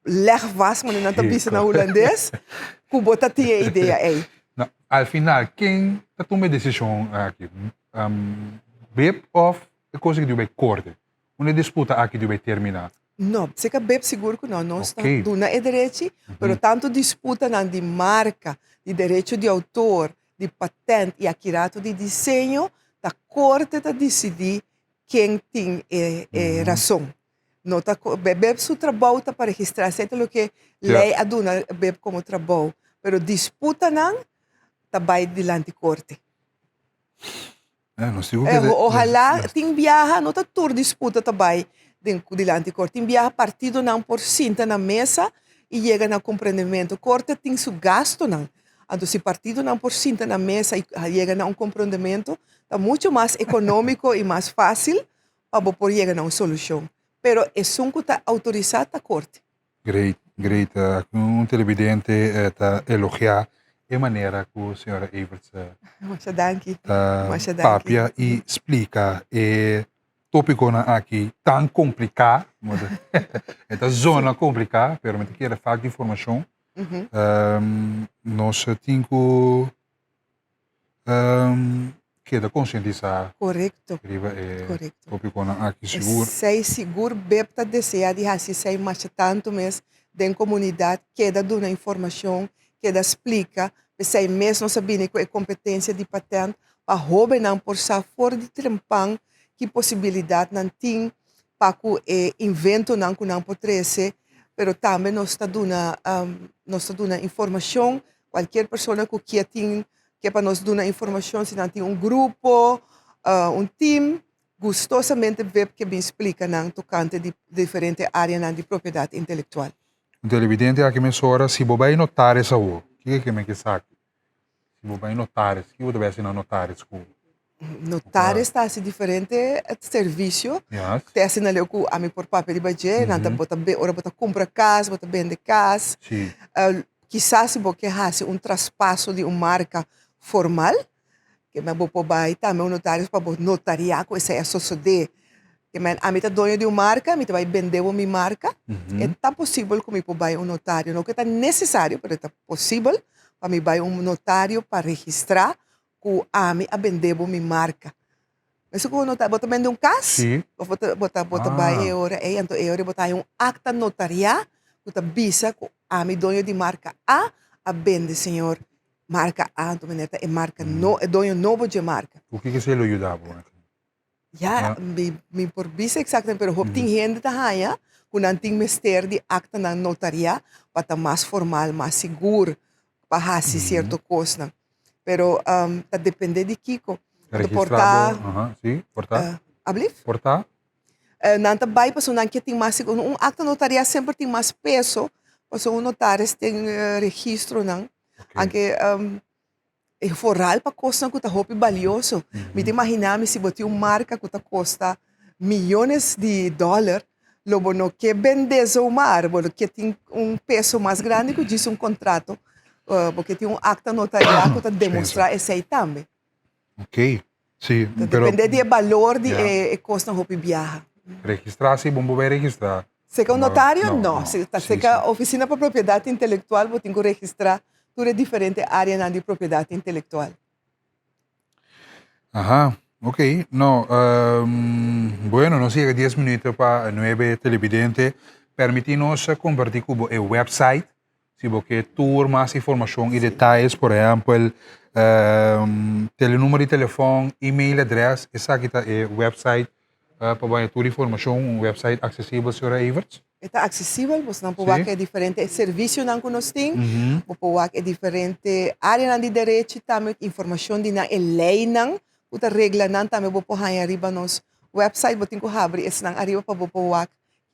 lervas, mas não está pensando na holandês, que você tinha ideia aí.
Al final, quem toma a decisão aqui? BEP ou a coisa que vai corte? Uma disputa aqui que vai terminar?
Não, você que BEP seguro que não, nós estamos dando direito, mas tanto disputa na de marca, de direito de autor, de patente e aquirato de desenho, a corte está decidir quem tem razão. Não tá, bebe seu trabalho para registrar, certo o que lei aduna bebe como trabalho, mas disputa não, tá vai diante corte. Ojalá tem viaja, não tá tur disputa tá vai diante corte, tem viaja partido não por cinta na mesa e chega no compreendimento. Corte tem seu gasto não. Então, se partido não por cinta na mesa e chega a compreendimento, está muito mais econômico e mais fácil para poder chegar a uma solução. Pero é só que está autorizado a corte.
Great. Um televidente está elogiar a maneira que a senhora Everts papia e explica o tópico aqui tão complicado, é zona complicada, pero me quer falar de informação. Nós temos que conscientizar.
Correto.
Correto. Tópico aqui seguro.
Sei seguro, bebta deseja de assim, sei mais tanto mês da comunidade que dá uma informação, que dá explica, sei mesmo sabendo que é competência de patente, para roubar não por sa fora de trampang, que possibilidade não tem para que invento não que não pode ser, pero também nós está dando informação, qualquer pessoa que tem que para nós dar informação, se não tem um grupo, um time, gostosamente ver que me explica não tocante de diferentes áreas de propriedade intelectual.
Um televidente aqui me sora se você vai notar essa o que me que sabe se você vai notar o que você vai assinar notar isso
notar está assim diferente serviço te assinalou que a mim por papel de budget não bota ora bota compra casa bota vende casa quizás se você hace um traspasso de uma marca formal que me vou vai também um notário para notariar com essa sociedade que a mim tá dono de uma marca, a mim vai vender a minha marca, é tão possível que eu vai um notário, não que é necessário, mas é possível para mim vai um notário para registrar que a mim a vender a minha marca. Mas se eu notar, bota vender um caso, bota vai hora, então hora bota um acta notarial, que tá bisa que a mim dono de marca a vende senhor marca A, então é marca no, é dono novo de marca.
O que você lhe ajudava?
Me por bisa exactamente, pero hop tem gente que não tem mestre de acta na notaria para estar mais formal, mais seguro, para fazer certa coisa. Pero tá depende de Kiko.
Portar. Portar.
Ablif?
Portar.
Nanta bai paso nan que tem mais um acta notarial sempre tem mais peso, paso um notário tem registro não, anche é foral para costa que tá roupa valioso. Me imaginar se botar uma marca que tá custa milhões de dólares, logo no que vende o mar, porque tem peso mais grande que diz contrato, porque tem acta notarial que tá demonstrar esse aí também.
Ok, sim. Pero,
Depende do valor de costa roupa viaja.
registrar-se, bom vai registrar.
Se é um notário, não.
não.
Se é a oficina para propriedade intelectual, você tem que registrar todas diferentes áreas de propriedade intelectual.
Ajá, ok. No, bueno, nos llega 10 minutos para 9 televidentes. Permitimos compartir con el website. Si vos querés tour más información y detalles, por ejemplo, número de teléfono, email, adres, esa aquí está el website para ver toda información, un website accesible, señora Everts.
Está acessível, você não pode ver que diferentes serviços que nós temos, você pode ver que diferentes áreas de direito, também informação de na lei não, outra regra não, também você pode ver arriba nos website, você tem que abrir esse não arriba para você ver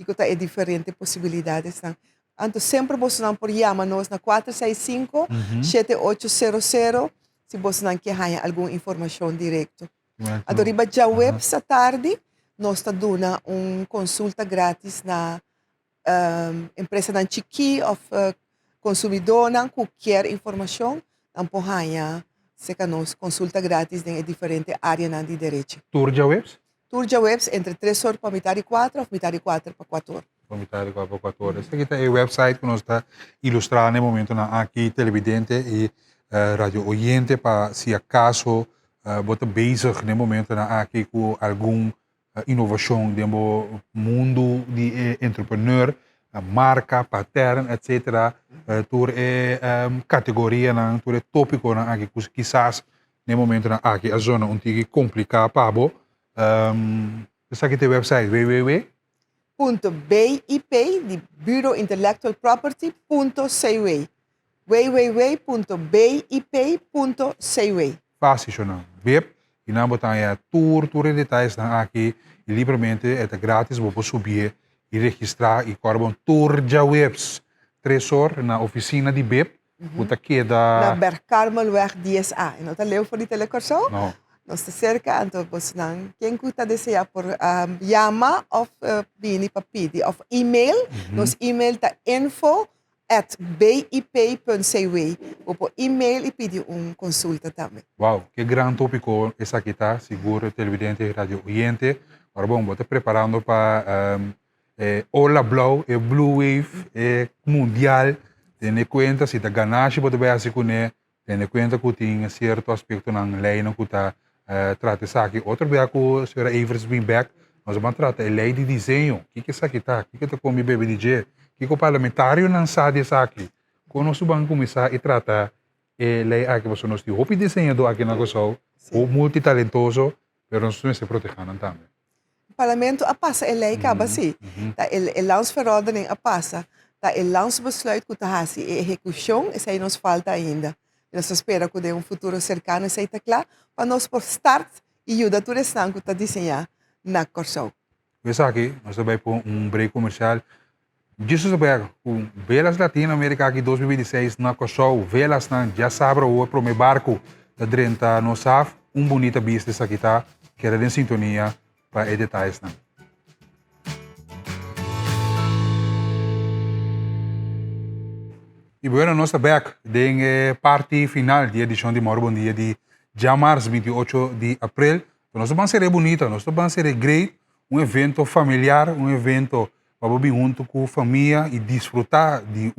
que está diferentes possibilidades não. Então sempre você não pode chamar-nos na 465-7800 se você não quer ver alguma informação direta. Então arriba já web essa tarde, nós está dando consulta grátis na empresa dan Chiki of consumidor nan qualquer informação dan pohanya se nos consulta grátis em diferentes áreas de direito.
Turja Webs?
Turja Webs entre 3 horas para metade 4 ou metade 4 para 4 horas.
Para metade 4 para 4 horas. Esse aqui é o website que nós está ilustrando no momento aqui televidente e radio oyente para se acaso você bezig no momento aqui com algum inovação no mundo de entrepreneur, marca, pattern, etc. Tur categoria, tur tópico aqui, quizás no momento aqui a zona onde complica para bo. Essa aqui tem o website
www.BIP de Bureau Intellectual Property.cw www.bip.cw
Fácil, não? BIP. E não botar aí tour detalhes aqui e livremente é grátis, vou subir e registrar e carbon tour já webs 3 horas na oficina de BIP, puta que da
na Bercarmelweg 10A. E não tá leu por telecorso?
Não.
Nós está cerca, então você não quem custa desejar por chama ou vini para pedir ou e-mail, nos e-mail tá info@bip.cw. Ou por e-mail e pedir consulta também.
Uau, que grande tópico essa aqui tá, seguro televidente radio oyente. Agora bom, vou estar preparando para Ola Blau, Blue Wave, mundial. Tendo conta se da ganagem pode ver assim com tendo conta que tem certo aspecto na lei não que tá trata isso aqui. Outro dia que a senhora Evers vem back, nós vamos tratar a lei de desenho. O que isso aqui tá? O que tá com o bebê DJ? O que o parlamentário não sabe isso aqui? Quando nós vamos começar a tratar a lei aqui, você nós tem o desenho aqui na coisa, o multitalentoso, mas nós temos que se proteger também.
O parlamento a passa a lei acaba assim. O landsverordening a passa. O landsbesluit que está assim, a execução, isso aí nos falta ainda. Nós esperamos que de futuro cercano isso aí está claro, para nós por start e ajudar todo esse que está desenhado na Corsão.
Isso aqui, nós vamos para break comercial. Disso sobre o Velas Latino-América aqui 2026 na Corsão, Velas já sabe o primeiro barco da Drenta no SAF, bonita business aqui tá, que era em sintonia para detalhes não. E bueno, nós estamos back na parte final da edição de Morro Bom Dia de março, 28 de abril. Nós vamos ser bonita, nós vamos ser great, evento familiar, evento para vir junto com a família e desfrutar de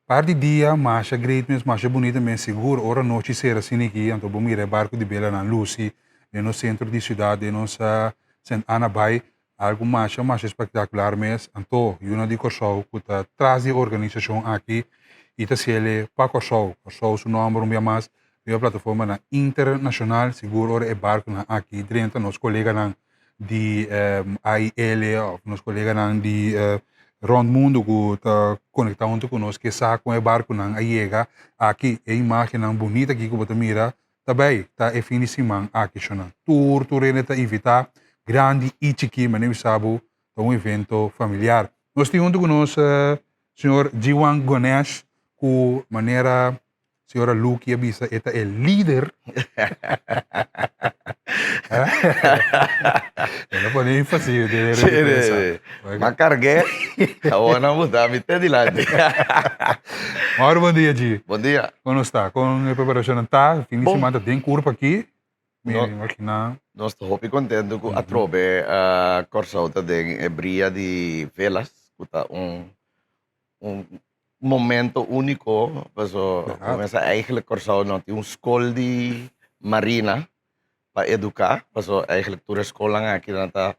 par de dia mais great, mais bonita, mais seguro. Ora noite será assim aqui, então vamos ir ao barco de Bela na Lucy, no centro da cidade, no Saint Anna Bay, algo mais espetacular, mas então, uma de Corsão, que está atrás da organização aqui, e está sendo para Corsão. Corsão, seu nome, mais, é uma plataforma internacional, seguro, é barco aqui, dentro, nos colegas de AIL, nos colegas de Rond Mundo, que está conectado conosco, que sabe com o barco, aí aqui, a imagem bonita aqui que você mira, também está finíssima aqui, tour, está invitar, grande e chiqui, mas nem sabe, um evento familiar. Nós temos junto conosco senhor Jiwan Ganesh, com maneira senhora Luki Abisa, é o líder. Ela pode ir fácil de
Ma cargué, agora mudar, me tem de lá.
Ora, bom dia, Gi.
Bom dia.
Como está? Com a preparação não está? Fim de semana tem curva aqui?
Nós estamos muito contentes com a trobe Corsauta de Ebria de Velas, que está momento único, começa eigenlijk Corsauta não tem escola de marina para educar, eigenlijk toda escola aqui na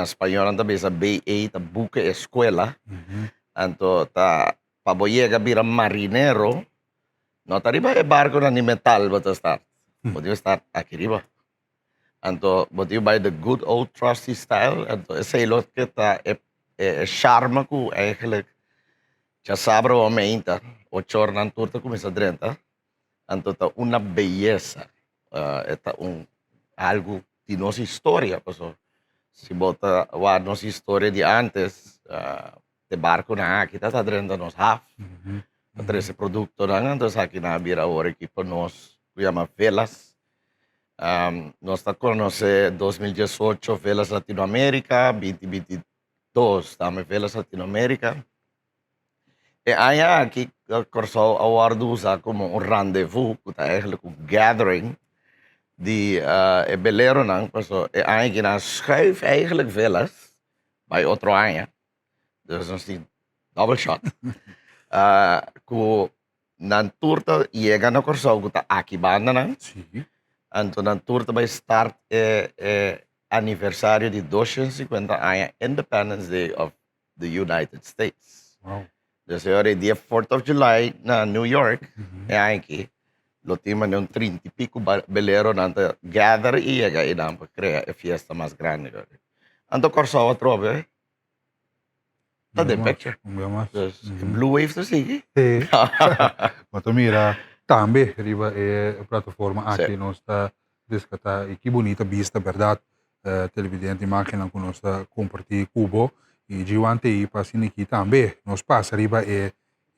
espanhol não bisa BA ta buka escola, então tá para boiega vira marinero, não tá riba é barco na metal bota estar, pode estar aqui riba. Então, pode by the good old trusty style, então esse é o que tá é charme que eigenlijk já sabe o aumenta, 8 horas na turta começa a drenta, então tá uma beleza, é algo de nossa história, se bota a nossa história de antes, de barco na aqui tá drenta nos half, para esse produto na então aqui na vira agora que para nós chama Velas, nós está conhecendo 2018 Velas Latinoamérica, 2022 também Velas Latinoamérica. E aí aqui Corsau Award usa como rendezvous, que é eigenlijk gathering de belero nang, e aí que nós schrijf eigenlijk Velas bij outro ano, dus nós tem double shot. Que na turta chega na Corsau que tá aqui banda nang. Então na turta vai start aniversário de 250 anos Independence Day of the United States.
Wow.
Dus agora dia 4th of July na New York, é aqui. Lo tema de 30 e pico belero nanta gather e chega e dá para criar a fiesta mais grande. Então Corsau a trove, tá de picture. Blue Wave to sige.
Mas mira, também riba é a plataforma aqui nós está descata e que bonita vista, verdade? Televidente máquina que nós está compartilhando cubo e Jiwante e passando aqui também. Nós passa riba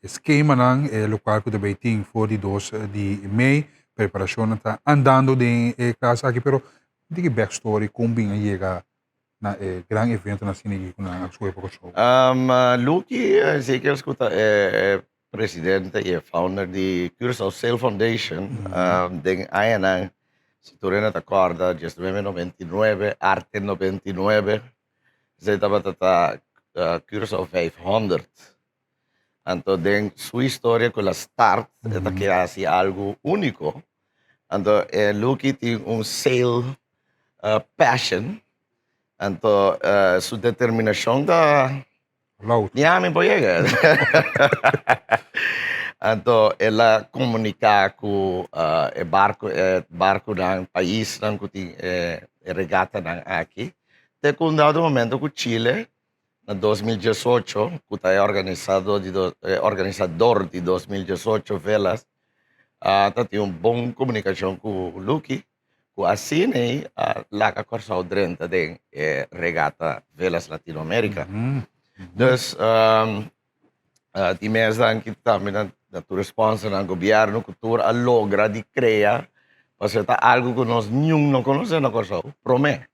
esquema nang local que também tem for de 2 de Mei, preparação está andando de casa aqui, pero de que backstory como bem chega na grande evento na cine com a sua época show.
Luki zeker escuta presidente e founder de Curaçao Sail Foundation, den ayan si Turena te acorda, just 99, Arte 99, ze tata Curaçao 500. Então, den sua história com a start, ela que hace algo único. Então, Luki tem sail passion. Então, sua determinação da Niami Boyega. Então, ela comunica com o barco ng país ng kuti regata ng aqui. Até com um dado momento com Chile, na 2018, que é organizador de 2018 Velas, tem uma boa comunicação com o Luki, que assim lá que Corsau drenta de regata Velas Latinoamérica. Dus, die mensen que também na tua resposta no governo que tu logra de criar, porque é algo que nós não conhecemos na Corsau, promete.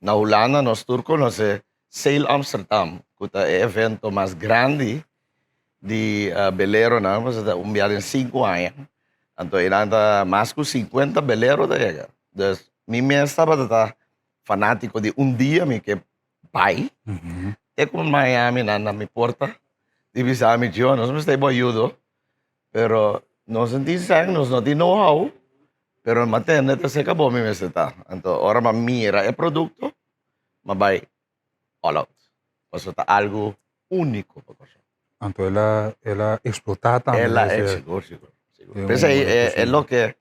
Na Holanda nós todos conhecemos Sail Amsterdam, que é o evento mais grande de velero, mas é viagem em 5 anos. Então, ainda mais que 50 veleros da chega. Então, minha estava fanático de dia, me que pai, é como Miami na minha porta, divisa mi Dio, nós estamos bom ajudo, pero nós não temos não temos know-how, pero matende se acabou minha está. Então, ora ma mira é produto, mas vai all out. Porque está algo único.
Então, ela explota também.
Ela é seguro. Pensa é o que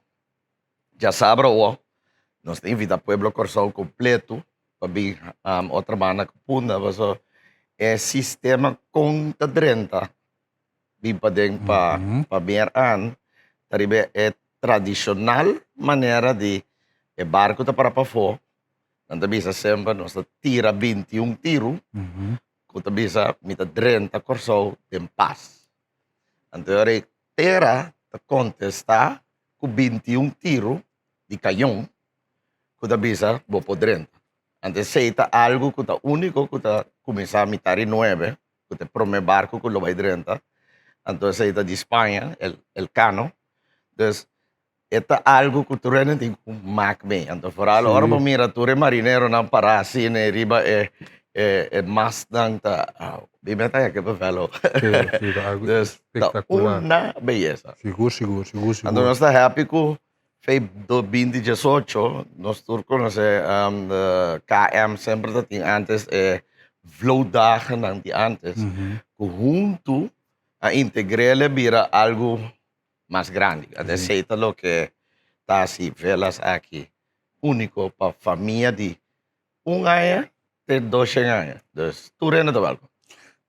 já sabe, nós invita o pueblo Corsau completo para vir outra banda que punda, é sistema conta 30. Vim para ver é tradicional maneira de barco para fora, Nanta bisa sempre nós tira 21 tiro, kuta bisa mita 30 corso tem paz. Anterior tera ta contestar com 21 tiro de canhão, kuta bisa bopo 30. Antes seita algo kuta único kuta começar a mitar 9, kuta prome barco com lo vai 30. Antes seita de Espanha, el cano. Dus esta algo que tu rene tem com mac bem. Então, por algo, ora mira, tu é marinheiro não para assim, né, riba é mais tanta, bimeta é que bevelo. Dus, uma beleza.
Seguro.
Então, nós está happy com fei do 2018, nós turcos, nós KM sempre tem antes vlodagen não de antes, que junto a integrele vira algo más grande. Aceita lo que está así, velas aquí, único para familia de 1 ano até 12 anos. Dus, tu rena de algo?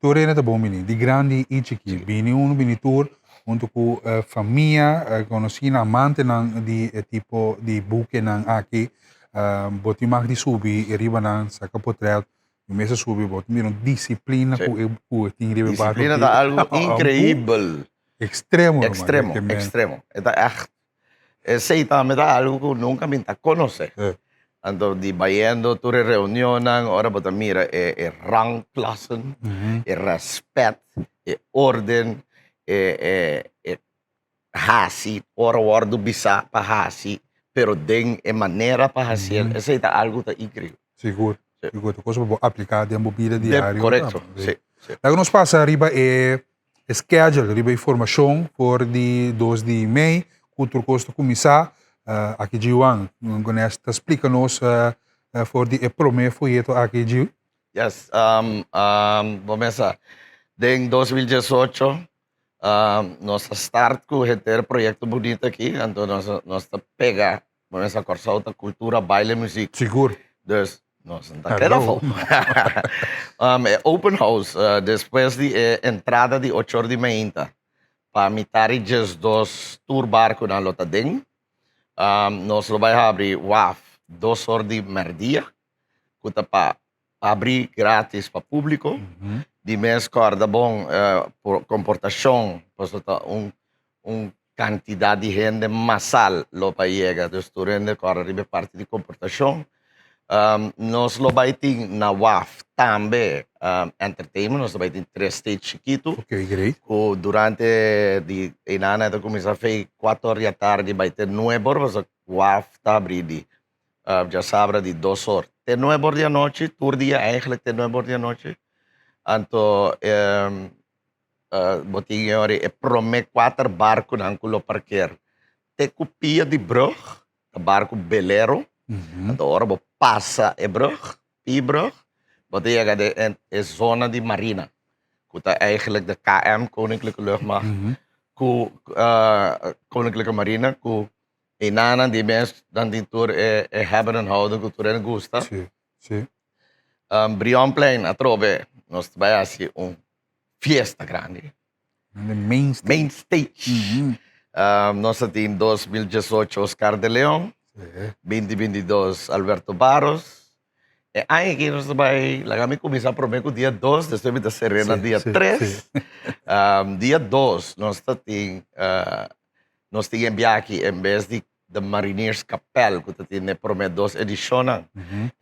Tu rena de bom menino, de grande e chiquinho. Bini tour, junto com família, conheci na amante de tipo de buque aqui, boti mag de subir, e riba nan, saca potret, e mesa subir, boti mira disciplina com tinha riba barco.
Disciplina é algo incrível.
Extremo.
Extremo. Esta echt. Aceita me da algo que nunca me conoce. Então, de bayendo, tu reuniões, ora bota mira, rangklassen, respeito, ordem, hasi, ora ordo bisa pa hasi, pero den maneira pa hasi, aceita algo tá incrível.
Seguro. Coisa para aplicar dentro da vida diária.
Correto. Sim.
Daí nós passa arriba schedule, riba informação por de 2 de maio, cultura costa começar aqui de Juan, nesta explica-nos por de primeiro folheto aqui de.
Yes, vamos a em 2018 nós start com o projeto bonito aqui, então nós pega, vamos a cursar a cultura, baile, música.
Seguro.
Dus nós não está claro. Open house, depois de entrada de 8h30, para mitar just 2 tour barco na lota ding. Nós vai abrir WAF 2 horas de merdia, kuta para abrir grátis para público. De mês corda bom comportação, para quantidade de gente massal lo para chegar, dus tu rende corda parte de comportação. Nós lo vai ter na WAF também entertainment, nós vai ter 3 stage chiquito.
Ok, great.
Durante de inana da começar a fazer 4 horas da tarde vai ter 9 horas, mas WAF está abrindo já sabe de 2 horas. Tem 9 horas da noite, todo dia eigenlijk tem 9 horas da noite. Então, botinha hora prome 4 barcos na culo parquear. Te copia de brug, barco Belero. Então, agora passa e brug, wat je de zona de marina. Dat eigenlijk de KM, Koninklijke Luchtmacht, Koninklijke Marine, inana die mensen dan die tour hebben en houden, cultura en gusta.
Sim.
Brionplein, atrove, nós vai assim fiesta grande.
The main
stage. Nós temos 2018 Oscar de León. 2022 Alberto Barros. Aí que nós vamos começar a prometer dia 2, depois da Serena dia 3. Dia 2 nós temos enviar aqui em vez de Mariners Kapel, que tem promet 2 edições.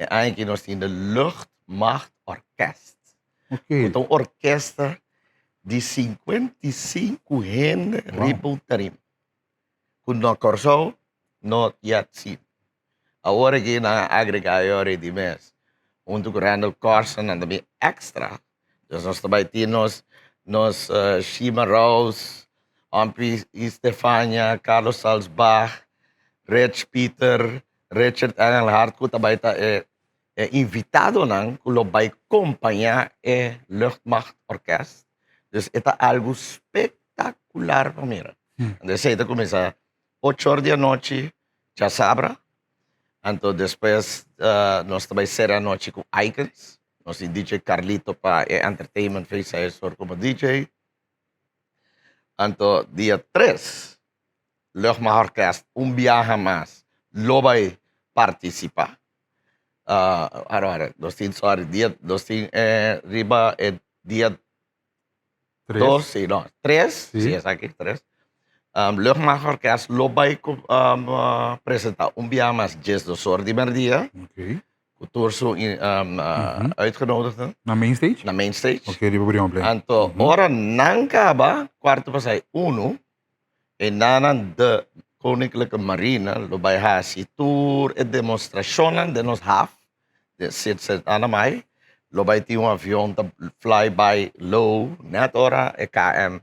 Aí que nós temos Luchtmacht Orkest. Então orquestra de 55 gente ributerim. Quando nós corsou not yet seen. Agora que na agregador de mês, junto com Randall Carson and também extra. Então nós também temos Shima Rose, Ampli Stefania, Carlos Salzbach, Rich Peter, Richard Engelhardt, que também está invitado nang que vai acompanhar Luchtmacht Orkest. Então é algo espetacular para mim. Então começa 8 horas da noite, já sabe. Então, depois, nós também será a noite com Icons. Nós temos DJ Carlito para entertainment, fez isso como DJ. Então, dia 3, Luchtmacht Orkest, viaje mais, lo vai participar. Ahora, nós temos riba dia
3.
2, sim, não, 3,
Sim.
sim, é aqui, 3. Luchtmacher que as lobby apresentar dia mas 10 horas de merdia.
Ok.
O torso uitgenodigd
Na main stage?
na main stage.
Ok, riba Brion Play.
Anto, ora nankaba, kwarto pa sa 1, e nanan de Koninklijke Marine, lobay hasi tour e demonstrationen de nos half, de sit anamay, lobay ti yung avion ta fly by low, net ora e KM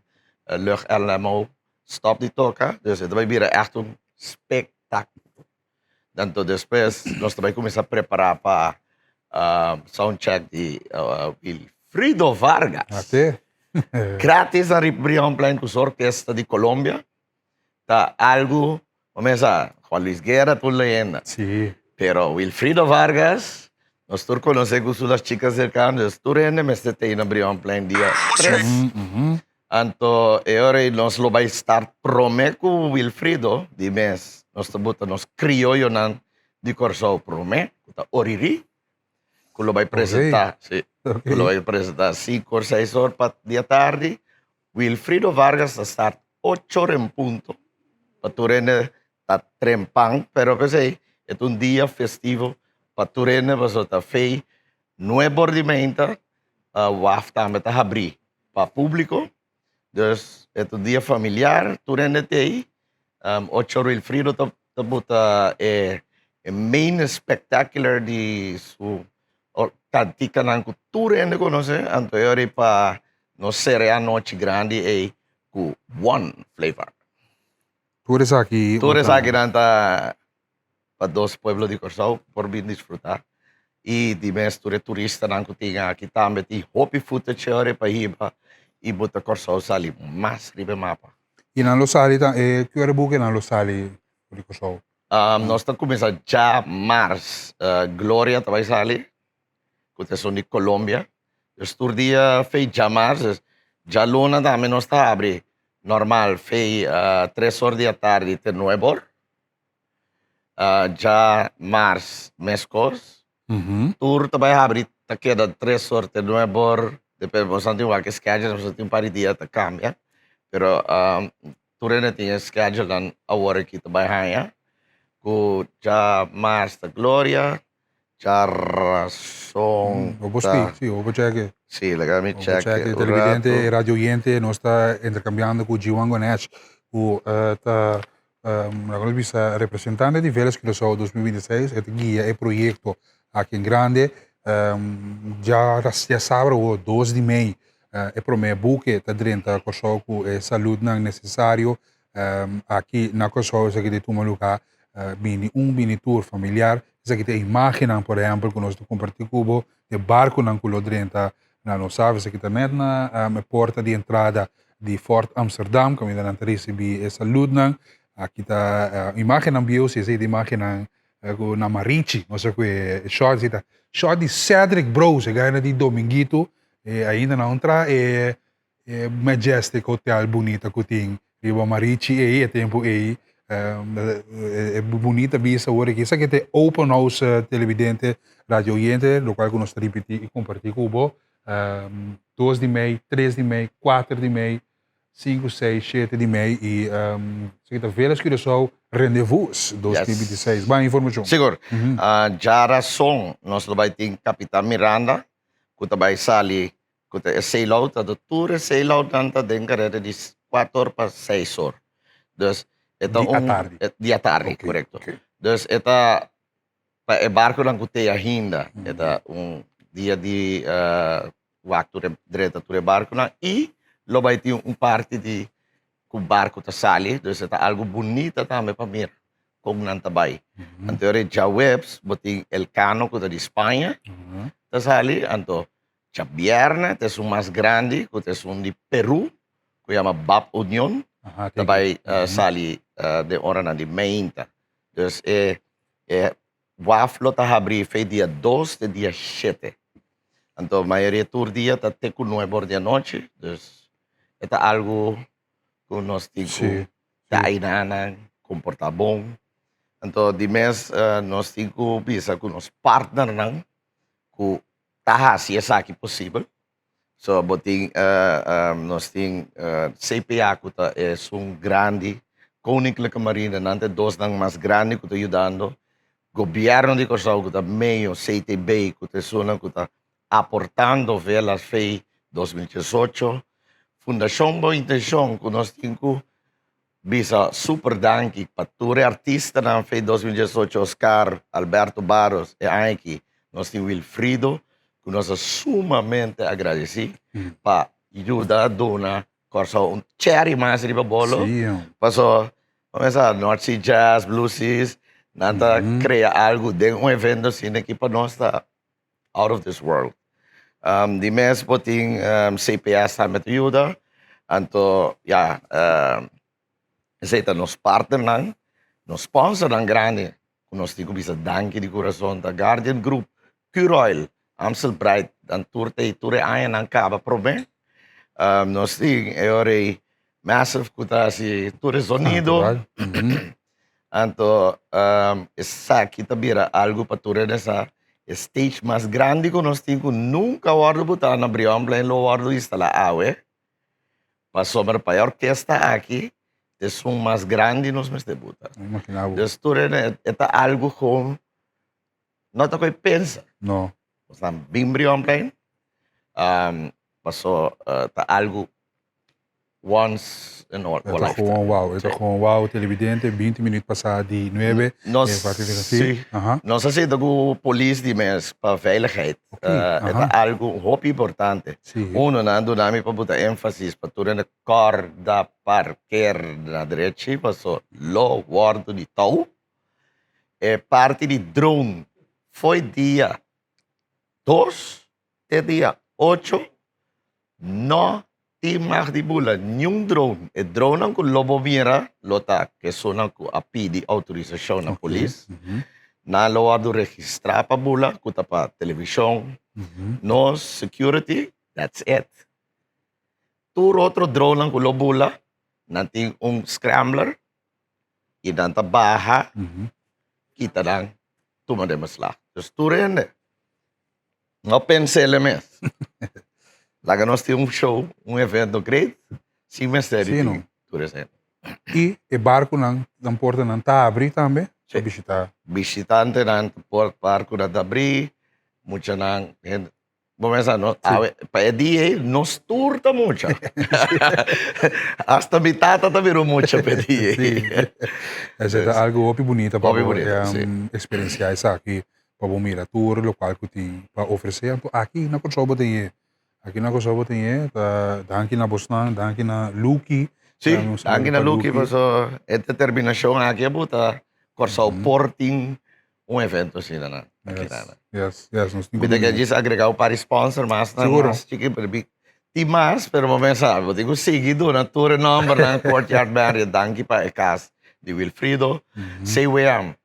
lucht LMO stop die toca, dus het vai vira echt un spectáculo. Tanto depois nós também começamos a preparar para soundcheck de Wilfrido Vargas.
Até.
Grátis a Brion Plain com a orquestra de Colômbia. Tá algo, começa Juan Luis Guerra, tu leyenda.
Sí.
Pero Wilfrido Vargas, nós todos conhecemos as chicas cercanas, tu rende me estete na Brion Plain dia 3. Anto, e ora nós lo vai estar prome com Wilfrido de mês. Nós tabuta nos criollo nan de Corsau prome, ta oriri. Que lo vai apresentar, sim.
Okay.
Lo vai apresentar 5 ou 6 horas para dia tarde. Wilfrido Vargas está 8 horas em ponto. Para Turene está trempang, pero pensei, é dia festivo para Turene, você está feio, nuevo ordimento, waf também está abrir para público. Dus é dia familiar, Turene tem 8 horas Wilfrido está main spectacular de su cantica ng Turene conhece, anterior para no ser a noite grande e com one flavor.
Todos aqui.
Todos aqui nanta para 2 pueblos de Corsau por vir disfrutar. E de mês turista nang kutinga aqui também tem hopi footage ore para hiba e bota Corsau sali mais ribe mapa.
E na Losali, que hora buque na Losali, por Corsau?
Nós estamos começando já março. Glória também sali, que são de Colômbia. Estou dia fei já março, já luna também nós está abre normal fei 3 horas da tarde até 9 horas. Já março mescos. Tour também abre tá queda 3 horas até 9 horas. Depois você tem uma schedule, você tem um par de dias que cambia. Pero tour ainda tem schedule dan a hora que também hanya. Com já março da Glória. Já razão.
Opo speak, sí, opo cheque.
Sì, legami
Opo
check.
cheque, televidente e radio oyente, nos está intercambiando con Jiwan Ganesh, la representante di Vélez Curaçao 2026, el guía e proyecto aqui em Grande, já sabe o 2 de maio, e promete buque tá dentro da Curaçao com saúde não necessário, aqui na Curaçao, isso aqui de toma lugar, mini tour familiar, isso aqui tem imagem, por exemplo, que nós compartilhamos cubo, de barco na culo dentro, não sabe, isso aqui tá net na porta de entrada de Fort Amsterdam, que ainda não recebi essa saúde, aqui tá imagem na bio, se essa imagem na Marici, não sei o que, shot de Cedric Bros, que ganha de Dominguito, e ainda não entra, e Majestic Hotel bonita que tem, riba Marici, e tempo é bonita vista agora que isso aqui tem open house televidente, radio oyente, lo qual nós repetir e compartilhar com o 2 de maio, 3 de maio, 4 de maio, 5, 6, 7 de maio e isso aqui Vélez Curaçao Rendezvous 2026. Mais informação.
Seguro. Já razão, nós vai ter Capitão Miranda, que vai sair, que é sail-out, a doutora sail-out nanta den carreira de 4 horas para 6 horas. Dus, dia tarde, okay, correto. Okay. Dus, esta barco lang kutei ainda, esta dia de waktu direto ture barco lang e lo vai ter parte de que barco tá sali, dus esta algo bonita também para mir, como nantabay. Anterior já webs, boting El Cano que tá de Espanha, tá sali, anto já viernes, é um mais grande, que é um de Peru, que chama Bab Union. Também sali de hora na de mainta. Dus waflo tá abrir foi dia 2 de dia 7. Então, a maioria do dia tá até com 9 horas da noite. Dus é algo que nós temos que comportar bom. Então, de mês, nós temos que pensar com os partners, que tá se é aqui possível. So, boting, nós temos CPA, que é grande, Koninklijke Marine, nante dos ng mas grande que está ajudando. Governo de Corsao, que está meio, CTB, que está aportando velas FEI 2018. Fundação Boa Intenção, que nós temos que bisa super danki para todos artistas na FEI 2018, Oscar, Alberto Barros e aqui. Nós temos Wilfrido, que nós sumamente agradecidos para ajudar a dona Corsao cherry mais de bolo. Passou, começa North Sea Jazz, Blue Seas, nada cria algo de evento assim que para nós está out of this world. De mês boting CPS também ajuda, então aceita nos partner nos sponsor grande, que nós temos bisa danke de coração da Guardian Group, Curoil, Amstel Bright, dan turte ayan ang kaba problem. Nós temos agora massive kutasi ture sonido. Então, essa aqui também algo para ture nessa stage mais grande que nós temos, nunca guardo botar na Brion Plain, lo guardo instalar awe. Passou para a orquestra aqui, é mais grande nos meus debuta. Então, é algo como não está com pensa.
Não.
Está bem Brion Plain. Passou tá algo once in all
lifetime. Gewoon wow. Het is gewoon wow. Televidente, 20 minutos passado de 9.
Nós assim que polícia de mês para veiligheid. É algo muito importante. Uno nando nami para botar ênfase para tudo na corda parquer na direita, passou lo guardo de tau. É parte de drone. Foi dia 2 até dia 8. Não tem mais de bula nenhum drone. E drone ang lobo mira, lota que sona ko api de autorização na polícia. Na loa do registrar pa bula, kuta pa televisão, no security, that's it. Tur outro drone ang lobo bula, nating scrambler, e nanta baha, kita lang tumademas lá. Just turende. Não pense elementos. Lá nós temos show, evento grande, sim, mistério.
E o barco não porta não está abrir também?
Sim. Visitante não barco não está abrir, muita não. Vamos pensar, para dia nos turta muito. Hasta mitad também virou muito para dia.
É algo muito bonito para experienciar isso aqui, para o mira tour local que tem para oferecer. Aqui na Corsao tem aqui na Corsao tem danke na Bosnan, danke na Luki.
Sim, danke na Luki, mas a determinação aqui é botar Corsao Porting evento assim, né?
Yes,
Pede que diz agregar para sponsor, mas não chique para ti mais, pero vamos pensar, eu digo seguido na tour number na Courtyard Barrier, danke para a casa de Wilfrido, CWM,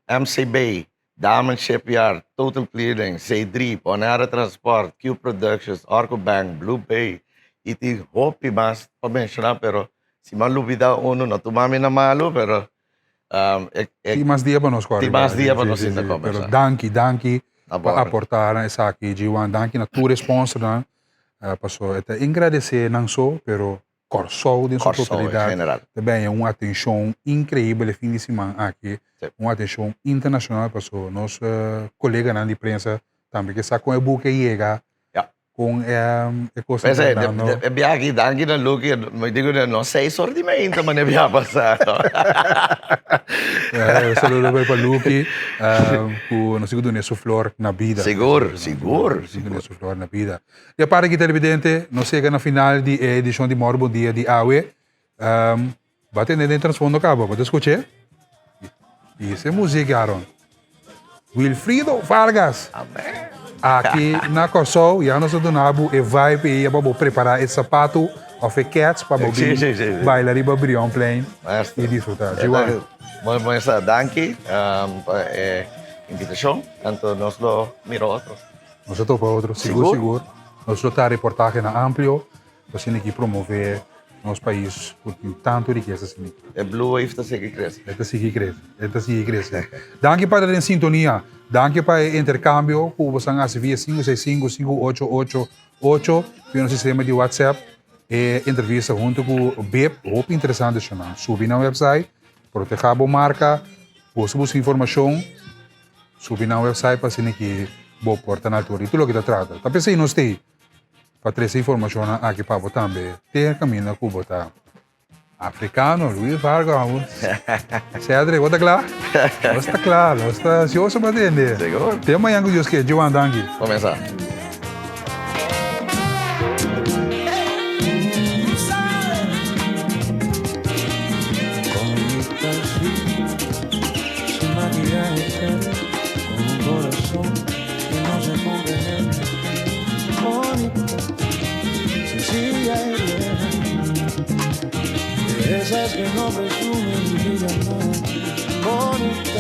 MC Bay, Diamond Shipyard, Total Clearing, Drip, Onara Transport, Q Productions, Arco Bank, Blue Bay, e tem hopi mas para mencionar, pero se malubida uno, não tomame na malo, pero
tem mais dia para nós correr.
Tem mais dia para nós ainda
começar. Danke para aportar essa aqui, G1, danke na tua sponsor, né? Passou até agradecer não só, pero Corsao de sua totalidade. Também é uma atenção incrível fim de semana aqui. Uma atenção internacional para os nossos colegas de imprensa também, que sacam o buque e chega com a coisa.
Mas é viagem, danke na Luki, me digo, não sei sortimento, mas é viagem passar.
Saludo para Luki, não sei do nosso flor na vida.
Seguro.
Nosso flor na vida. E para que televidente, nós chegamos na final de edição de Morbo Dia de AWE. Bate nele em transfundo cabo, pode escutar? Isso é música, Aaron. Wilfrido Vargas.
Amém.
Aqui na Corsao, já nós donamos e vai para preparar esse sapato of cats para bailar e Brion Plain e desfrutar.
Vamos a danke invitação, então nós lo miro outro.
Nós para outro, seguro. Nós está reportagem na Amplio, assim que promover nosso país, porque tem tanto riqueza assim.
É Blue Wave está seguir crescendo.
Esta sigue crescendo. Danke para a sintonia. Danke para o intercâmbio que você faz via 565-5888 via no sistema de WhatsApp. E entrevista junto com o BEP, muito interessante. Subi na website, proteger a marca, buscar informação, subi na website para ser que boa porta na altura. E tudo o que trata. Tá pensando não sei para trazer informação aqui para você também. Tem caminho que você africano, Luis Vargas. Cedric, você está claro? Você está claro, você está ansioso para entender.
Seguro.
Tem amanhã que Deus quer, João Dangue.
Começar.
Esas que no presumen y brillan más, bonita.